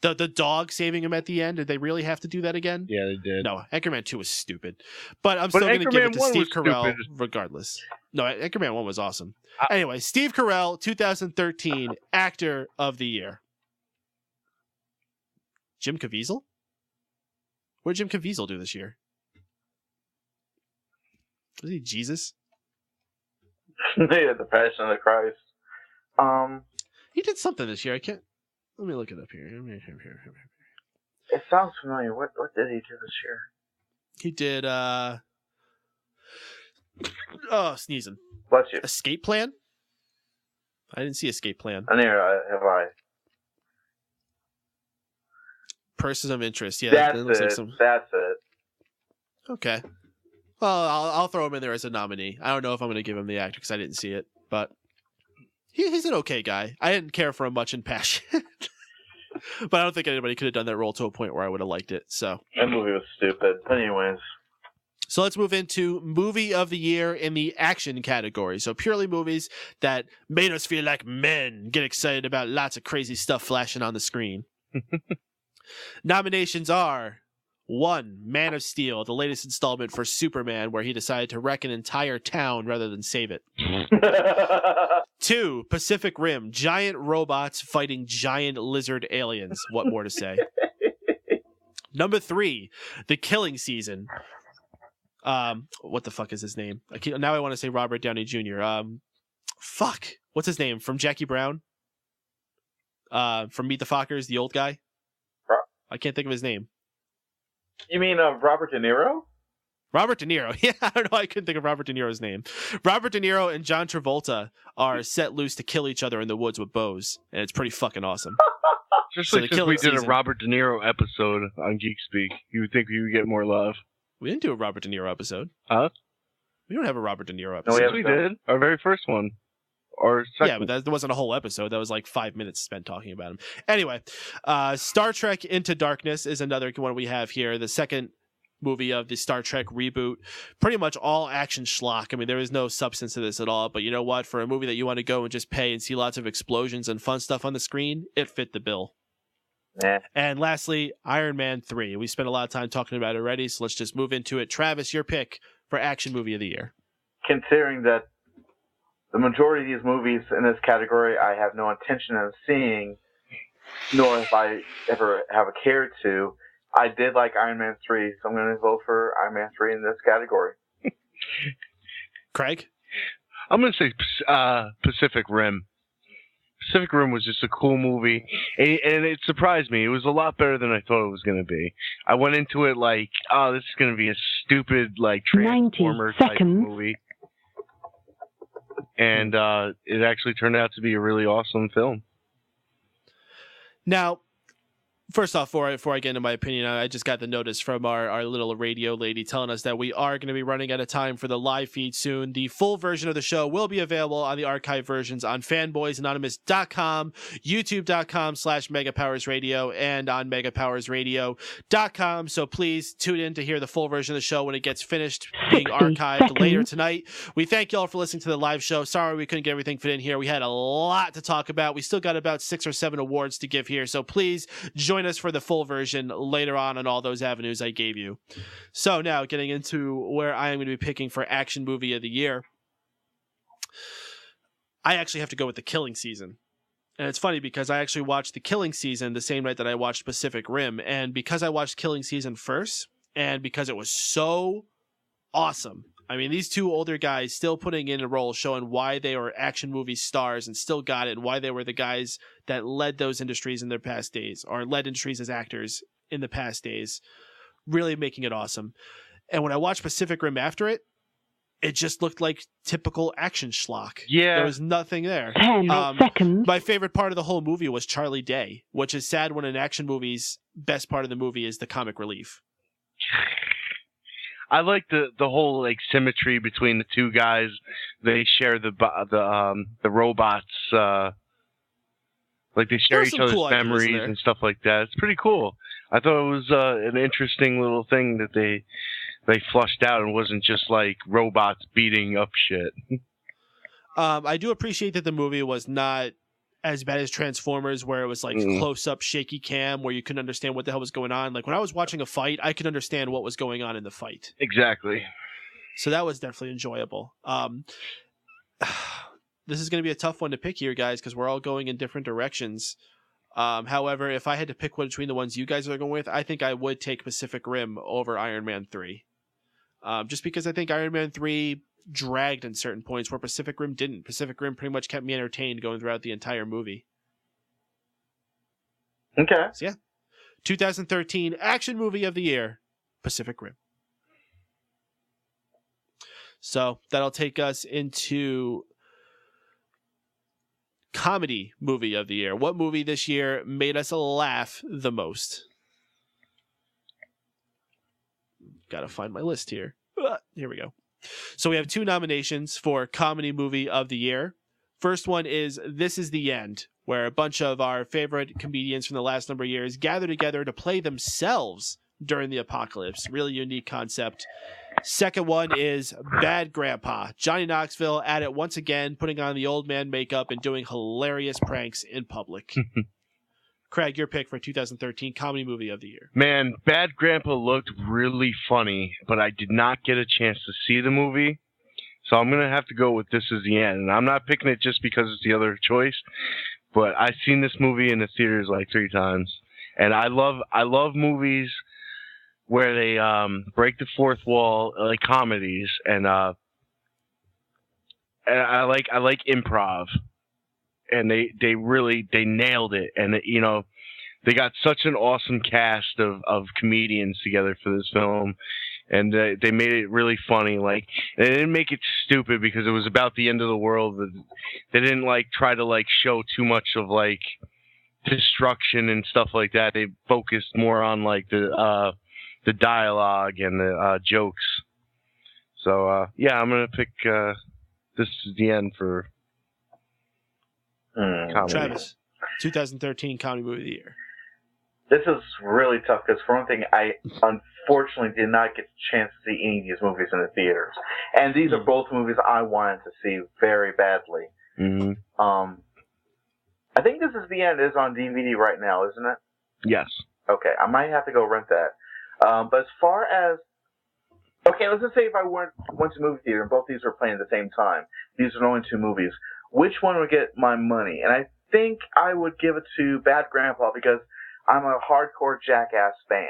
The dog saving him at the end. Did they really have to do that again? Yeah, they did. No, Anchorman 2 was stupid. But I'm still going to give it to Steve Carell regardless. No, Anchorman 1 was awesome. Anyway, Steve Carell, 2013 Actor of the Year. Jim Caviezel? What did Jim Caviezel do this year? Was he Jesus? Yeah, the Passion of the Christ. He did something this year. I can't. Let me look it up here. It sounds familiar. What did he do this year? He did. Sneezing. Bless you. Escape Plan. I didn't see Escape Plan. Neither have I. Persons of Interest. Yeah, That's that looks it. like some. That's it. Okay. Well, I'll throw him in there as a nominee. I don't know if I'm going to give him the actor because I didn't see it, but he's an okay guy. I didn't care for him much in Passion, but I don't think anybody could have done that role to a point where I would have liked it. So that movie was stupid. But anyways. So let's move into movie of the year in the action category. So purely movies that made us feel like men, get excited about lots of crazy stuff flashing on the screen. Nominations are 1, Man of Steel, the latest installment for Superman, where he decided to wreck an entire town rather than save it. 2, Pacific Rim, giant robots fighting giant lizard aliens. What more to say? Number 3, The Killing Season. What the fuck is his name? Now I want to say Robert Downey Jr. What's his name? From Jackie Brown? From Meet the Fockers, the old guy? I can't think of his name. You mean Robert De Niro? Robert De Niro. Yeah, I don't know. I couldn't think of Robert De Niro's name. Robert De Niro and John Travolta are set loose to kill each other in the woods with bows, and it's pretty fucking awesome. Just like since we did a Robert De Niro episode on Geek Speak, you would think we would get more love. We didn't do a Robert De Niro episode. Huh? We don't have a Robert De Niro episode. No, we did. Our very first one. Or second. Yeah, but that wasn't a whole episode. That was like 5 minutes spent talking about him. Anyway, Star Trek Into Darkness is another one we have here. The second movie of the Star Trek reboot. Pretty much all action schlock. I mean, there is no substance to this at all. But you know what? For a movie that you want to go and just pay and see lots of explosions and fun stuff on the screen, it fit the bill. Yeah. And lastly, Iron Man 3. We spent a lot of time talking about it already, so let's just move into it. Travis, your pick for action movie of the year. Considering that the majority of these movies in this category I have no intention of seeing, nor if I ever have a care to, I did like Iron Man 3, so I'm going to vote for Iron Man 3 in this category. Craig? I'm going to say Pacific Rim. Pacific Rim was just a cool movie, and it surprised me. It was a lot better than I thought it was going to be. I went into it like, oh, this is going to be a stupid, like, Transformer-type movie. And it actually turned out to be a really awesome film. Now, first off, before I get into my opinion, I just got the notice from our little radio lady telling us that we are going to be running out of time for the live feed soon. The full version of the show will be available on the archive versions on fanboysanonymous.com, youtube.com/megapowersradio, and on megapowersradio.com. So please tune in to hear the full version of the show when it gets finished being archived later tonight. We thank you all for listening to the live show. Sorry we couldn't get everything fit in here. We had a lot to talk about. We still got about 6 or 7 awards to give here. So please join us for the full version later on all those avenues I gave you. So now getting into where I am going to be picking for action movie of the year. I actually have to go with The Killing Season. And it's funny because I actually watched The Killing Season the same night that I watched Pacific Rim. And because I watched Killing Season first, and because it was so awesome, I mean, these two older guys still putting in a role showing why they were action movie stars and still got it, and why they were the guys that led those industries in their past days, or led industries as actors in the past days, really making it awesome. And when I watched Pacific Rim after it, it just looked like typical action schlock. Yeah. There was nothing there. 10 seconds. My favorite part of the whole movie was Charlie Day, which is sad when an action movie's best part of the movie is the comic relief. I like the whole like symmetry between the two guys. They share the robots. Like they share each other's memories and stuff like that. It's pretty cool. I thought it was an interesting little thing that they flushed out and wasn't just like robots beating up shit. I do appreciate that the movie was not as bad as Transformers, where it was like close-up shaky cam where you couldn't understand what the hell was going on. Like when I was watching a fight, I could understand what was going on in the fight. Exactly. So that was definitely enjoyable. This is going to be a tough one to pick here, guys, because we're all going in different directions. However, if I had to pick one between the ones you guys are going with, I think I would take Pacific Rim over Iron Man 3. Just because I think Iron Man 3 dragged in certain points where Pacific Rim didn't. Pacific Rim pretty much kept me entertained going throughout the entire movie. Okay. So yeah, 2013 action movie of the year, Pacific Rim. So that'll take us into comedy movie of the year. What movie this year made us laugh the most? Gotta find my list here. Here we go. So we have 2 nominations for comedy movie of the year. First one is This Is the End, where a bunch of our favorite comedians from the last number of years gather together to play themselves during the apocalypse. Really unique concept. Second one is Bad Grandpa. Johnny Knoxville at it once again, putting on the old man makeup and doing hilarious pranks in public. Craig, your pick for 2013 comedy movie of the year. Man, Bad Grandpa looked really funny, but I did not get a chance to see the movie. So I'm going to have to go with This Is the End. And I'm not picking it just because it's the other choice, but I've seen this movie in the theaters like 3 times. And I love movies where they break the fourth wall, like comedies, and I like improv. And they nailed it. And they got such an awesome cast of comedians together for this film. And they made it really funny. Like, they didn't make it stupid because it was about the end of the world. They didn't try to show too much of destruction and stuff like that. They focused more on the dialogue and the jokes. So yeah, I'm gonna pick This Is the End for comedy. Travis, 2013 comedy movie of the year. This is really tough because, for one thing, I unfortunately did not get a chance to see any of these movies in the theaters. And these are both movies I wanted to see very badly. Mm-hmm. I think This Is the End is on DVD right now, isn't it? Yes. Okay, I might have to go rent that. But as far as... Okay, let's just say if I went to a movie theater and both these were playing at the same time, these are only 2 movies, which one would get my money? And I think I would give it to Bad Grandpa because I'm a hardcore Jackass fan.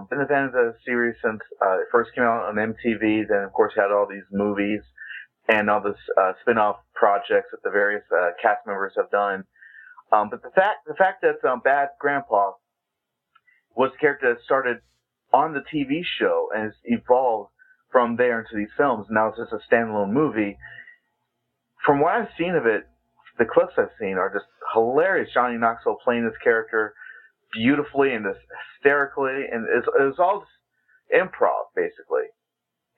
Been a fan of the series since it first came out on MTV. Then, of course, you had all these movies and all this spin-off projects that the various cast members have done. But the fact that Bad Grandpa was a character that started on the TV show and has evolved from there into these films. Now it's just a standalone movie. From what I've seen of it, the clips I've seen are just hilarious. Johnny Knoxville playing this character beautifully and just hysterically, and it was all just improv, basically.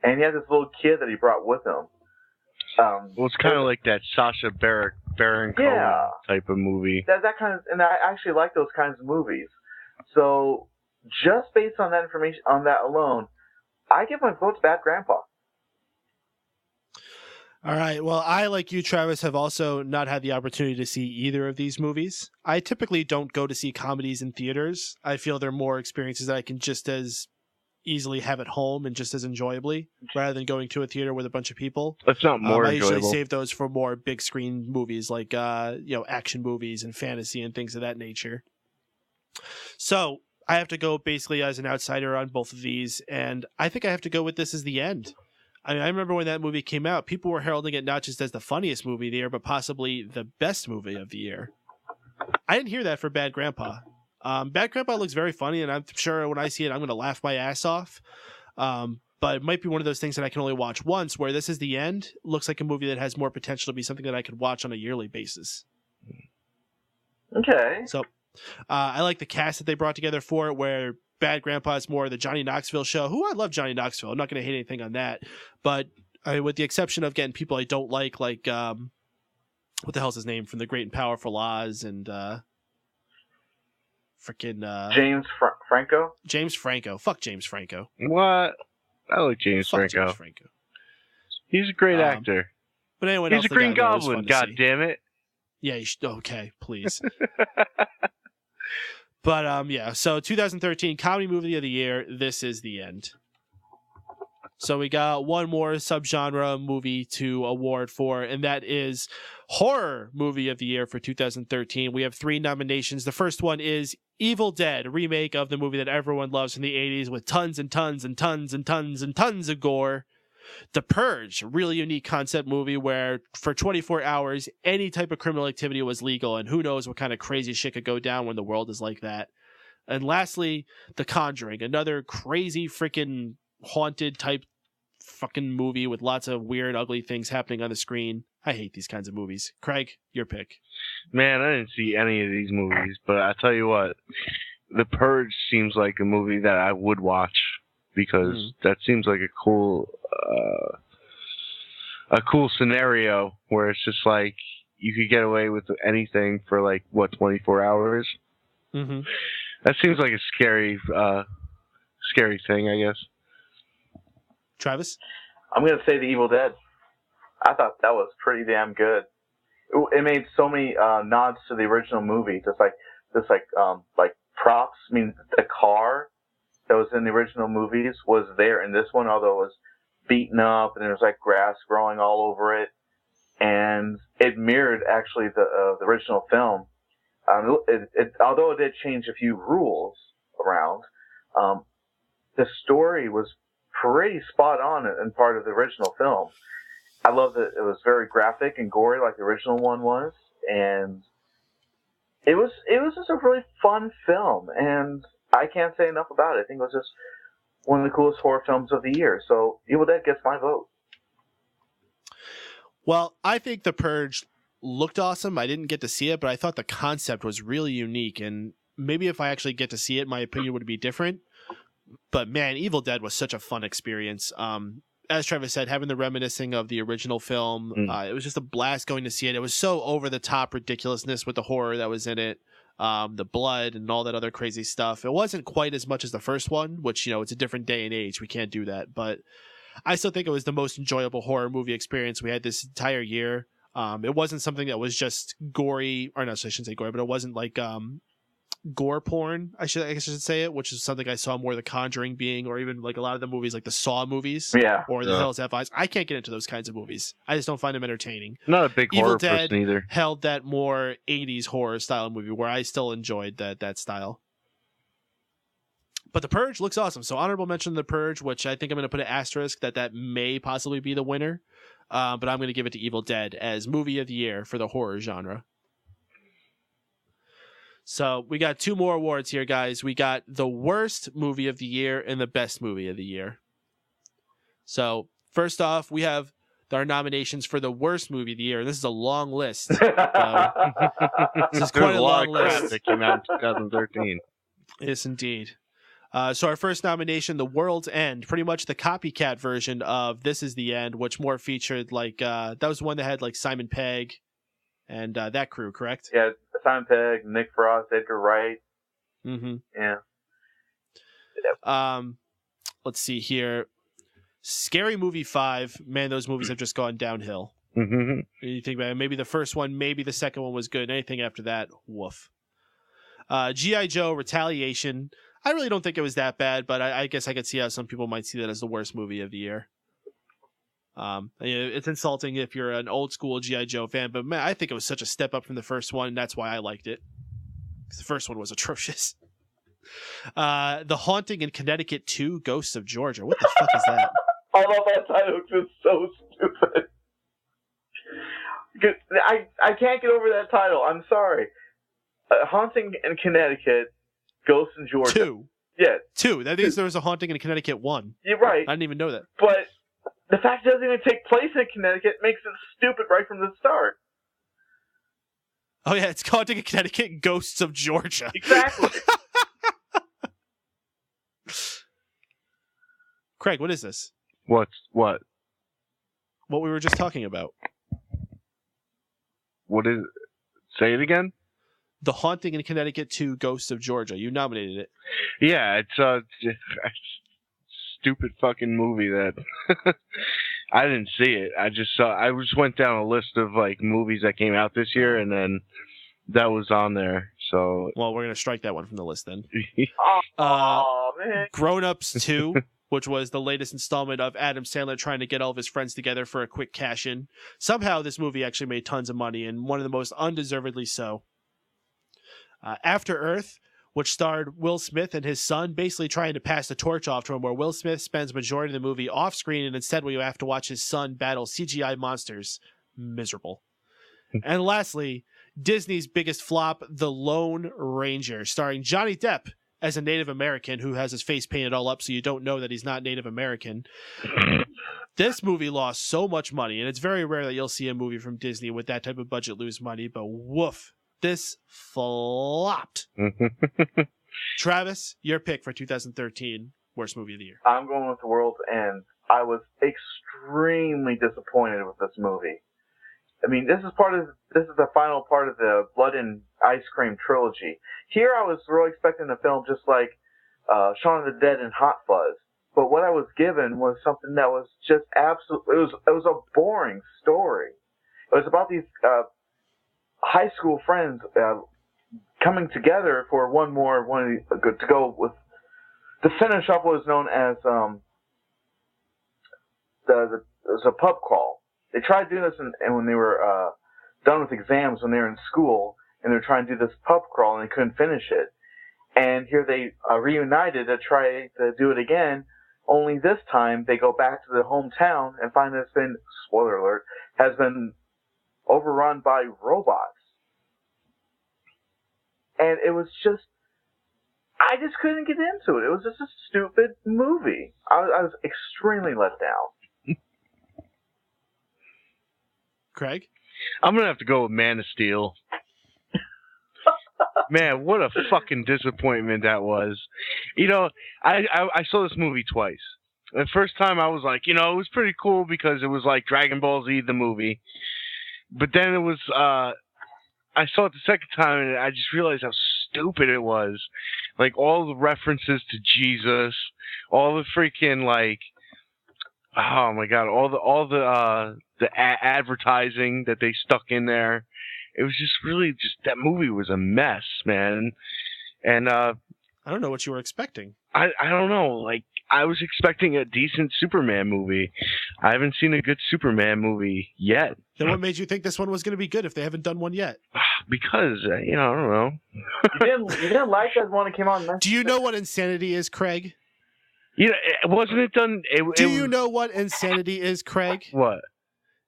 And he had this little kid that he brought with him. Well, it's kind of like that Sacha Baron Cohen type of movie. That kind of, and I actually like those kinds of movies. So, just based on that information, on that alone, I give my vote to Bad Grandpa. All right. Well, I, like you, Travis, have also not had the opportunity to see either of these movies. I typically don't go to see comedies in theaters. I feel they're more experiences that I can just as easily have at home and just as enjoyably, rather than going to a theater with a bunch of people. That's not more I enjoyable. usually save those for more big screen movies like action movies and fantasy and things of that nature. So I have to go basically as an outsider on both of these, and I think I have to go with This Is the End. I mean, I remember when that movie came out, people were heralding it not just as the funniest movie of the year, but possibly the best movie of the year. I didn't hear that for Bad Grandpa. Bad Grandpa looks very funny, and I'm sure when I see it, I'm going to laugh my ass off. But it might be one of those things that I can only watch once, where This Is the End looks like a movie that has more potential to be something that I could watch on a yearly basis. Okay. So I like the cast that they brought together for it, where Bad Grandpa is more the Johnny Knoxville show, who I love Johnny Knoxville. I'm not going to hate anything on that. But with the exception of, again, people I don't like what the hell's his name from The Great and Powerful Oz and James Franco? James Franco. Fuck James Franco. What? I like James Franco. James Franco. He's a great actor. But anyone He's else a Green Goblin, god damn it. Yeah, okay, please. But, so 2013 comedy movie of the year, This Is the End. So we got one more subgenre movie to award for, and that is Horror Movie of the Year for 2013. We have 3 nominations. The first one is Evil Dead, a remake of the movie that everyone loves from the 80s with tons and tons and tons and tons and tons of gore. The Purge, a really unique concept movie where for 24 hours, any type of criminal activity was legal, and who knows what kind of crazy shit could go down when the world is like that. And lastly, The Conjuring, another crazy freaking haunted type fucking movie with lots of weird, ugly things happening on the screen. I hate these kinds of movies. Craig, your pick. Man, I didn't see any of these movies, but I tell you what, The Purge seems like a movie that I would watch because that seems like a cool scenario where it's just like you could get away with anything for 24 hours. Mm-hmm. That seems like a scary thing, I guess. Travis? I'm going to say The Evil Dead. I thought that was pretty damn good. It made so many nods to the original movie, just like props. I mean, the car that was in the original movies was there in this one, although it was beaten up and there was grass growing all over it, and it mirrored actually the original film. Although it did change a few rules around, the story was pretty spot on and part of the original film. I love that it was very graphic and gory like the original one was, and it was just a really fun film, and I can't say enough about it. I think it was just one of the coolest horror films of the year. So Evil Dead gets my vote. Well, I think The Purge looked awesome. I didn't get to see it, but I thought the concept was really unique, and maybe if I actually get to see it, my opinion would be different. But man, Evil Dead was such a fun experience. As Travis said, having the reminiscing of the original film, it was just a blast going to see it. It was so over the top ridiculousness with the horror that was in it, the blood and all that other crazy stuff. It wasn't quite as much as the first one, which, it's a different day and age. We can't do that. But I still think it was the most enjoyable horror movie experience we had this entire year. It wasn't something that was just gory, or no, I shouldn't say gory, but it wasn't like gore porn, I guess I should say it, which is something I saw more The Conjuring being, or even like a lot of the movies, like the Saw movies, or The Hills Have Eyes. I can't get into those kinds of movies. I just don't find them entertaining. Not a big Evil horror Dead person either. held that more 80s horror style movie where I still enjoyed that style. But The Purge looks awesome. So honorable mention The Purge, which I think I'm going to put an asterisk that may possibly be the winner. But I'm going to give it to Evil Dead as movie of the year for the horror genre. So we got 2 more awards here, guys. We got the worst movie of the year and the best movie of the year. So first off, we have our nominations for the worst movie of the year. And this is a long list. This is quite a long list. That came out in 2013. Yes, indeed. So our first nomination, The World's End, pretty much the copycat version of This Is the End, which more featured that was the one that had Simon Pegg and that crew, correct? Yeah, Simon Pegg, Nick Frost, Edgar Wright. Mm-hmm. Yeah. Let's see here. Scary Movie 5. Man, those movies have just gone downhill. Mm-hmm. You think about it, maybe the first one, maybe the second one was good. Anything after that, woof. G.I. Joe Retaliation. I really don't think it was that bad, but I guess I could see how some people might see that as the worst movie of the year. It's insulting if you're an old school G.I. Joe fan, but man, I think it was such a step up from the first one, and that's why I liked it. Because the first one was atrocious. The Haunting in Connecticut 2, Ghosts of Georgia. What the fuck is that? I love that title. It's just so stupid. I can't get over that title. I'm sorry. Haunting in Connecticut, Ghosts in Georgia. 2. Yeah. 2. That means there was a Haunting in Connecticut 1. You're right. I didn't even know that. But the fact it doesn't even take place in Connecticut makes it stupid right from the start. Oh yeah, it's Haunting in Connecticut, Ghosts of Georgia. Exactly. Craig, what is this? What? What we were just talking about. What is? Say it again. The Haunting in Connecticut 2, Ghosts of Georgia. You nominated it. Yeah, it's a stupid fucking movie that I didn't see it. I just went down a list of movies that came out this year, and then that was on there. So well, we're gonna strike that one from the list then. Oh man. Grown Ups 2. which was the latest installment of Adam Sandler trying to get all of his friends together for a quick cash-in. Somehow this movie actually made tons of money, and one of the most undeservedly so. After Earth, which starred Will Smith and his son basically trying to pass the torch off to him, where Will Smith spends majority of the movie off-screen, and instead we have to watch his son battle CGI monsters. Miserable. And lastly, Disney's biggest flop, The Lone Ranger, starring Johnny Depp as a Native American who has his face painted all up so you don't know that he's not Native American. This movie lost so much money, and it's very rare that you'll see a movie from Disney with that type of budget lose money, but woof, this flopped. Travis, your pick for 2013 worst movie of the year. I'm going with The World's End. I was extremely disappointed with this movie. I mean, this is the final part of the Blood and Ice Cream trilogy. Here I was really expecting a film just like Shaun of the Dead and Hot Fuzz. But what I was given was something that was just absolutely, it was a boring story. It was about these high school friends coming together for to finish up what was known as it was a pub crawl. They tried doing this and when they were done with exams when they were in school, and they were trying to do this pub crawl and they couldn't finish it. And here they reunited to try to do it again, only this time they go back to their hometown and find that it's been, spoiler alert, has been overrun by robots. And it was just, I just couldn't get into it. It was just a stupid movie. I was extremely let down. Craig? I'm going to have to go with Man of Steel. Man, what a fucking disappointment that was. You know, I saw this movie twice. The first time I was like, you know, it was pretty cool because it was like Dragon Ball Z, the movie. But then it was, I saw it the second time and I just realized how stupid it was. Like all the references to Jesus, all the freaking like, oh my God, all the advertising that they stuck in there. It was just really that movie was a mess, man. And I don't know what you were expecting. I don't know. Like I was expecting a decent Superman movie. I haven't seen a good Superman movie yet. Then what made you think this one was going to be good if they haven't done one yet? Because you know, I don't know. You didn't like that one that came out. Do you know what insanity is, Craig? You know, wasn't it done? Do you know what insanity is, Craig? What?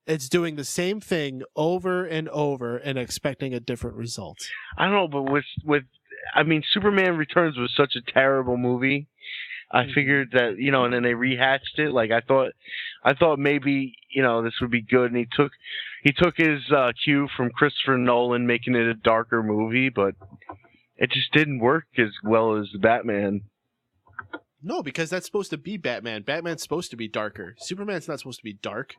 It's doing the same thing over and over and expecting a different result. I don't know, but with I mean, Superman Returns was such a terrible movie. I figured that, you know, and then they rehatched it. Like I thought maybe, you know, this would be good. And he took his cue from Christopher Nolan, making it a darker movie, but it just didn't work as well as Batman. No, because that's supposed to be Batman. Batman's supposed to be darker. Superman's not supposed to be dark.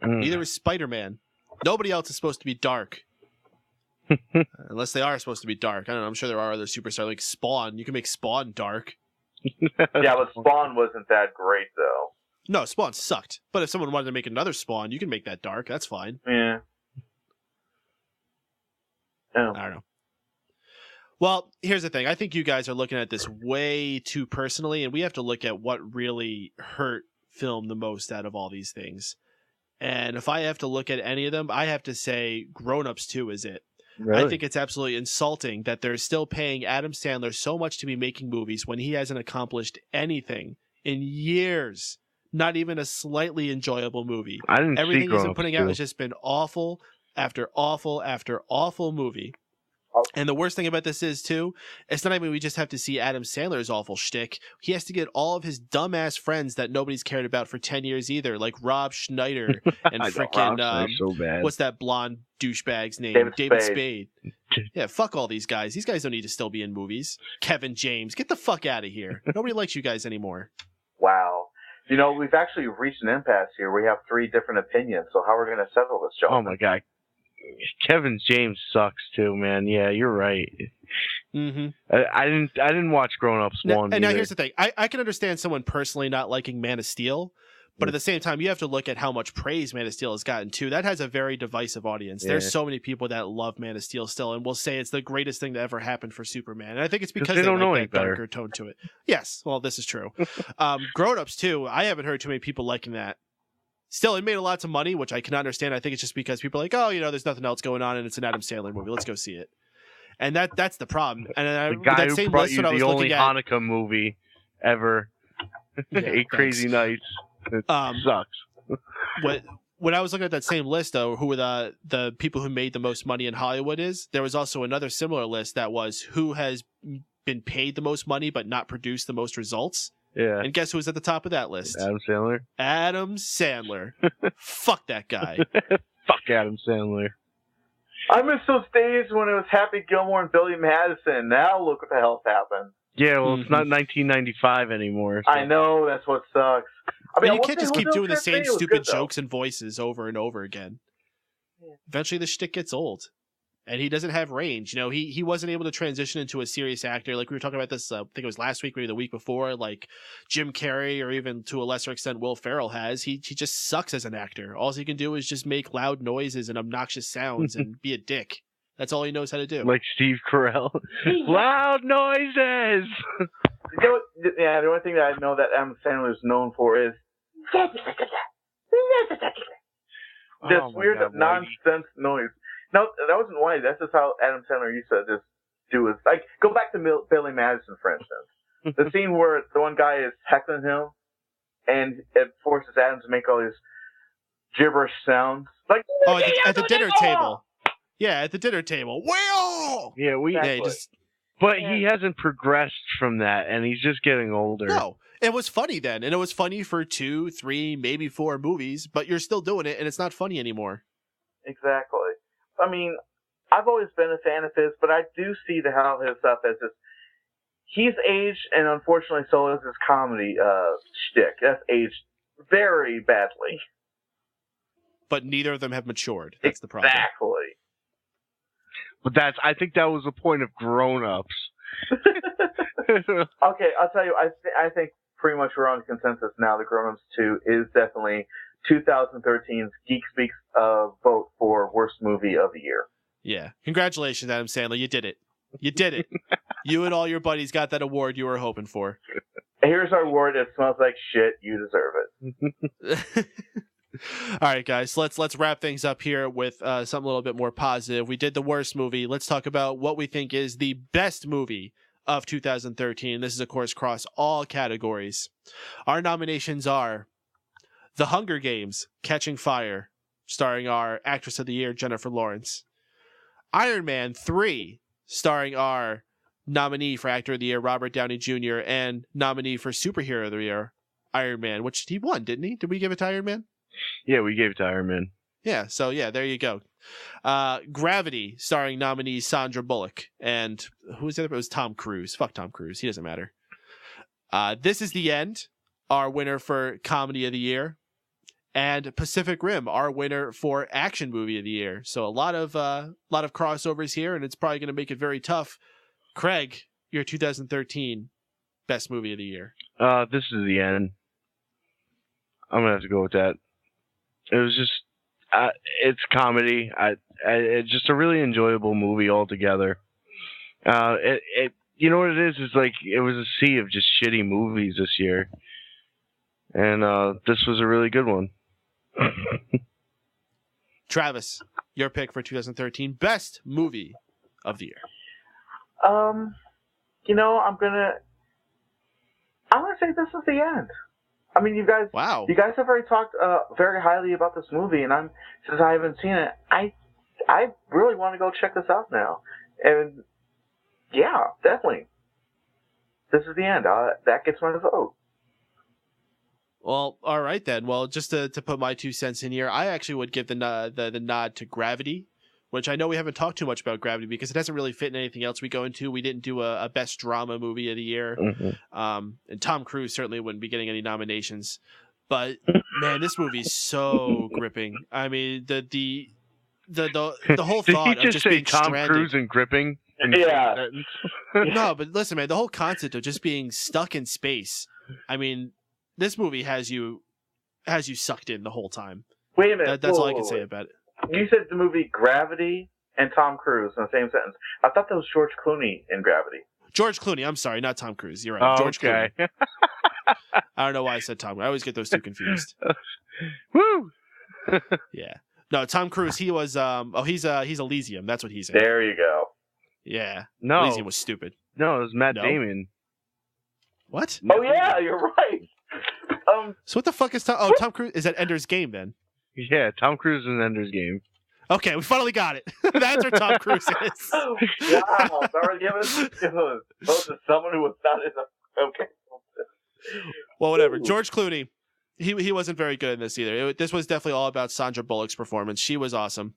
Neither is Spider-Man. Nobody else is supposed to be dark. Unless they are supposed to be dark. I don't know. I'm sure there are other superstars like Spawn. You can make Spawn dark. Yeah, but Spawn wasn't that great, though. No, Spawn sucked. But if someone wanted to make another Spawn, you can make that dark. That's fine. Yeah. Oh. I don't know. Well, here's the thing. I think you guys are looking at this way too personally, and we have to look at what really hurt film the most out of all these things. And if I have to look at any of them, I have to say Grown Ups 2 is it. Really? I think it's absolutely insulting that they're still paying Adam Sandler so much to be making movies when he hasn't accomplished anything in years. Not even a slightly enjoyable movie. I didn't Everything see he's Grown been Ups putting 2. out has just been awful after awful after awful movie. And the worst thing about this is, too, it's not even we just have to see Adam Sandler's awful shtick. He has to get all of his dumbass friends that nobody's cared about for 10 years either, like Rob Schneider and freaking, so bad. what's that blonde douchebag's name? David Spade. Yeah, fuck all these guys. These guys don't need to still be in movies. Kevin James, get the fuck out of here. Nobody likes you guys anymore. Wow. You know, we've actually reached an impasse here. We have 3 different opinions, so how are we going to settle this, Joe? Oh, my God. Kevin James sucks too, man. Yeah, you're right. Mm-hmm. I didn't watch Grown Ups 1. And now here's the thing. I can understand someone personally not liking Man of Steel, But at the same time, you have to look at how much praise Man of Steel has gotten too. That has a very divisive audience. Yeah. There's so many people that love Man of Steel still, and will say it's the greatest thing that ever happened for Superman. And I think it's because they don't like know any that better. darker tone to it. Yes, well, this is true. Grown-ups too. I haven't heard too many people liking that. Still, it made lots of money, which I can understand. I think it's just because people are like, oh, there's nothing else going on, and it's an Adam Sandler movie. Let's go see it. And that's the problem. And The guy that who same brought list you when I was the only looking at, Hanukkah movie ever, Yeah, 8 Crazy Nights. It sucks. when I was looking at that same list, though, who were the people who made the most money in Hollywood there was also another similar list that was who has been paid the most money but not produced the most results. Yeah. And guess who was at the top of that list? Adam Sandler. Adam Sandler. Fuck that guy. Fuck Adam Sandler. I miss those days when it was Happy Gilmore and Billy Madison. Now look what the hell's happened. Yeah, well, it's not 1995 anymore. So. I know, that's what sucks. I mean, You can't just keep doing the same stupid jokes. jokes and voices over and over again. Eventually, the shtick gets old, and he doesn't have range. He wasn't able to transition into a serious actor. Like we were talking about this, I think it was last week, maybe the week before. Like Jim Carrey, or even to a lesser extent, Will Ferrell has. He just sucks as an actor. All he can do is just make loud noises and obnoxious sounds and be a dick. That's all he knows how to do. Like Steve Carell. Loud noises! The only thing that I know that Adam Sandler is known for is this weird nonsense noise. No, that wasn't whiny. That's just how Adam Sandler used to just do it. Like, go back to Billy Madison, for instance. The scene where the one guy is heckling him, and it forces Adam to make all these gibberish sounds. Like, at the dinner table. Yeah, at the dinner table. Well! Yeah, But he hasn't progressed from that, and he's just getting older. No, it was funny then, and it was funny for 2, 3, maybe 4 movies, but you're still doing it, and it's not funny anymore. Exactly. I mean, I've always been a fan of his, but I do see how his stuff as just, he's aged, and unfortunately so is his comedy shtick. That's aged very badly. But neither of them have matured. That's the problem. Exactly. But I think that was the point of grown-ups. Okay, I'll tell you, I think pretty much we're on consensus now. The Grown Ups 2 is definitely 2013's Geek Speak's vote for worst movie of the year. Yeah. Congratulations, Adam Sandler. You did it. You did it. You and all your buddies got that award you were hoping for. Here's our award. It smells like shit. You deserve it. All right, guys, let's wrap things up here with something a little bit more positive. We did the worst movie. Let's talk about what we think is the best movie of 2013. This is, of course, across all categories. Our nominations are The Hunger Games: Catching Fire, starring our Actress of the Year, Jennifer Lawrence. Iron Man 3, starring our nominee for Actor of the Year, Robert Downey Jr., and nominee for Superhero of the Year, Iron Man, which he won, didn't he? Did we give it to Iron Man? Yeah, we gave it to Iron Man. Yeah, so yeah, there you go. Gravity, starring nominee Sandra Bullock. And who was the other? It was Tom Cruise. Fuck Tom Cruise. He doesn't matter. This Is the End, our winner for Comedy of the Year. And Pacific Rim, our winner for Action Movie of the Year. So a lot of crossovers here, and it's probably going to make it very tough. Craig, your 2013 best movie of the year. This Is the End. I'm going to have to go with that. It was just, it's comedy. It's just a really enjoyable movie altogether. You know what it is? It's like, it was a sea of just shitty movies this year. And this was a really good one. Travis, your pick for 2013 best movie of the year. I'm gonna say This Is the End. I mean, you guys have already talked very highly about this movie, and since I haven't seen it, I really want to go check this out now. And yeah, definitely, This Is the End. That gets my vote. Well, all right then. Well, just to put my 2 cents in here, I actually would give the nod to Gravity, which I know we haven't talked too much about Gravity because it hasn't really fit in anything else we go into. We didn't do a best drama movie of the year. Mm-hmm. And Tom Cruise certainly wouldn't be getting any nominations. But man, this movie's so gripping. I mean, the whole thought Did he of just just say being Tom stranded. Cruise and gripping? Yeah. No, but listen, man, the whole concept of just being stuck in space. I mean, this movie has you has you sucked in the whole time. Wait a minute. That's all I can say about it. You said the movie Gravity and Tom Cruise in the same sentence. I thought that was George Clooney in Gravity. George Clooney. I'm sorry, not Tom Cruise. You're right. Oh, George okay. Clooney. I don't know why I said Tom. I always get those two confused. Woo! Yeah. No, Tom Cruise. He was. He's Elysium. That's what he's in. There you go. Yeah. No. Elysium was stupid. No, it was Matt No? Damon. What? Oh yeah, you're right. So what the fuck is Tom? Oh, Tom Cruise is at Ender's Game then. Yeah, Tom Cruise in Ender's Game. Okay, we finally got it. That's where Tom Cruise is. Wow, sorry, give us both to someone who was not in the. Okay. Well, whatever. George Clooney. He wasn't very good in this either. This was definitely all about Sandra Bullock's performance. She was awesome.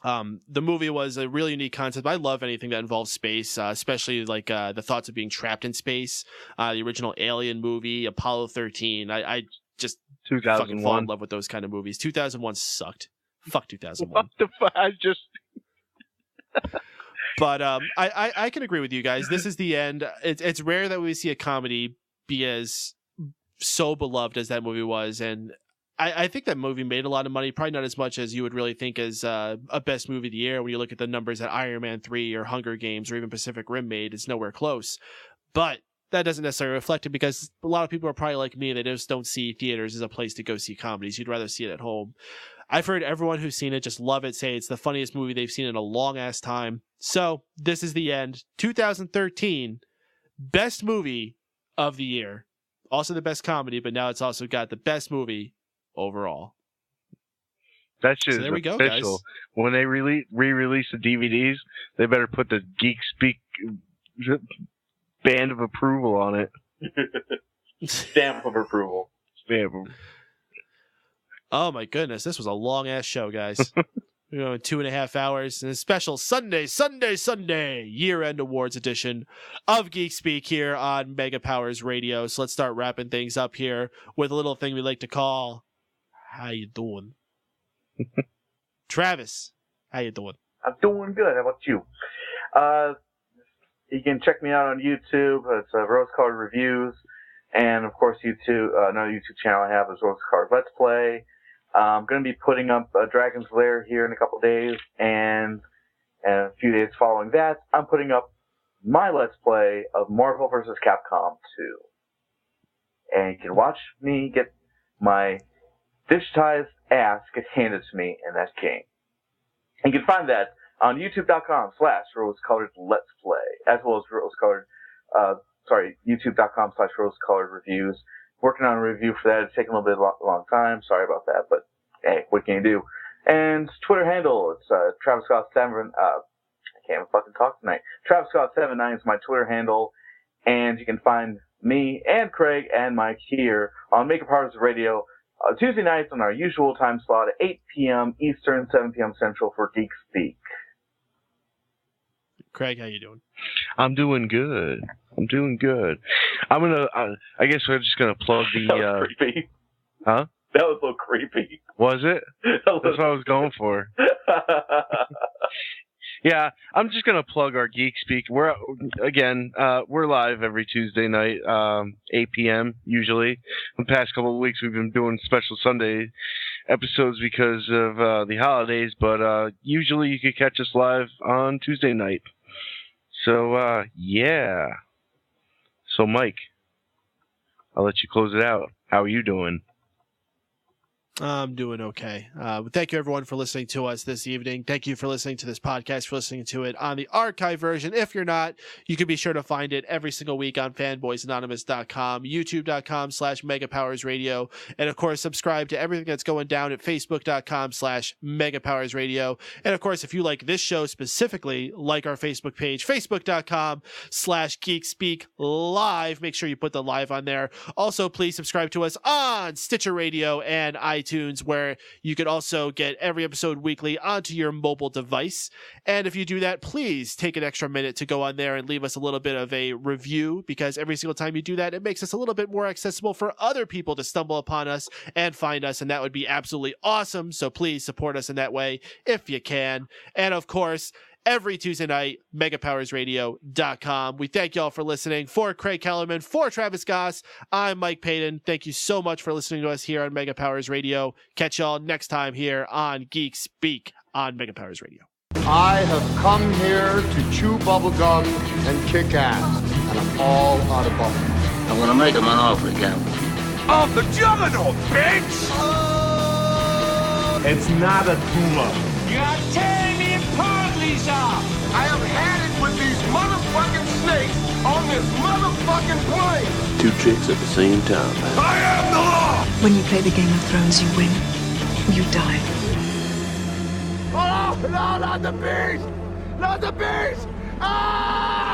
The movie was a really unique concept. I love anything that involves space, especially like the thoughts of being trapped in space. The original Alien movie, Apollo 13. I just fucking fall in 2001. love with those kind of movies. 2001 sucked. Fuck 2001. What the fuck? I just. But I can agree with you guys. This is the end. It's rare that we see a comedy be as so beloved as that movie was, and I think that movie made a lot of money, probably not as much as you would really think as a best movie of the year. When you look at the numbers that Iron Man 3 or Hunger Games or even Pacific Rim made, it's nowhere close. But that doesn't necessarily reflect it, because a lot of people are probably like me. They just don't see theaters as a place to go see comedies. You'd rather see it at home. I've heard everyone who's seen it just love it, say it's the funniest movie they've seen in a long-ass time. So this is the end. 2013, best movie of the year. Also the best comedy, but now it's also got the best movie overall. That shit So is there we go, official. guys. When they re-release the DVDs, they better put the Geek Speak band of approval on it. Stamp of approval. Stamp. Oh my goodness, this was a long ass show, guys. We're going 2.5 hours, and a special Sunday year-end awards edition of Geek Speak here on Mega Powers Radio. So let's start wrapping things up here with a little thing we like to call, how you doing? Travis, how you doing? I'm doing good. How about you? You can check me out on YouTube. It's Rose Colored Reviews, and of course YouTube. Another YouTube channel I have is Rose Colored Let's Play. I'm going to be putting up Dragon's Lair here in a couple days, and a few days following that, I'm putting up my Let's Play of Marvel vs. Capcom 2. And you can watch me get my digitized ass get handed to me in that game. And you can find that on youtube.com/rosecoloredletsplay, as well as youtube.com/rosecoloredreviews. Working on a review for that. It's taking a little bit long time. Sorry about that, but hey, what can you do? And Twitter handle, it's Travis Goss 7. I can't even fucking talk tonight. Travis Goss 79 is my Twitter handle, and you can find me and Craig and Mike here on Mega Powers Radio Tuesday nights on our usual time slot at 8 p.m. Eastern, 7 p.m. Central for Geek Speak. Craig, how you doing? I'm doing good. I'm gonna. I guess we're just gonna plug the. That was creepy. Huh? That was a little creepy. Was it? That's what I was going for. Yeah, I'm just gonna plug our Geek Speak. We're live every Tuesday night, 8 p.m. usually. The past couple of weeks we've been doing special Sunday episodes because of the holidays, but usually you can catch us live on Tuesday night. So yeah. So Mike, I'll let you close it out. How are you doing? I'm doing okay. Thank you, everyone, for listening to us this evening. Thank you for listening to this podcast, for listening to it on the archive version. If you're not, you can be sure to find it every single week on fanboysanonymous.com, youtube.com/megapowersradio, and of course, subscribe to everything that's going down at facebook.com/megapowersradio. And of course, if you like this show specifically, like our Facebook page, facebook.com/geekspeaklive. Make sure you put the live on there. Also, please subscribe to us on Stitcher Radio and iTunes, where you can also get every episode weekly onto your mobile device. And if you do that, please take an extra minute to go on there and leave us a little bit of a review, because every single time you do that, it makes us a little bit more accessible for other people to stumble upon us and find us, and that would be absolutely awesome. So please support us in that way if you can. And of course, every Tuesday night, megapowersradio.com. We thank y'all for listening. For Craig Kellerman, for Travis Goss, I'm Mike Payton. Thank you so much for listening to us here on Mega Powers Radio. Catch y'all next time here on Geek Speak on Mega Powers Radio. I have come here to chew bubblegum and kick ass, and I'm all out of bubblegum. I'm gonna make him an offer again. Of the juggernaut, bitch! It's not a tumor. You're tearing me apart, Lisa! I have had it with these motherfucking snakes on this motherfucking plane! 2 chicks at the same time. I am the law! When you play the Game of Thrones, you win. You die. Oh, no, not the beast! Not the beast! Ah!